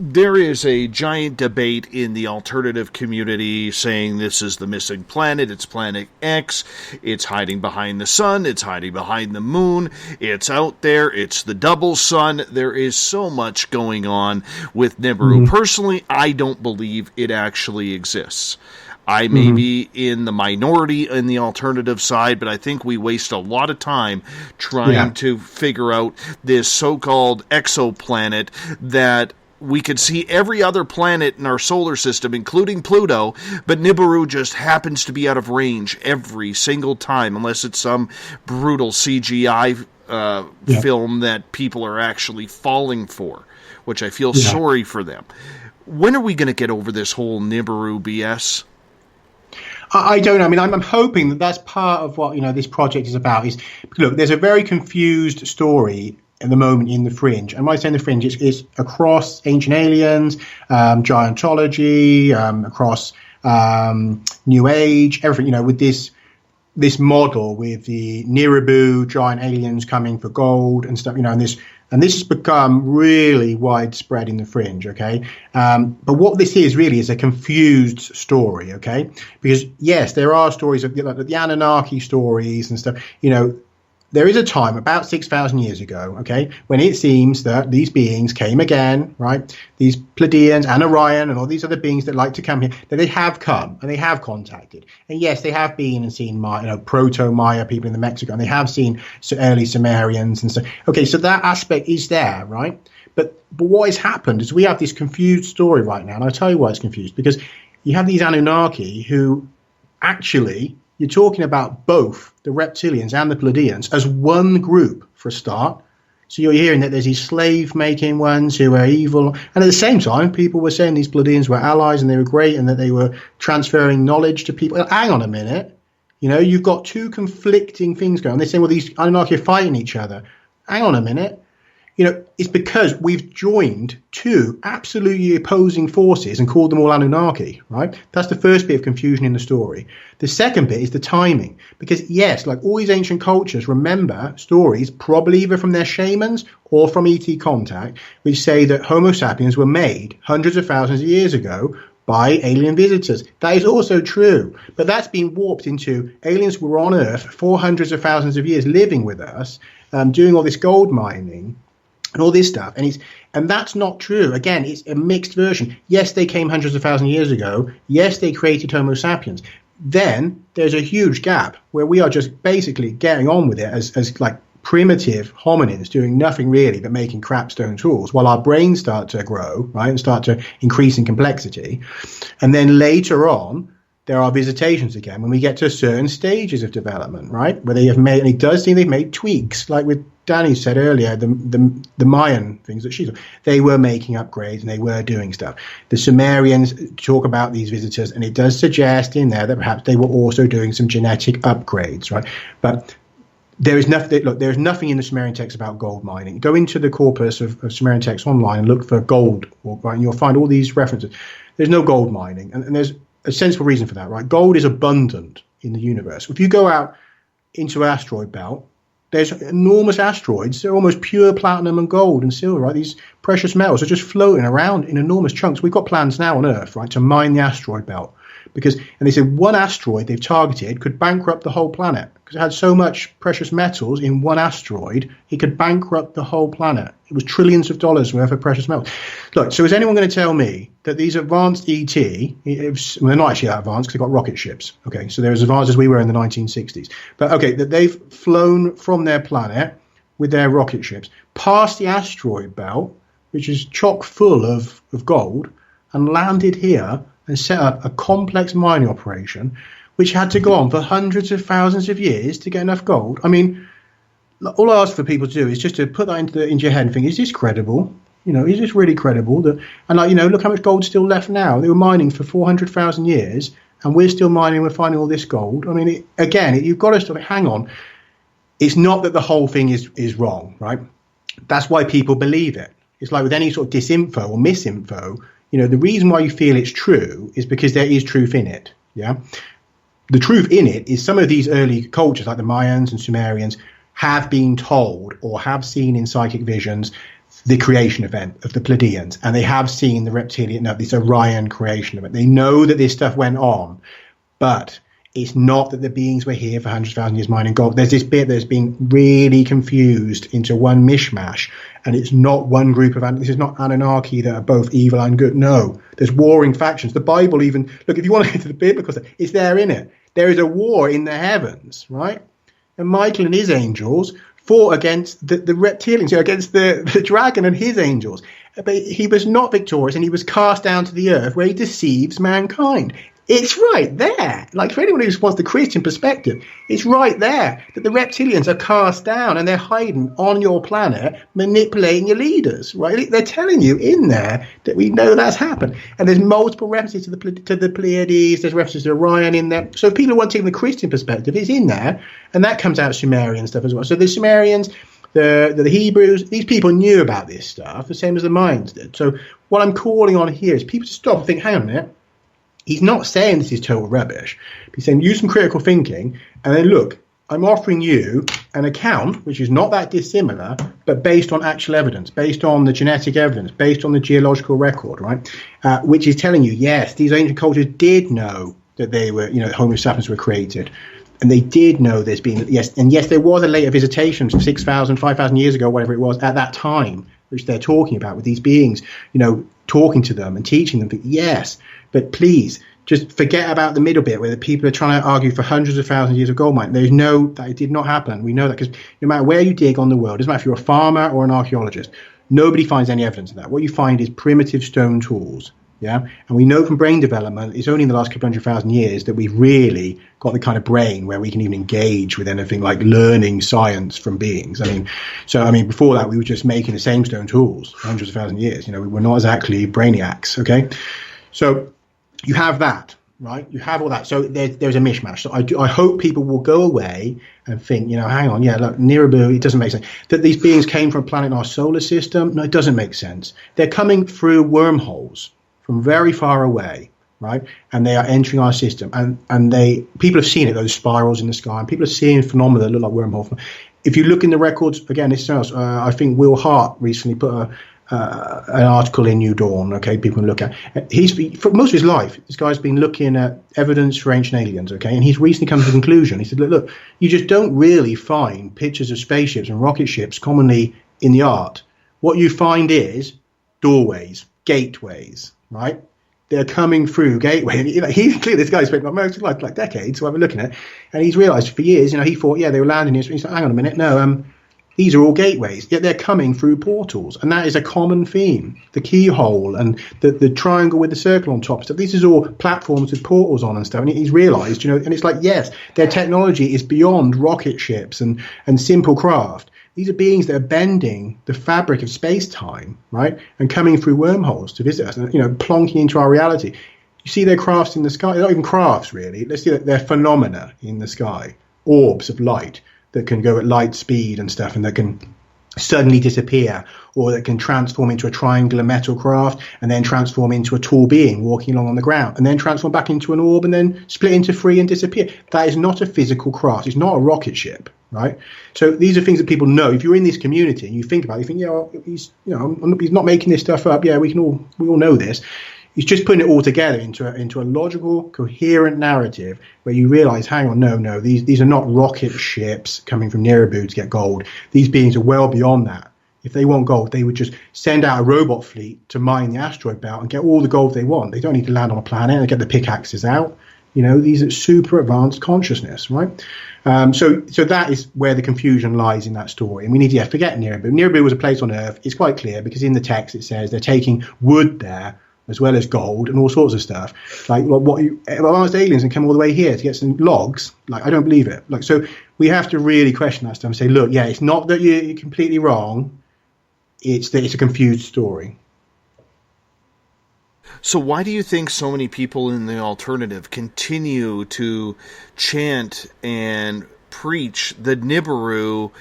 There is a giant debate in the alternative community saying this is the missing planet, it's Planet X, it's hiding behind the sun, it's hiding behind the moon, it's out there, it's the double sun. There is so much going on with Nibiru. Personally, I don't believe it actually exists. I may be in the minority in the alternative side, but I think we waste a lot of time trying to figure out this so-called exoplanet that we could see every other planet in our solar system, including Pluto, but Nibiru just happens to be out of range every single time, unless it's some brutal CGI film that people are actually falling for, which I feel sorry for them. When are we going to get over this whole Nibiru BS? I don't know. I mean, I'm hoping that that's part of what this project is about. Is look, there's a very confused story at the moment in the fringe, and when I say in the fringe, it's across Ancient Aliens, Giantology, across New Age, everything. With this model with the Nibiru giant aliens coming for gold and stuff, and this has become really widespread in the fringe, okay? But what this is really is a confused story, okay? Because yes, there are stories of the Anunnaki stories and stuff, There is a time about 6,000 years ago, okay, when it seems that these beings came again, right? These Pleiadians and Orion and all these other beings that like to come here, that they have come and they have contacted. And yes, they have been and seen proto-Maya people in the Mexico, and they have seen early Sumerians and stuff. Okay, so that aspect is there, right? But what has happened is we have this confused story right now, and I'll tell you why it's confused. Because you have these Anunnaki who actually, you're talking about both the reptilians and the Pleiadians as one group for a start. So you're hearing that there's these slave-making ones who are evil. And at the same time, people were saying these Pleiadians were allies and they were great and that they were transferring knowledge to people. Hang on a minute. You've got two conflicting things going on. They're saying, well, these Anunnaki are fighting each other. Hang on a minute. It's because we've joined two absolutely opposing forces and called them all Anunnaki, right? That's the first bit of confusion in the story. The second bit is the timing. Because, yes, like all these ancient cultures remember stories, probably either from their shamans or from ET contact, which say that Homo sapiens were made hundreds of thousands of years ago by alien visitors. That is also true. But that's been warped into aliens were on Earth for hundreds of thousands of years living with us, doing all this gold mining and all this stuff, and that's not true. Again, it's a mixed version. Yes, they came hundreds of thousands of years ago. Yes, they created Homo sapiens. then there's a huge gap where we are just basically getting on with it as like primitive hominins doing nothing really but making crap stone tools while our brains start to grow, right, and start to increase in complexity. And then later on, there are visitations again when we get to certain stages of development, right, where they have made, and it does seem they've made tweaks, like with Danny said earlier, the Mayan things that they were making upgrades and they were doing stuff. The Sumerians talk about these visitors, and it does suggest in there that perhaps they were also doing some genetic upgrades, right? But there is nothing. Look, there is nothing in the Sumerian text about gold mining. Go into the corpus of Sumerian texts online and look for gold, right, and you'll find all these references. There's no gold mining, and there's a sensible reason for that, right? Gold is abundant in the universe. If you go out into an asteroid belt, there's enormous asteroids. They're almost pure platinum and gold and silver, right? These precious metals are just floating around in enormous chunks. We've got plans now on Earth, right, to mine the asteroid belt. And they said one asteroid they've targeted could bankrupt the whole planet because it had so much precious metals in one asteroid, it could bankrupt the whole planet. It was trillions of dollars worth of precious metals. Look, so is anyone going to tell me that these advanced ET, they're not actually that advanced because they've got rocket ships, okay, so they're as advanced as we were in the 1960s, but okay, that they've flown from their planet with their rocket ships past the asteroid belt, which is chock full of gold, and landed here and set up a complex mining operation which had to go on for hundreds of thousands of years to get enough gold. I mean, all I ask for people to do is just to put that into your head and think, is this credible? You know, is this really credible? And like, you know, look how much gold's still left now. They were mining for 400,000 years and we're still mining, we're finding all this gold. I mean, you've got to sort of hang on. It's not that the whole thing is wrong, right? That's why people believe it. It's like with any sort of disinfo or misinfo, you know, the reason why you feel it's true is because there is truth in it, yeah? The truth in it is some of these early cultures, like the Mayans and Sumerians, have been told or have seen in psychic visions the creation event of the Pleiadians, and they have seen the reptilian, this Orion creation event. They know that this stuff went on, but it's not that the beings were here for hundreds of thousands of years mining gold. There's this bit that's been really confused into one mishmash, and it's not one group of, this is not Anunnaki that are both evil and good. No, there's warring factions. The Bible even, look, if you want to get to the biblical stuff, it's there in it. There is a war in the heavens, right? And Michael and his angels fought against the reptilians, against the dragon and his angels. But he was not victorious, and he was cast down to the earth where he deceives mankind. It's right there. Like, for anyone who wants the Christian perspective, it's right there that the reptilians are cast down and they're hiding on your planet, manipulating your leaders, right? They're telling you in there that we know that's happened. And there's multiple references to the Pleiades, there's references to Orion in there. So if people want to take the Christian perspective, it's in there. And that comes out of Sumerian stuff as well. So the Sumerians, the Hebrews, these people knew about this stuff, the same as the Mayans did. So what I'm calling on here is people to stop and think, hang on a minute. He's not saying this is total rubbish. He's saying use some critical thinking, and then look, I'm offering you an account which is not that dissimilar, but based on actual evidence, based on the genetic evidence, based on the geological record, right? Which is telling you, yes, these ancient cultures did know that they were, Homo sapiens were created. And they did know there's been, yes, there was a later visitation 6,000, 5,000 years ago, whatever it was, at that time, which they're talking about with these beings, talking to them and teaching them. Yes, but please, just forget about the middle bit where the people are trying to argue for hundreds of thousands of years of gold mining. That it did not happen. We know that because no matter where you dig on the world, it doesn't matter if you're a farmer or an archaeologist, nobody finds any evidence of that. What you find is primitive stone tools. Yeah, and we know from brain development, it's only in the last couple 100,000 years that we've really got the kind of brain where we can even engage with anything like learning science from beings. Before that, we were just making the same stone tools for hundreds of thousands of years. We were not exactly brainiacs. Okay, so you have that, right? You have all that. So there's a mishmash. So I hope people will go away and think, hang on, yeah, look, Nibiru, it doesn't make sense. That these beings came from a planet in our solar system, no, it doesn't make sense. They're coming through wormholes from very far away, right? And they are entering our system. And people have seen it, those spirals in the sky, and people are seeing phenomena that look like wormholes. If you look in the records, again, this is else. I think Will Hart recently put an article in New Dawn, okay, people can look at. For most of his life, this guy's been looking at evidence for ancient aliens, okay, and he's recently come to the conclusion. He said, look, you just don't really find pictures of spaceships and rocket ships commonly in the art. What you find is doorways, gateways, right? they're coming through Gateway. And he's clearly, this guy's spent like decades, so I've been looking at it, and he's realised for years, he thought, they were landing here. So he's like, hang on a minute, no, these are all gateways, yet they're coming through portals, and that is a common theme. The keyhole and the triangle with the circle on top. So these is all platforms with portals on and stuff. And he's realised, and it's like, yes, their technology is beyond rocket ships and simple craft. These are beings that are bending the fabric of space-time, right, and coming through wormholes to visit us, and plonking into our reality. You see their crafts in the sky. They're not even crafts, really. Let's see that they're phenomena in the sky, orbs of light that can go at light speed and stuff, and that can suddenly disappear, or that can transform into a triangular metal craft and then transform into a tall being walking along on the ground, and then transform back into an orb and then split into three and disappear. That is not a physical craft. It's not a rocket ship, right? So these are things that people know. If you're in this community and you think about it, you think, he's not making this stuff up. Yeah, we all know this. He's just putting it all together into a logical, coherent narrative where you realise, hang on, no, these are not rocket ships coming from Nibiru to get gold. These beings are well beyond that. If they want gold, they would just send out a robot fleet to mine the asteroid belt and get all the gold they want. They don't need to land on a planet and get the pickaxes out. These are super advanced consciousness, right? So that is where the confusion lies in that story. And we need to forget Nibiru. Nibiru was a place on Earth. It's quite clear because in the text it says they're taking wood there, as well as gold and all sorts of stuff. Like, advanced aliens and come all the way here to get some logs? Like, I don't believe it. Like, so we have to really question that stuff and say, look, it's not that you're completely wrong. It's that it's a confused story. So why do you think so many people in the alternative continue to chant and preach the Nibiru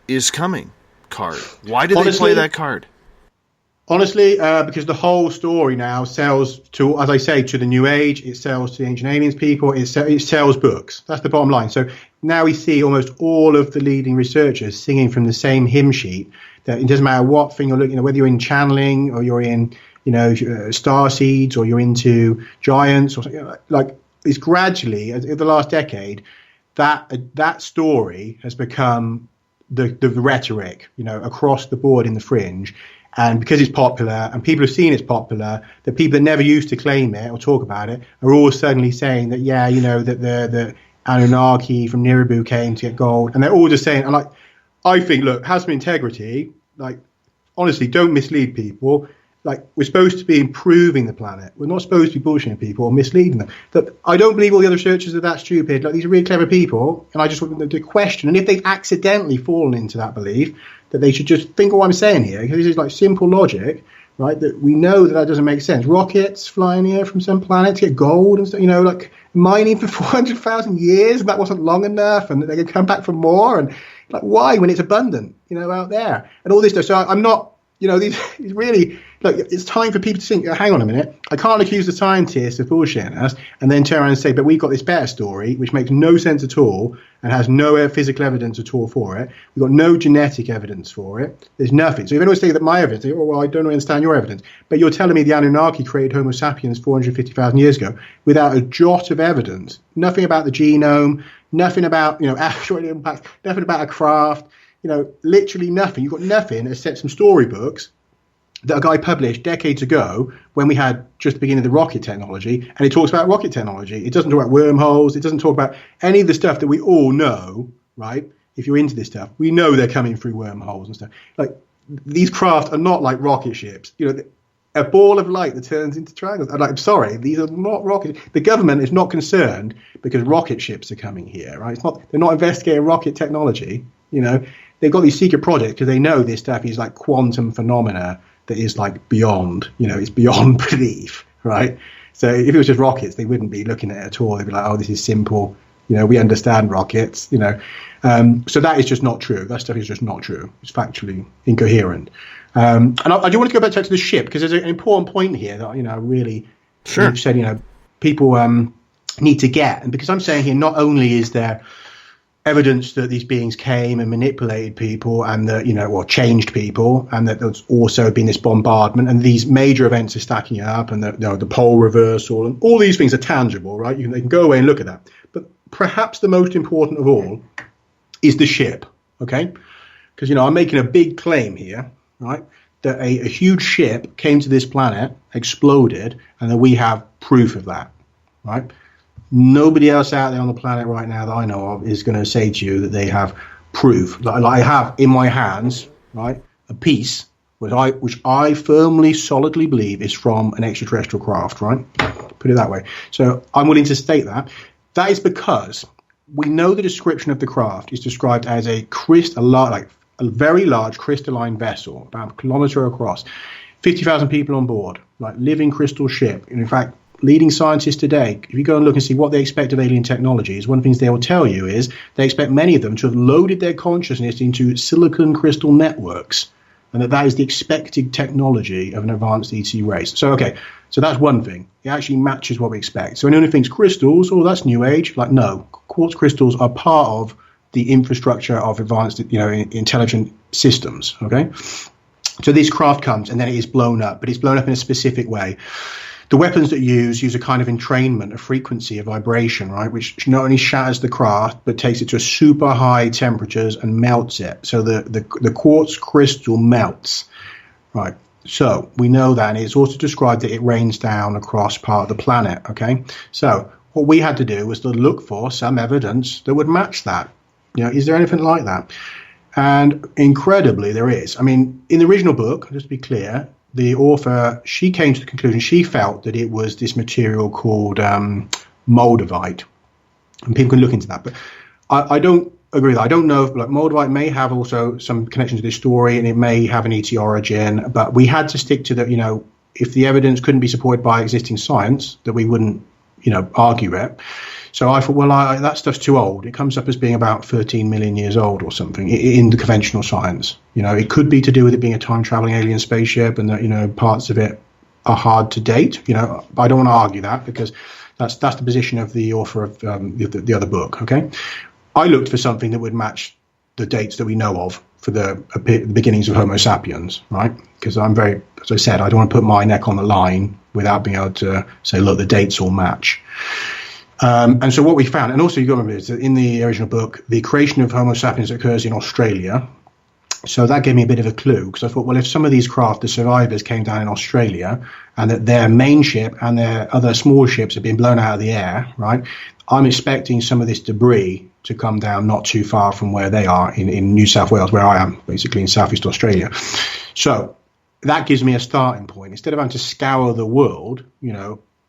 is coming card? Why do they play that card? Honestly, because the whole story now sells to, as I say, to the New Age. It sells to the Ancient Aliens people. It sells books. That's the bottom line. So now we see almost all of the leading researchers singing from the same hymn sheet. That it doesn't matter what thing you're looking at, whether you're in channeling or you're in, star seeds or you're into giants or something. Like, it's gradually, over the last decade, that story has become the rhetoric, across the board in the fringe. And because it's popular and people have seen it's popular, the people that never used to claim it or talk about it are all suddenly saying that, that the Anunnaki from Nibiru came to get gold. And they're all just saying, I think, look, have some integrity. Like, honestly, don't mislead people. Like, we're supposed to be improving the planet. We're not supposed to be bullshitting people or misleading them. That I don't believe all the other researchers are that stupid. Like, these are really clever people, and I just want them to question. And if they've accidentally fallen into that belief, that they should just think of what I'm saying here, because this is like simple logic, right? That we know that doesn't make sense. Rockets flying here from some planet to get gold and stuff, like mining for 400,000 years, and that wasn't long enough, and they can come back for more. And like, why when it's abundant, out there, and all this stuff. So I'm not, these really. Look, it's time for people to think, hang on a minute, I can't accuse the scientists of bullshitting us and then turn around and say, but we've got this better story, which makes no sense at all and has no physical evidence at all for it. We've got no genetic evidence for it. There's nothing. So if anyone say that my evidence, I don't understand your evidence, but you're telling me the Anunnaki created Homo sapiens 450,000 years ago without a jot of evidence, nothing about the genome, nothing about, asteroid impacts, nothing about a craft, literally nothing. You've got nothing except some storybooks that a guy published decades ago when we had just the beginning of the rocket technology, and it talks about rocket technology. It doesn't talk about wormholes. It doesn't talk about any of the stuff that we all know, right? If you're into this stuff, we know they're coming through wormholes and stuff. Like, these craft are not like rocket ships. A ball of light that turns into triangles. I'm sorry, these are not rocket. The government is not concerned because rocket ships are coming here, right? They're not investigating rocket technology. They've got these secret projects because they know this stuff is like quantum phenomena that is like beyond, it's beyond belief, right? So if it was just rockets, they wouldn't be looking at it at all. They'd be like, oh, this is simple. We understand rockets, So that is just not true. That stuff is just not true. It's factually incoherent. And I do want to go back to the ship because there's an important point here that, I really said, people need to get. And because I'm saying here, not only is there evidence that these beings came and manipulated people and that, changed people, and that there's also been this bombardment and these major events are stacking up, and the pole reversal and all these things are tangible, right? They can go away and look at that. But perhaps the most important of all is the ship, okay? Because, I'm making a big claim here, right? that a huge ship came to this planet, exploded, and that we have proof of that, right? Nobody else out there on the planet right now that I know of is going to say to you that they have proof. Like I have in my hands, right, a piece which I firmly, solidly believe is from an extraterrestrial craft, right? Put it that way. So I'm willing to state that. That is because we know the description of the craft is described as a very large crystalline vessel, about a kilometer across, 50,000 people on board, like living crystal ship. And in fact, leading scientists today, if you go and look and see what they expect of alien technologies, one of the things they will tell you is they expect many of them to have loaded their consciousness into silicon crystal networks, and that is the expected technology of an advanced ET race. So, okay, so that's one thing. It actually matches what we expect. So anyone who thinks crystals, oh, that's new age, like, no, quartz crystals are part of the infrastructure of advanced, intelligent systems, okay? So this craft comes and then it is blown up, but it's blown up in a specific way. The weapons that use a kind of entrainment, a frequency, a vibration, right, which not only shatters the craft, but takes it to super high temperatures and melts it. So the quartz crystal melts, right? So we know that, and it's also described that it rains down across part of the planet, okay? So what we had to do was to look for some evidence that would match that. Is there anything like that? And incredibly, there is. I mean, in the original book, just to be clear, the author, she came to the conclusion, she felt that it was this material called moldavite. And people can look into that. But I don't agree with that. I don't know if moldavite may have also some connection to this story, and it may have an ET origin. But we had to stick to that, if the evidence couldn't be supported by existing science, that we wouldn't, argue it. So I thought, well, that stuff's too old. It comes up as being about 13 million years old or something in the conventional science. It could be to do with it being a time-traveling alien spaceship, and that, parts of it are hard to date. But I don't want to argue that, because that's the position of the author of the other book, okay? I looked for something that would match the dates that we know of for the beginnings of Homo sapiens, right? Because as I said, I don't want to put my neck on the line without being able to say, look, the dates all match. And so what we found, and also you've got to remember, is that in the original book, the creation of Homo sapiens occurs in Australia. So that gave me a bit of a clue, because I thought, well, if some of these craft, the survivors, came down in Australia, and that their main ship and their other small ships have been blown out of the air, right, I'm expecting some of this debris to come down not too far from where they are in New South Wales, where I am, basically in Southeast Australia. So that gives me a starting point. Instead of having to scour the world,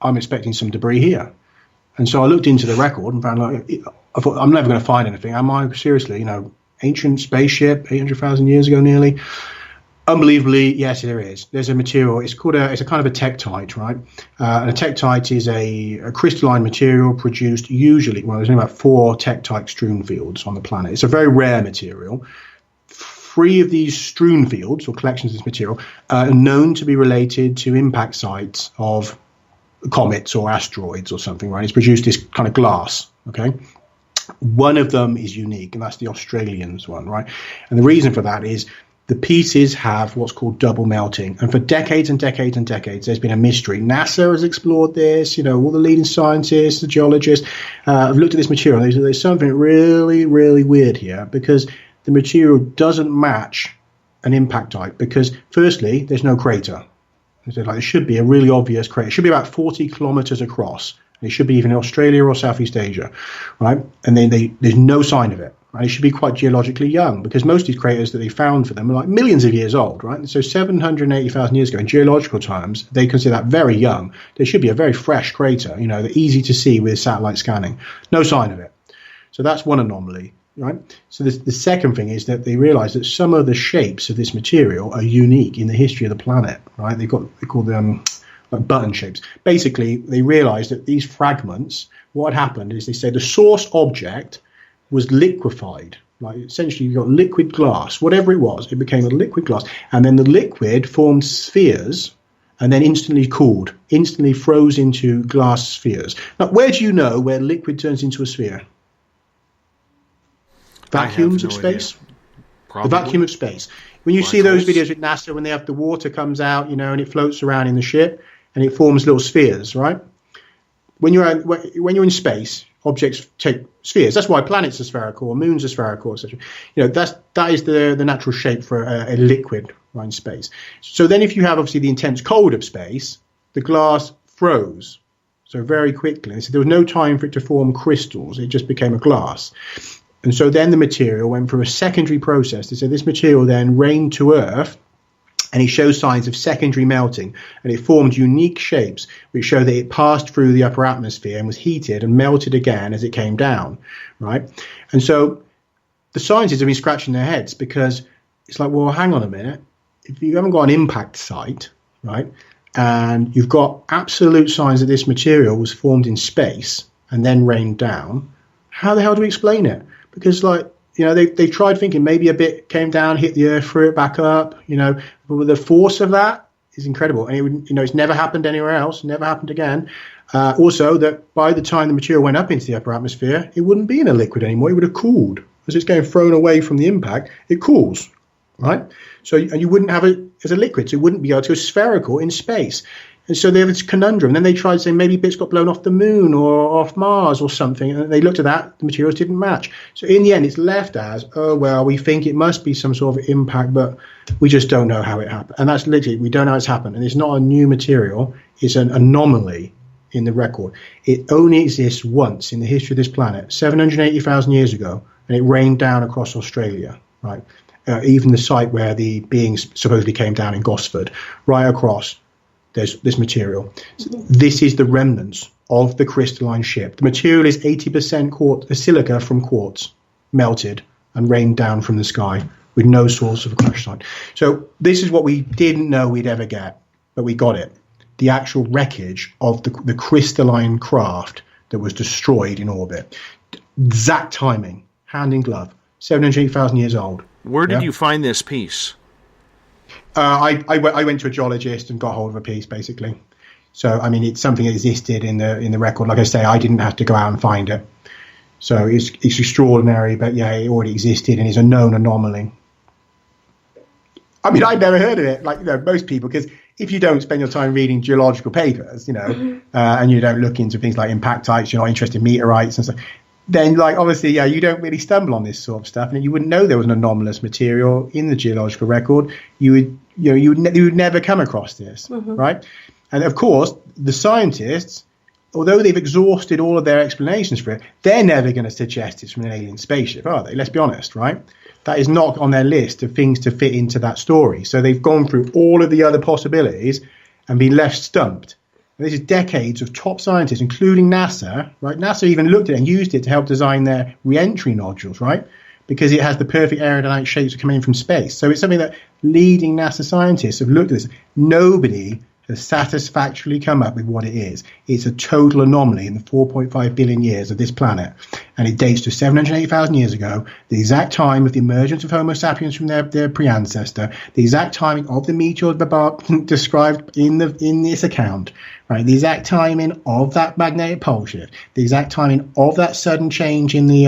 I'm expecting some debris here. And so I looked into the record and found, I thought, I'm never going to find anything. Am I? Seriously, ancient spaceship, 800,000 years ago nearly. Unbelievably, yes, there is. There's a material. It's a kind of a tektite, right? And a tektite is a crystalline material produced usually, there's only about 4 tektite strewn fields on the planet. It's a very rare material. 3 of these strewn fields, or collections of this material, are known to be related to impact sites of comets or asteroids or something, right? It's produced this kind of glass, okay? One of them is unique, and that's the Australians one, right? And the reason for that is the pieces have what's called double melting. And for decades and decades and decades, there's been a mystery. NASA has explored this, all the leading scientists, the geologists have looked at this material. There's something really, really weird here, because the material doesn't match an impact type, because firstly, there's no crater. There should be a really obvious crater. It should be about 40 kilometers across. It should be even in Australia or Southeast Asia, right? And then there's no sign of it. Right? It should be quite geologically young, because most of these craters that they found for them are like millions of years old, right? And so 780,000 years ago, in geological terms, they consider that very young. There should be a very fresh crater, they're easy to see with satellite scanning. No sign of it. So that's one anomaly. Right. So the second thing is that they realize that some of the shapes of this material are unique in the history of the planet. Right. They call them like button shapes. Basically, they realized that these fragments, what had happened is they say the source object was liquefied. Like essentially, you got liquid glass, whatever it was, it became a liquid glass, and then the liquid formed spheres, and then instantly cooled, instantly froze into glass spheres. Now, where do you know where liquid turns into a sphere? Vacuums of space. The vacuum of space. When you see those videos with NASA, when they have the water comes out, and it floats around in the ship and it forms little spheres, right? when you're in space, objects take spheres. That's why planets are spherical, or moons are spherical, etc. That is the natural shape for a liquid, right, in space. So then, if you have obviously the intense cold of space, the glass froze so very quickly. So there was no time for it to form crystals. It just became a glass. And so then the material went through a secondary process. So this material then rained to Earth, and it shows signs of secondary melting, and it formed unique shapes which show that it passed through the upper atmosphere and was heated and melted again as it came down, right? And so the scientists have been scratching their heads, because it's like, well, hang on a minute. If you haven't got an impact site, right, and you've got absolute signs that this material was formed in space and then rained down, how the hell do we explain it? Because, like, they've tried thinking maybe a bit came down, hit the Earth, threw it back up, but the force of that is incredible. And it would, it's never happened anywhere else, never happened again. Also, that by the time the material went up into the upper atmosphere, it wouldn't be in a liquid anymore. It would have cooled. As it's getting thrown away from the impact, it cools, right? So, and you wouldn't have it as a liquid, so it wouldn't be able to go spherical in space. And so they have this conundrum. And then they tried to say maybe bits got blown off the moon or off Mars or something. And they looked at that, the materials didn't match. So in the end, it's left as, oh, well, we think it must be some sort of impact, but we just don't know how it happened. And that's literally, we don't know how it's happened. And it's not a new material. It's an anomaly in the record. It only exists once in the history of this planet, 780,000 years ago, and it rained down across Australia, right? Even the site where the beings supposedly came down in Gosford, right across. There's this material. So this is the remnants of the crystalline ship. The material is 80% silica from quartz, melted and rained down from the sky with no source of a crash site. So this is what we didn't know we'd ever get, but we got it. The actual wreckage of the crystalline craft that was destroyed in orbit. Exact timing, hand in glove, 780,000 years old. Where did you find this piece? I went to a geologist and got hold of a piece, basically. So, I mean, it's something that existed in the record. Like I say, I didn't have to go out and find it. So it's extraordinary, but yeah, it already existed and is a known anomaly. I mean, I'd never heard of it, like most people, because if you don't spend your time reading geological papers, and you don't look into things like impactites, you're not interested in meteorites and stuff, then, like, obviously, yeah, you don't really stumble on this sort of stuff, and you wouldn't know there was an anomalous material in the geological record. You would never come across this, right? And of course, the scientists, although they've exhausted all of their explanations for it, they're never going to suggest it's from an alien spaceship, are they? Let's be honest, right? That is not on their list of things to fit into that story. So they've gone through all of the other possibilities and been left stumped. This is decades of top scientists, including NASA, right? NASA even looked at it and used it to help design their re-entry nodules, right? Because it has the perfect aerodynamic shapes coming in from space. So it's something that leading NASA scientists have looked at this. Nobody has satisfactorily come up with what it is. It's a total anomaly in the 4.5 billion years of this planet. And it dates to 780,000 years ago, the exact time of the emergence of Homo sapiens from their pre-ancestor, the exact timing of the meteor described in this account, right? The exact timing of that magnetic pole shift, the exact timing of that sudden change in the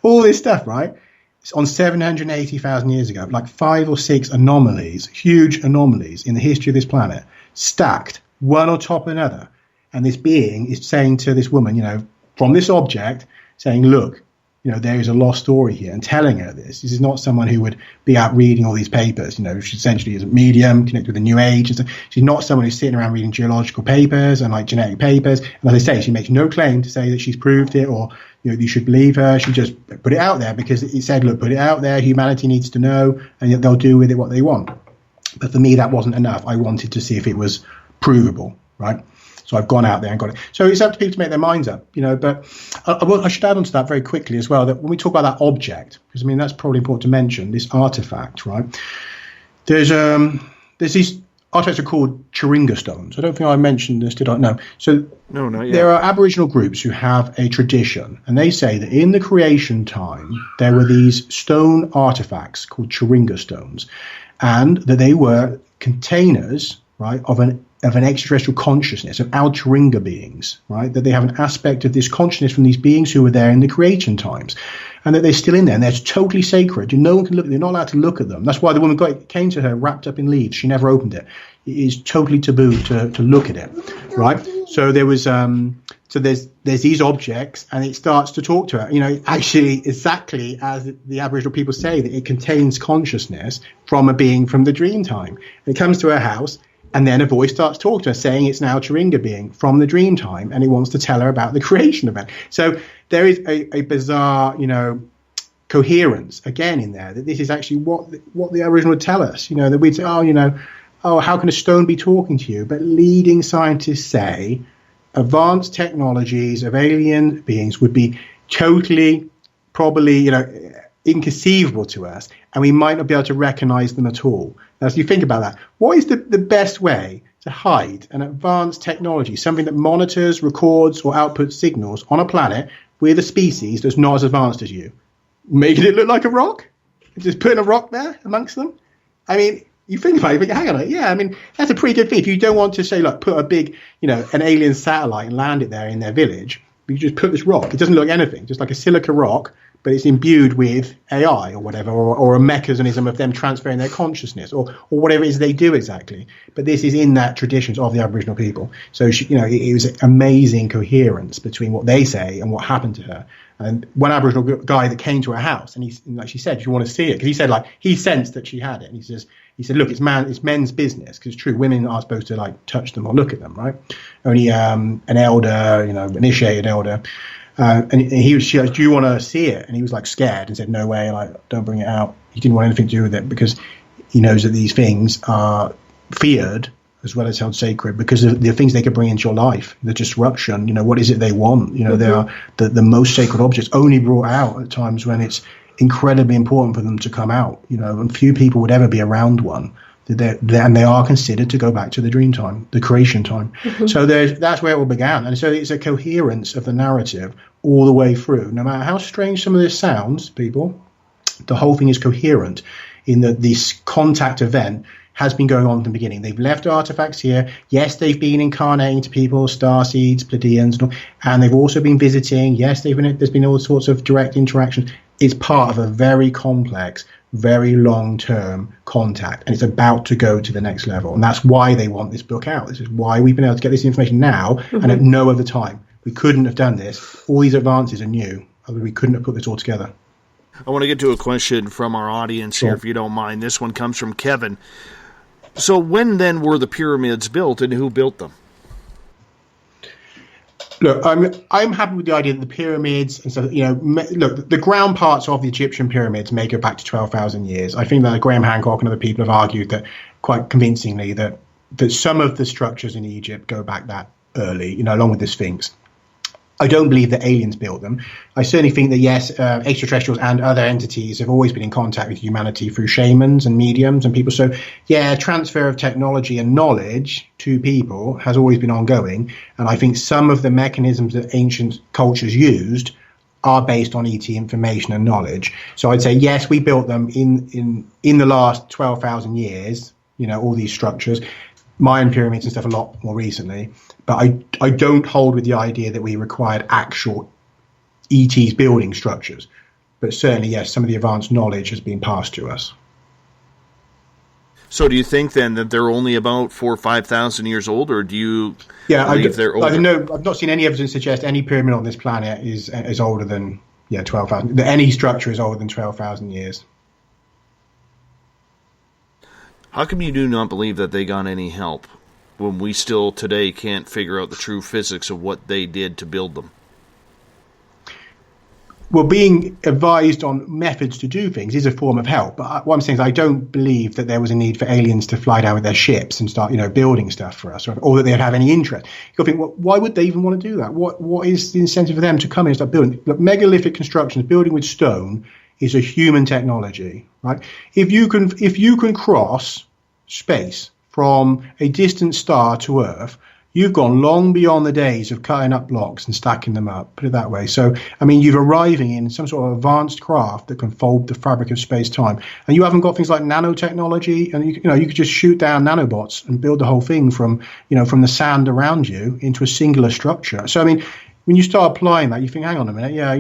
all this stuff, right? It's on 780,000 years ago, like 5 or 6 anomalies, huge anomalies in the history of this planet, stacked one on top of another. And this being is saying to this woman, from this object, saying, look, there is a lost story here, and telling her this. This is not someone who would be out reading all these papers. She essentially is a medium, connected with the New Age. And so she's not someone who's sitting around reading geological papers and like genetic papers. And as I say, she makes no claim to say that she's proved it or you should believe her. She just put it out there because it said, look, put it out there. Humanity needs to know, and they'll do with it what they want. But for me, that wasn't enough. I wanted to see if it was provable, right? So I've gone out there and got it. So it's up to people to make their minds up, But I should add on to that very quickly as well, that when we talk about that object, because, that's probably important to mention, this artifact, right? There's these artifacts are called Chiringa stones. I don't think I mentioned this, did I? No. So no, not yet. There are Aboriginal groups who have a tradition, and they say that in the creation time, there were these stone artifacts called Chiringa stones, and that they were containers, right, of an extraterrestrial consciousness, of Chiringa beings, right? That they have an aspect of this consciousness from these beings who were there in the creation times. and that they're still in there, and they're totally sacred. No one can look. They're not allowed to look at them. That's why the woman came to her wrapped up in leaves. She never opened it. It is totally taboo to look at it, right? So there was there's these objects, and it starts to talk to her. Actually, exactly as the Aboriginal people say, that it contains consciousness from a being from the dream time. And it comes to her house, and then a voice starts talking to her, saying it's now Chiringa being from the dream time, and it wants to tell her about the creation event. So there is a bizarre, coherence again in there, that this is actually what the Aboriginal would tell us. That we'd say, how can a stone be talking to you? But leading scientists say advanced technologies of alien beings would be totally, probably, inconceivable to us, and we might not be able to recognize them at all. Now, as you think about that, what is the best way to hide an advanced technology, something that monitors, records, or outputs signals on a planet with a species that's not as advanced as you? Making it look like a rock? Just putting a rock there amongst them? I mean, you think about it, but hang on, yeah, I mean, that's a pretty good thing. If you don't want to say, put a big, an alien satellite and land it there in their village, but you just put this rock. It doesn't look like anything, just like a silica rock, but it's imbued with AI or whatever, or a mechanism of them transferring their consciousness, or whatever it is they do exactly. But this is in that traditions of the Aboriginal people. So, it was amazing coherence between what they say and what happened to her. And one Aboriginal guy that came to her house, and like she said, do you want to see it? Because he said, he sensed that she had it. And he said, look, it's men's business, because it's true, women aren't supposed to touch them or look at them, right? Only an elder, initiated elder. And she goes, do you want to see it? And he was scared and said, no way, don't bring it out. He didn't want anything to do with it, because he knows that these things are feared as well as held sacred, because of the things they could bring into your life, the disruption. What is it they want? They are the most sacred objects, only brought out at times when it's incredibly important for them to come out. And few people would ever be around one. And they are considered to go back to the dream time, the creation time. Mm-hmm. So that's where it all began. And so it's a coherence of the narrative all the way through. No matter how strange some of this sounds, people, the whole thing is coherent in that this contact event has been going on from the beginning. They've left artifacts here. Yes, they've been incarnating to people, starseeds, Pleiadians, and they've also been visiting. Yes, there's been all sorts of direct interactions. It's part of a very complex, very long-term contact, and it's about to go to the next level. And that's why they want this book out. This is why we've been able to get this information now, and at no other time. We couldn't have done this. All these advances are new. We couldn't have put this all together. I want to get to a question from our audience here, if you don't mind. This one comes from Kevin. So when then were the pyramids built, and who built them? Look, I'm happy with the idea that the pyramids and stuff, look, the ground parts of the Egyptian pyramids may go back to 12,000 years. I think that Graham Hancock and other people have argued that quite convincingly that some of the structures in Egypt go back that early, along with the Sphinx. I don't believe that aliens built them. I certainly think that, yes, extraterrestrials and other entities have always been in contact with humanity through shamans and mediums and people. So, yeah, transfer of technology and knowledge to people has always been ongoing. And I think some of the mechanisms that ancient cultures used are based on ET information and knowledge. So I'd say, yes, we built them in the last 12,000 years, all these structures. Mayan pyramids and stuff a lot more recently, but I don't hold with the idea that we required actual ETs building structures. But certainly, yes, some of the advanced knowledge has been passed to us. So do you think then that they're only about 4,000 or 5,000 years old, or do you believe they're older? No, I've not seen any evidence suggest any pyramid on this planet is older than 12,000. Any structure is older than 12,000 years. How come you do not believe that they got any help when we still today can't figure out the true physics of what they did to build them? Well, being advised on methods to do things is a form of help. But what I'm saying is I don't believe that there was a need for aliens to fly down with their ships and start, building stuff for us, or that they'd have any interest. You'll think, well, why would they even want to do that? What is the incentive for them to come in and start building? Look, megalithic constructions, building with stone, is a human technology, right? If you can cross space from a distant star to Earth, you've gone long beyond the days of cutting up blocks and stacking them up, put it that way. So, you're arriving in some sort of advanced craft that can fold the fabric of space-time. And you haven't got things like nanotechnology, and you could just shoot down nanobots and build the whole thing from the sand around you into a singular structure. So, when you start applying that, you think, hang on a minute, yeah,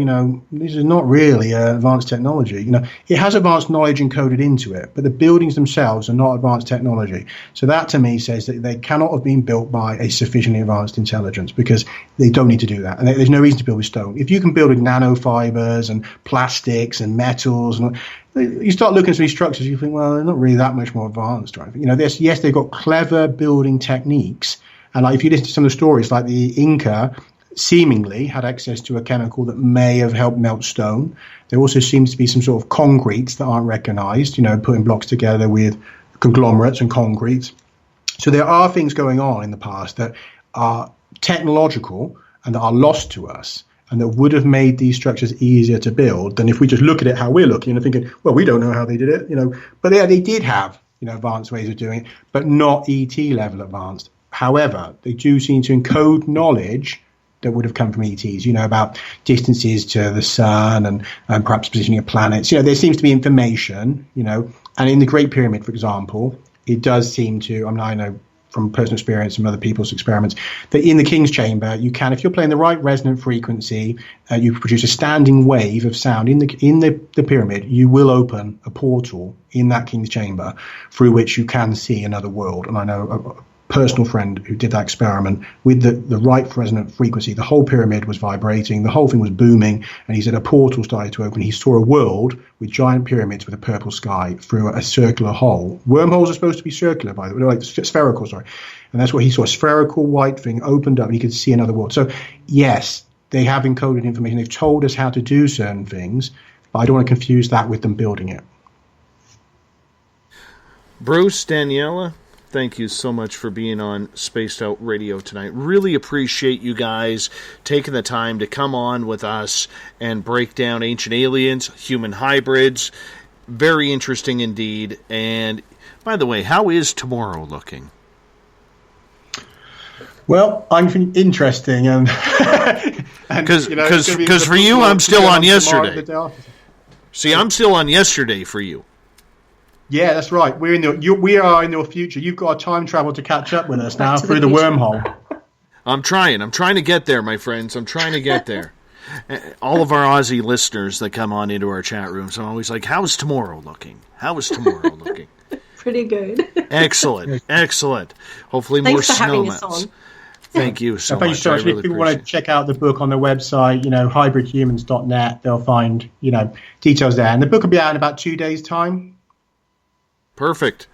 this is not really advanced technology. It has advanced knowledge encoded into it, but the buildings themselves are not advanced technology. So that to me says that they cannot have been built by a sufficiently advanced intelligence, because they don't need to do that. And there's no reason to build with stone. If you can build with nanofibers and plastics and metals, and you start looking at these structures, you think, well, they're not really that much more advanced, right? Yes, they've got clever building techniques. And if you listen to some of the stories, like the Inca seemingly had access to a chemical that may have helped melt stone. There also seems to be some sort of concretes that aren't recognized, putting blocks together with conglomerates and concretes. So there are things going on in the past that are technological and that are lost to us, and that would have made these structures easier to build than if we just look at it how we're looking and thinking, well, we don't know how they did it, But they did have, advanced ways of doing it, but not ET level advanced. However, they do seem to encode knowledge that would have come from ETs, about distances to the sun and perhaps positioning of planets. There seems to be information, and in the Great Pyramid, for example, it does seem to, I know from personal experience and other people's experiments, that in the King's Chamber, you can, if you're playing the right resonant frequency, you produce a standing wave of sound in the pyramid, you will open a portal in that King's Chamber through which you can see another world. And I know a personal friend who did that experiment with the right resonant frequency. The whole pyramid was vibrating, the whole thing was booming, and he said a portal started to open. He saw a world with giant pyramids with a purple sky through a circular hole. Wormholes are supposed to be circular, by the way, like spherical, sorry. And that's what he saw. A spherical white thing opened up and he could see another world. So yes, they have encoded information. They've told us how to do certain things, but I don't want to confuse that with them building it. Bruce, Daniella, thank you so much for being on Spaced Out Radio tonight. Really appreciate you guys taking the time to come on with us and break down ancient aliens, human hybrids. Very interesting indeed. And by the way, how is tomorrow looking? Well, I'm interesting, and because for you, I'm still on yesterday. See, I'm still on yesterday for you. Yeah, that's right. We are in your future. You've got a time travel to catch up with us now through the wormhole. I'm trying to get there, my friends. I'm trying to get there. All of our Aussie listeners that come on into our chat rooms, I'm always like, "How's tomorrow looking? How is tomorrow looking?" Pretty good. Excellent. Hopefully more snowmans. Thank you so much. If people want to check out the book on the website, hybridhumans.net, they'll find, details there. And the book will be out in about 2 days' time. Perfect.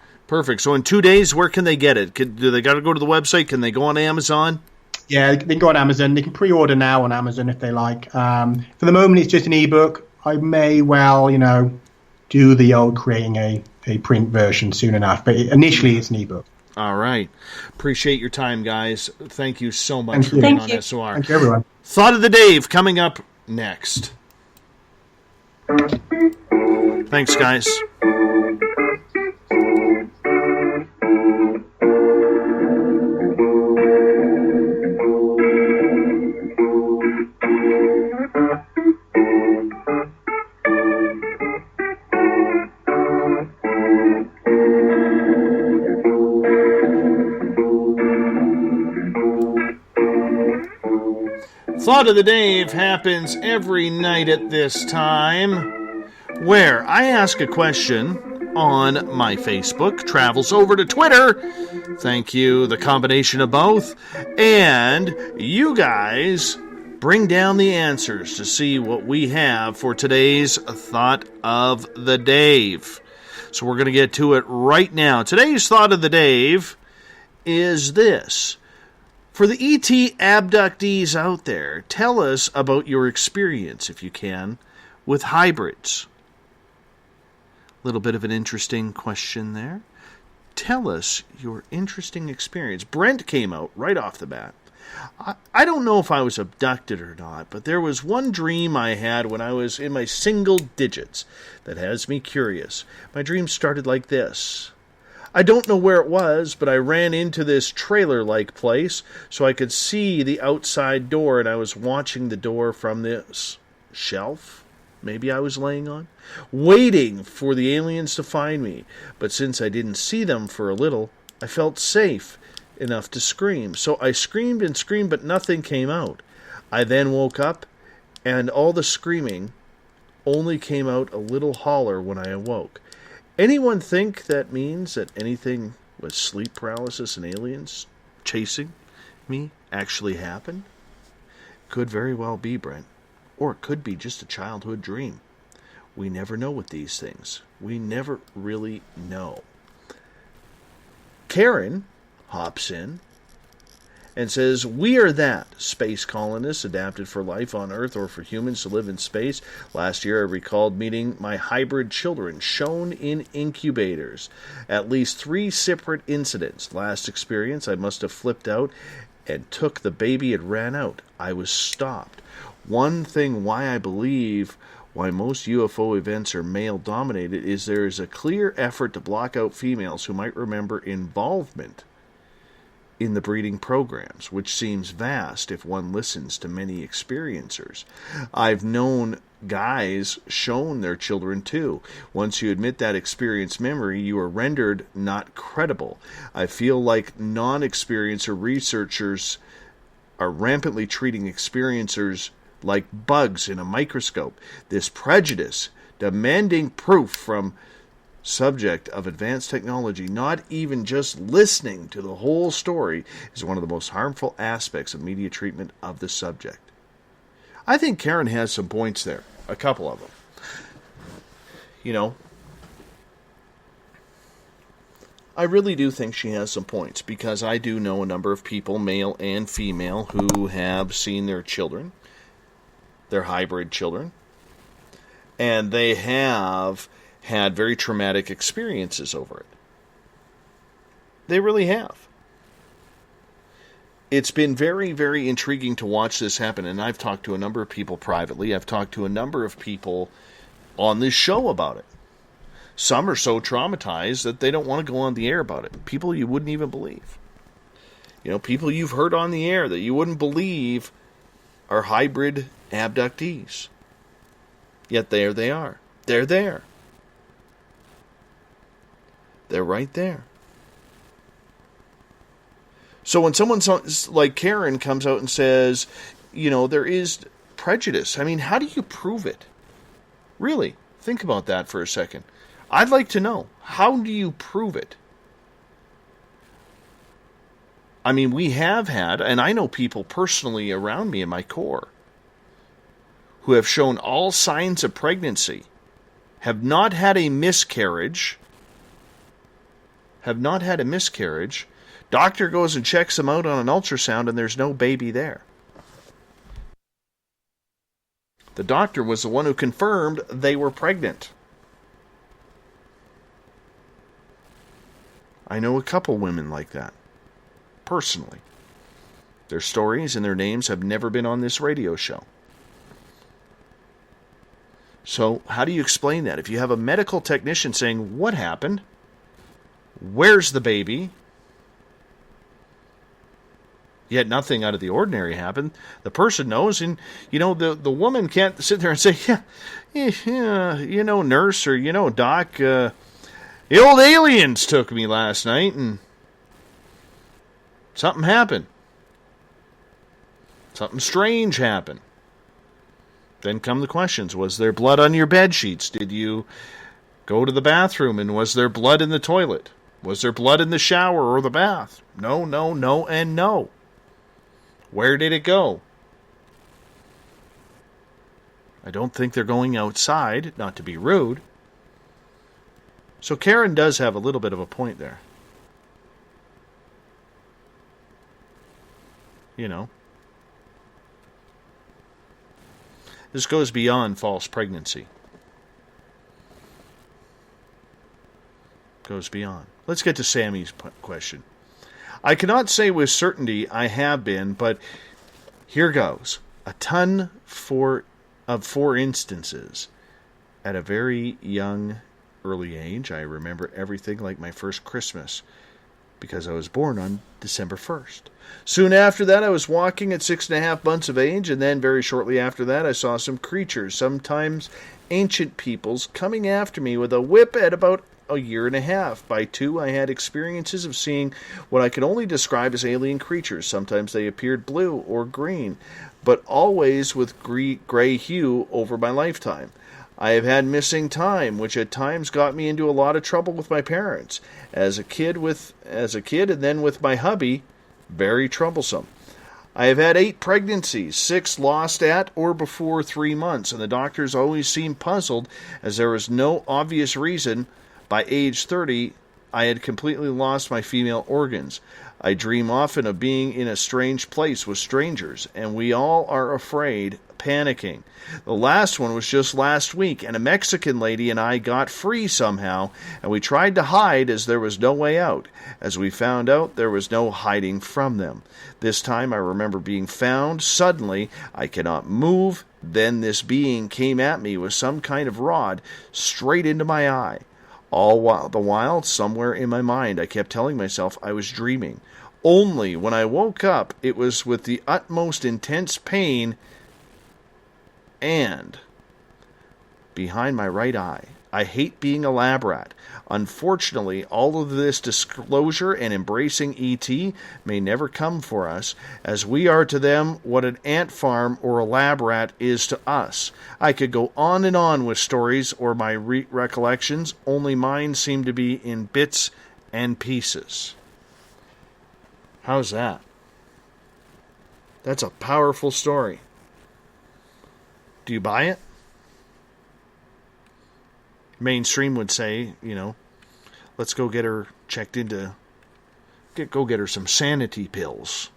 So in 2 days, where can they get it? Do they got to go to the website? Can they go on Amazon? Yeah, they can go on Amazon. They can pre-order now on Amazon if they like. For the moment, it's just an ebook. I may well, do the old creating a print version soon enough. But initially, it's an ebook. All right. Appreciate your time, guys. Thank you so much for being on SOR. Thank you, everyone. Thought of the Dave coming up next. Thanks, guys. Thought of the Dave happens every night at this time, where I ask a question on my Facebook, travels over to Twitter, thank you, the combination of both, and you guys bring down the answers to see what we have for today's Thought of the Dave. So we're going to get to it right now. Today's Thought of the Dave is this. For the ET abductees out there, tell us about your experience, if you can, with hybrids. A little bit of an interesting question there. Tell us your interesting experience. Brent came out right off the bat. I don't know if I was abducted or not, but there was one dream I had when I was in my single digits that has me curious. My dream started like this. I don't know where it was, but I ran into this trailer-like place so I could see the outside door, and I was watching the door from this shelf maybe I was laying on, waiting for the aliens to find me. But since I didn't see them for a little, I felt safe enough to scream. So I screamed and screamed, but nothing came out. I then woke up, and all the screaming only came out a little holler when I awoke. Anyone think that means that anything with sleep paralysis and aliens chasing me actually happened? Could very well be, Brent. Or it could be just a childhood dream. We never know with these things. We never really know. Karen hops in and says, "We are that, space colonists adapted for life on Earth or for humans to live in space. Last year I recalled meeting my hybrid children shown in incubators. At least 3 separate incidents. Last experience I must have flipped out and took the baby and ran out. I was stopped. One thing why I believe why most UFO events are male-dominated is there is a clear effort to block out females who might remember involvement in the breeding programs, which seems vast if one listens to many experiencers. I've known guys shown their children too. Once you admit that experience memory, you are rendered not credible. I feel like non-experiencer researchers are rampantly treating experiencers like bugs in a microscope. This prejudice, demanding proof from subject of advanced technology, not even just listening to the whole story, is one of the most harmful aspects of media treatment of the subject." I think Karen has some points there. A couple of them. You know, I really do think she has some points, because I do know a number of people, male and female, who have seen their children, their hybrid children, and they have had very traumatic experiences over it. They really have. It's been very, very intriguing to watch this happen, and I've talked to a number of people privately. I've talked to a number of people on this show about it. Some are so traumatized that they don't want to go on the air about it. People you wouldn't even believe. You know, people you've heard on the air that you wouldn't believe are hybrid abductees. Yet there they are. They're there. They're right there. So when someone like Karen comes out and says, you know, there is prejudice, I mean, how do you prove it? Really, think about that for a second. I'd like to know, how do you prove it? I mean, we have had, and I know people personally around me in my core, who have shown all signs of pregnancy, have not had a miscarriage, doctor goes and checks them out on an ultrasound and there's no baby there. The doctor was the one who confirmed they were pregnant. I know a couple women like that, personally. Their stories and their names have never been on this radio show. So how do you explain that? If you have a medical technician saying, what happened? Where's the baby? Yet nothing out of the ordinary happened. The person knows, and, you know, the woman can't sit there and say, yeah, you know, nurse, or, you know, doc, the old aliens took me last night, and something happened. Something strange happened. Then come the questions. Was there blood on your bed sheets? Did you go to the bathroom, and was there blood in the toilet? Was there blood in the shower or the bath? No, and no. Where did it go? I don't think they're going outside, not to be rude. So Karen does have a little bit of a point there. You know. This goes beyond false pregnancy. Goes beyond. Let's get to Sammy's question. I cannot say with certainty I have been, but here goes. A ton of 4 instances. At a very young, early age, I remember everything like my first Christmas, because I was born on December 1st. Soon after that, I was walking at 6.5 months of age, and then very shortly after that, I saw some creatures, sometimes ancient peoples, coming after me with a whip at about a year and a half. By 2, I had experiences of seeing what I could only describe as alien creatures. Sometimes they appeared blue or green, but always with gray hue over my lifetime. I have had missing time, which at times got me into a lot of trouble with my parents. As a kid and then with my hubby, very troublesome. I have had 8 pregnancies, 6 lost at or before 3 months, and the doctors always seemed puzzled as there was no obvious reason. By age 30, I had completely lost my female organs. I dream often of being in a strange place with strangers, and we all are afraid, panicking. The last one was just last week, and a Mexican lady and I got free somehow, and we tried to hide as there was no way out. As we found out, there was no hiding from them. This time I remember being found. Suddenly, I cannot move. Then this being came at me with some kind of rod straight into my eye. All the while, somewhere in my mind, I kept telling myself I was dreaming. Only when I woke up, it was with the utmost intense pain and behind my right eye. I hate being a lab rat. Unfortunately, all of this disclosure and embracing ET may never come for us, as we are to them what an ant farm or a lab rat is to us. I could go on and on with stories or my recollections, only mine seem to be in bits and pieces. How's that? That's a powerful story. Do you buy it? Mainstream would say, let's go get her checked into, go get her some sanity pills.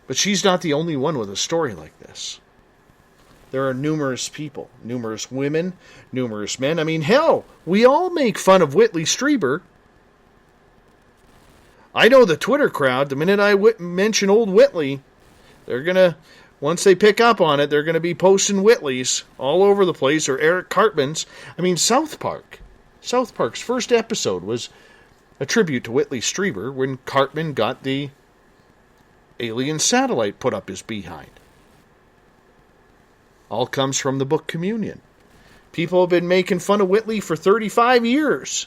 But she's not the only one with a story like this. There are numerous people, numerous women, numerous men. I mean, hell, we all make fun of Whitley Strieber. I know the Twitter crowd, the minute I mention old Whitley, they're going to, once they pick up on it, they're going to be posting Whitleys all over the place, or Eric Cartman's. I mean, South Park's first episode was a tribute to Whitley Strieber when Cartman got the alien satellite put up his behind. All comes from the book Communion. People have been making fun of Whitley for 35 years.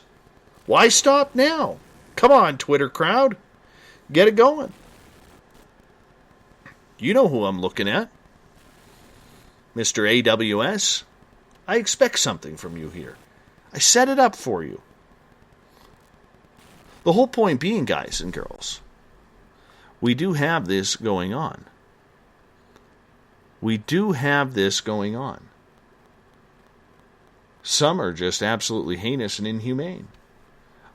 Why stop now? Come on, Twitter crowd. Get it going. You know who I'm looking at. Mr. AWS. I expect something from you here. I set it up for you. The whole point being, guys and girls, we do have this going on. We do have this going on. Some are just absolutely heinous and inhumane.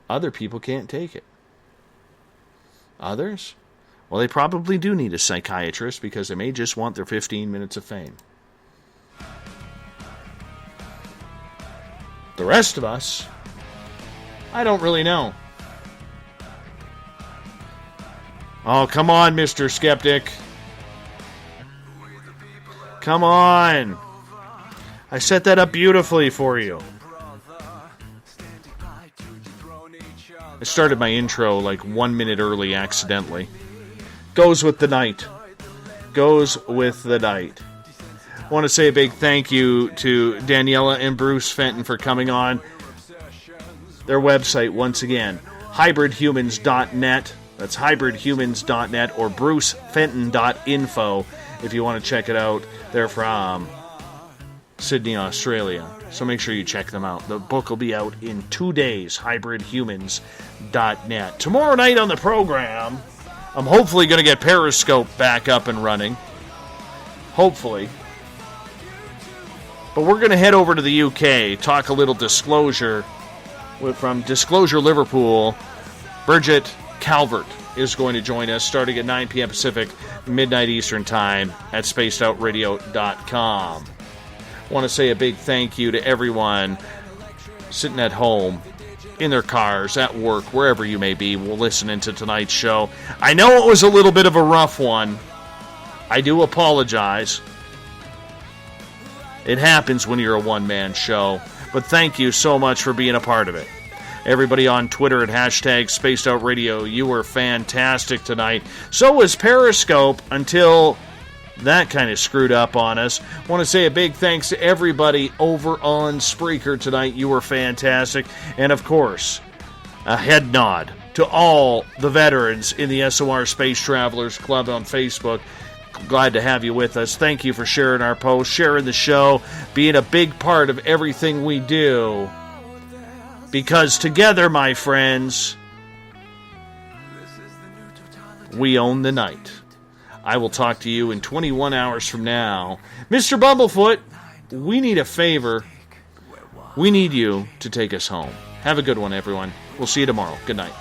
Other people can't take it. Others? Well, they probably do need a psychiatrist because they may just want their 15 minutes of fame. The rest of us, I don't really know. Oh, come on, Mr. Skeptic. Come on. I set that up beautifully for you. I started my intro like 1 minute early accidentally. Goes with the night. Goes with the night. I want to say a big thank you to Daniella and Bruce Fenton for coming on. Their website, once again, hybridhumans.net. That's hybridhumans.net or brucefenton.info if you want to check it out. They're from Sydney, Australia. So make sure you check them out. The book will be out in 2 days, hybridhumans.net. Tomorrow night on the program, I'm hopefully going to get Periscope back up and running. Hopefully. But we're going to head over to the UK, talk a little disclosure. From Disclosure Liverpool, Bridget Calvert is going to join us starting at 9 p.m. Pacific, midnight Eastern Time at spacedoutradio.com. I want to say a big thank you to everyone sitting at home, in their cars, at work, wherever you may be, listening to tonight's show. I know it was a little bit of a rough one. I do apologize. It happens when you're a one-man show. But thank you so much for being a part of it. Everybody on Twitter at hashtag Spaced Out Radio, you were fantastic tonight. So was Periscope until that kind of screwed up on us. Want to say a big thanks to everybody over on Spreaker tonight. You were fantastic. And, of course, a head nod to all the veterans in the SOR Space Travelers Club on Facebook. Glad to have you with us. Thank you for sharing our post, sharing the show, being a big part of everything we do. Because together, my friends, we own the night. I will talk to you in 21 hours from now. Mr. Bumblefoot, we need a favor. We need you to take us home. Have a good one, everyone. We'll see you tomorrow. Good night.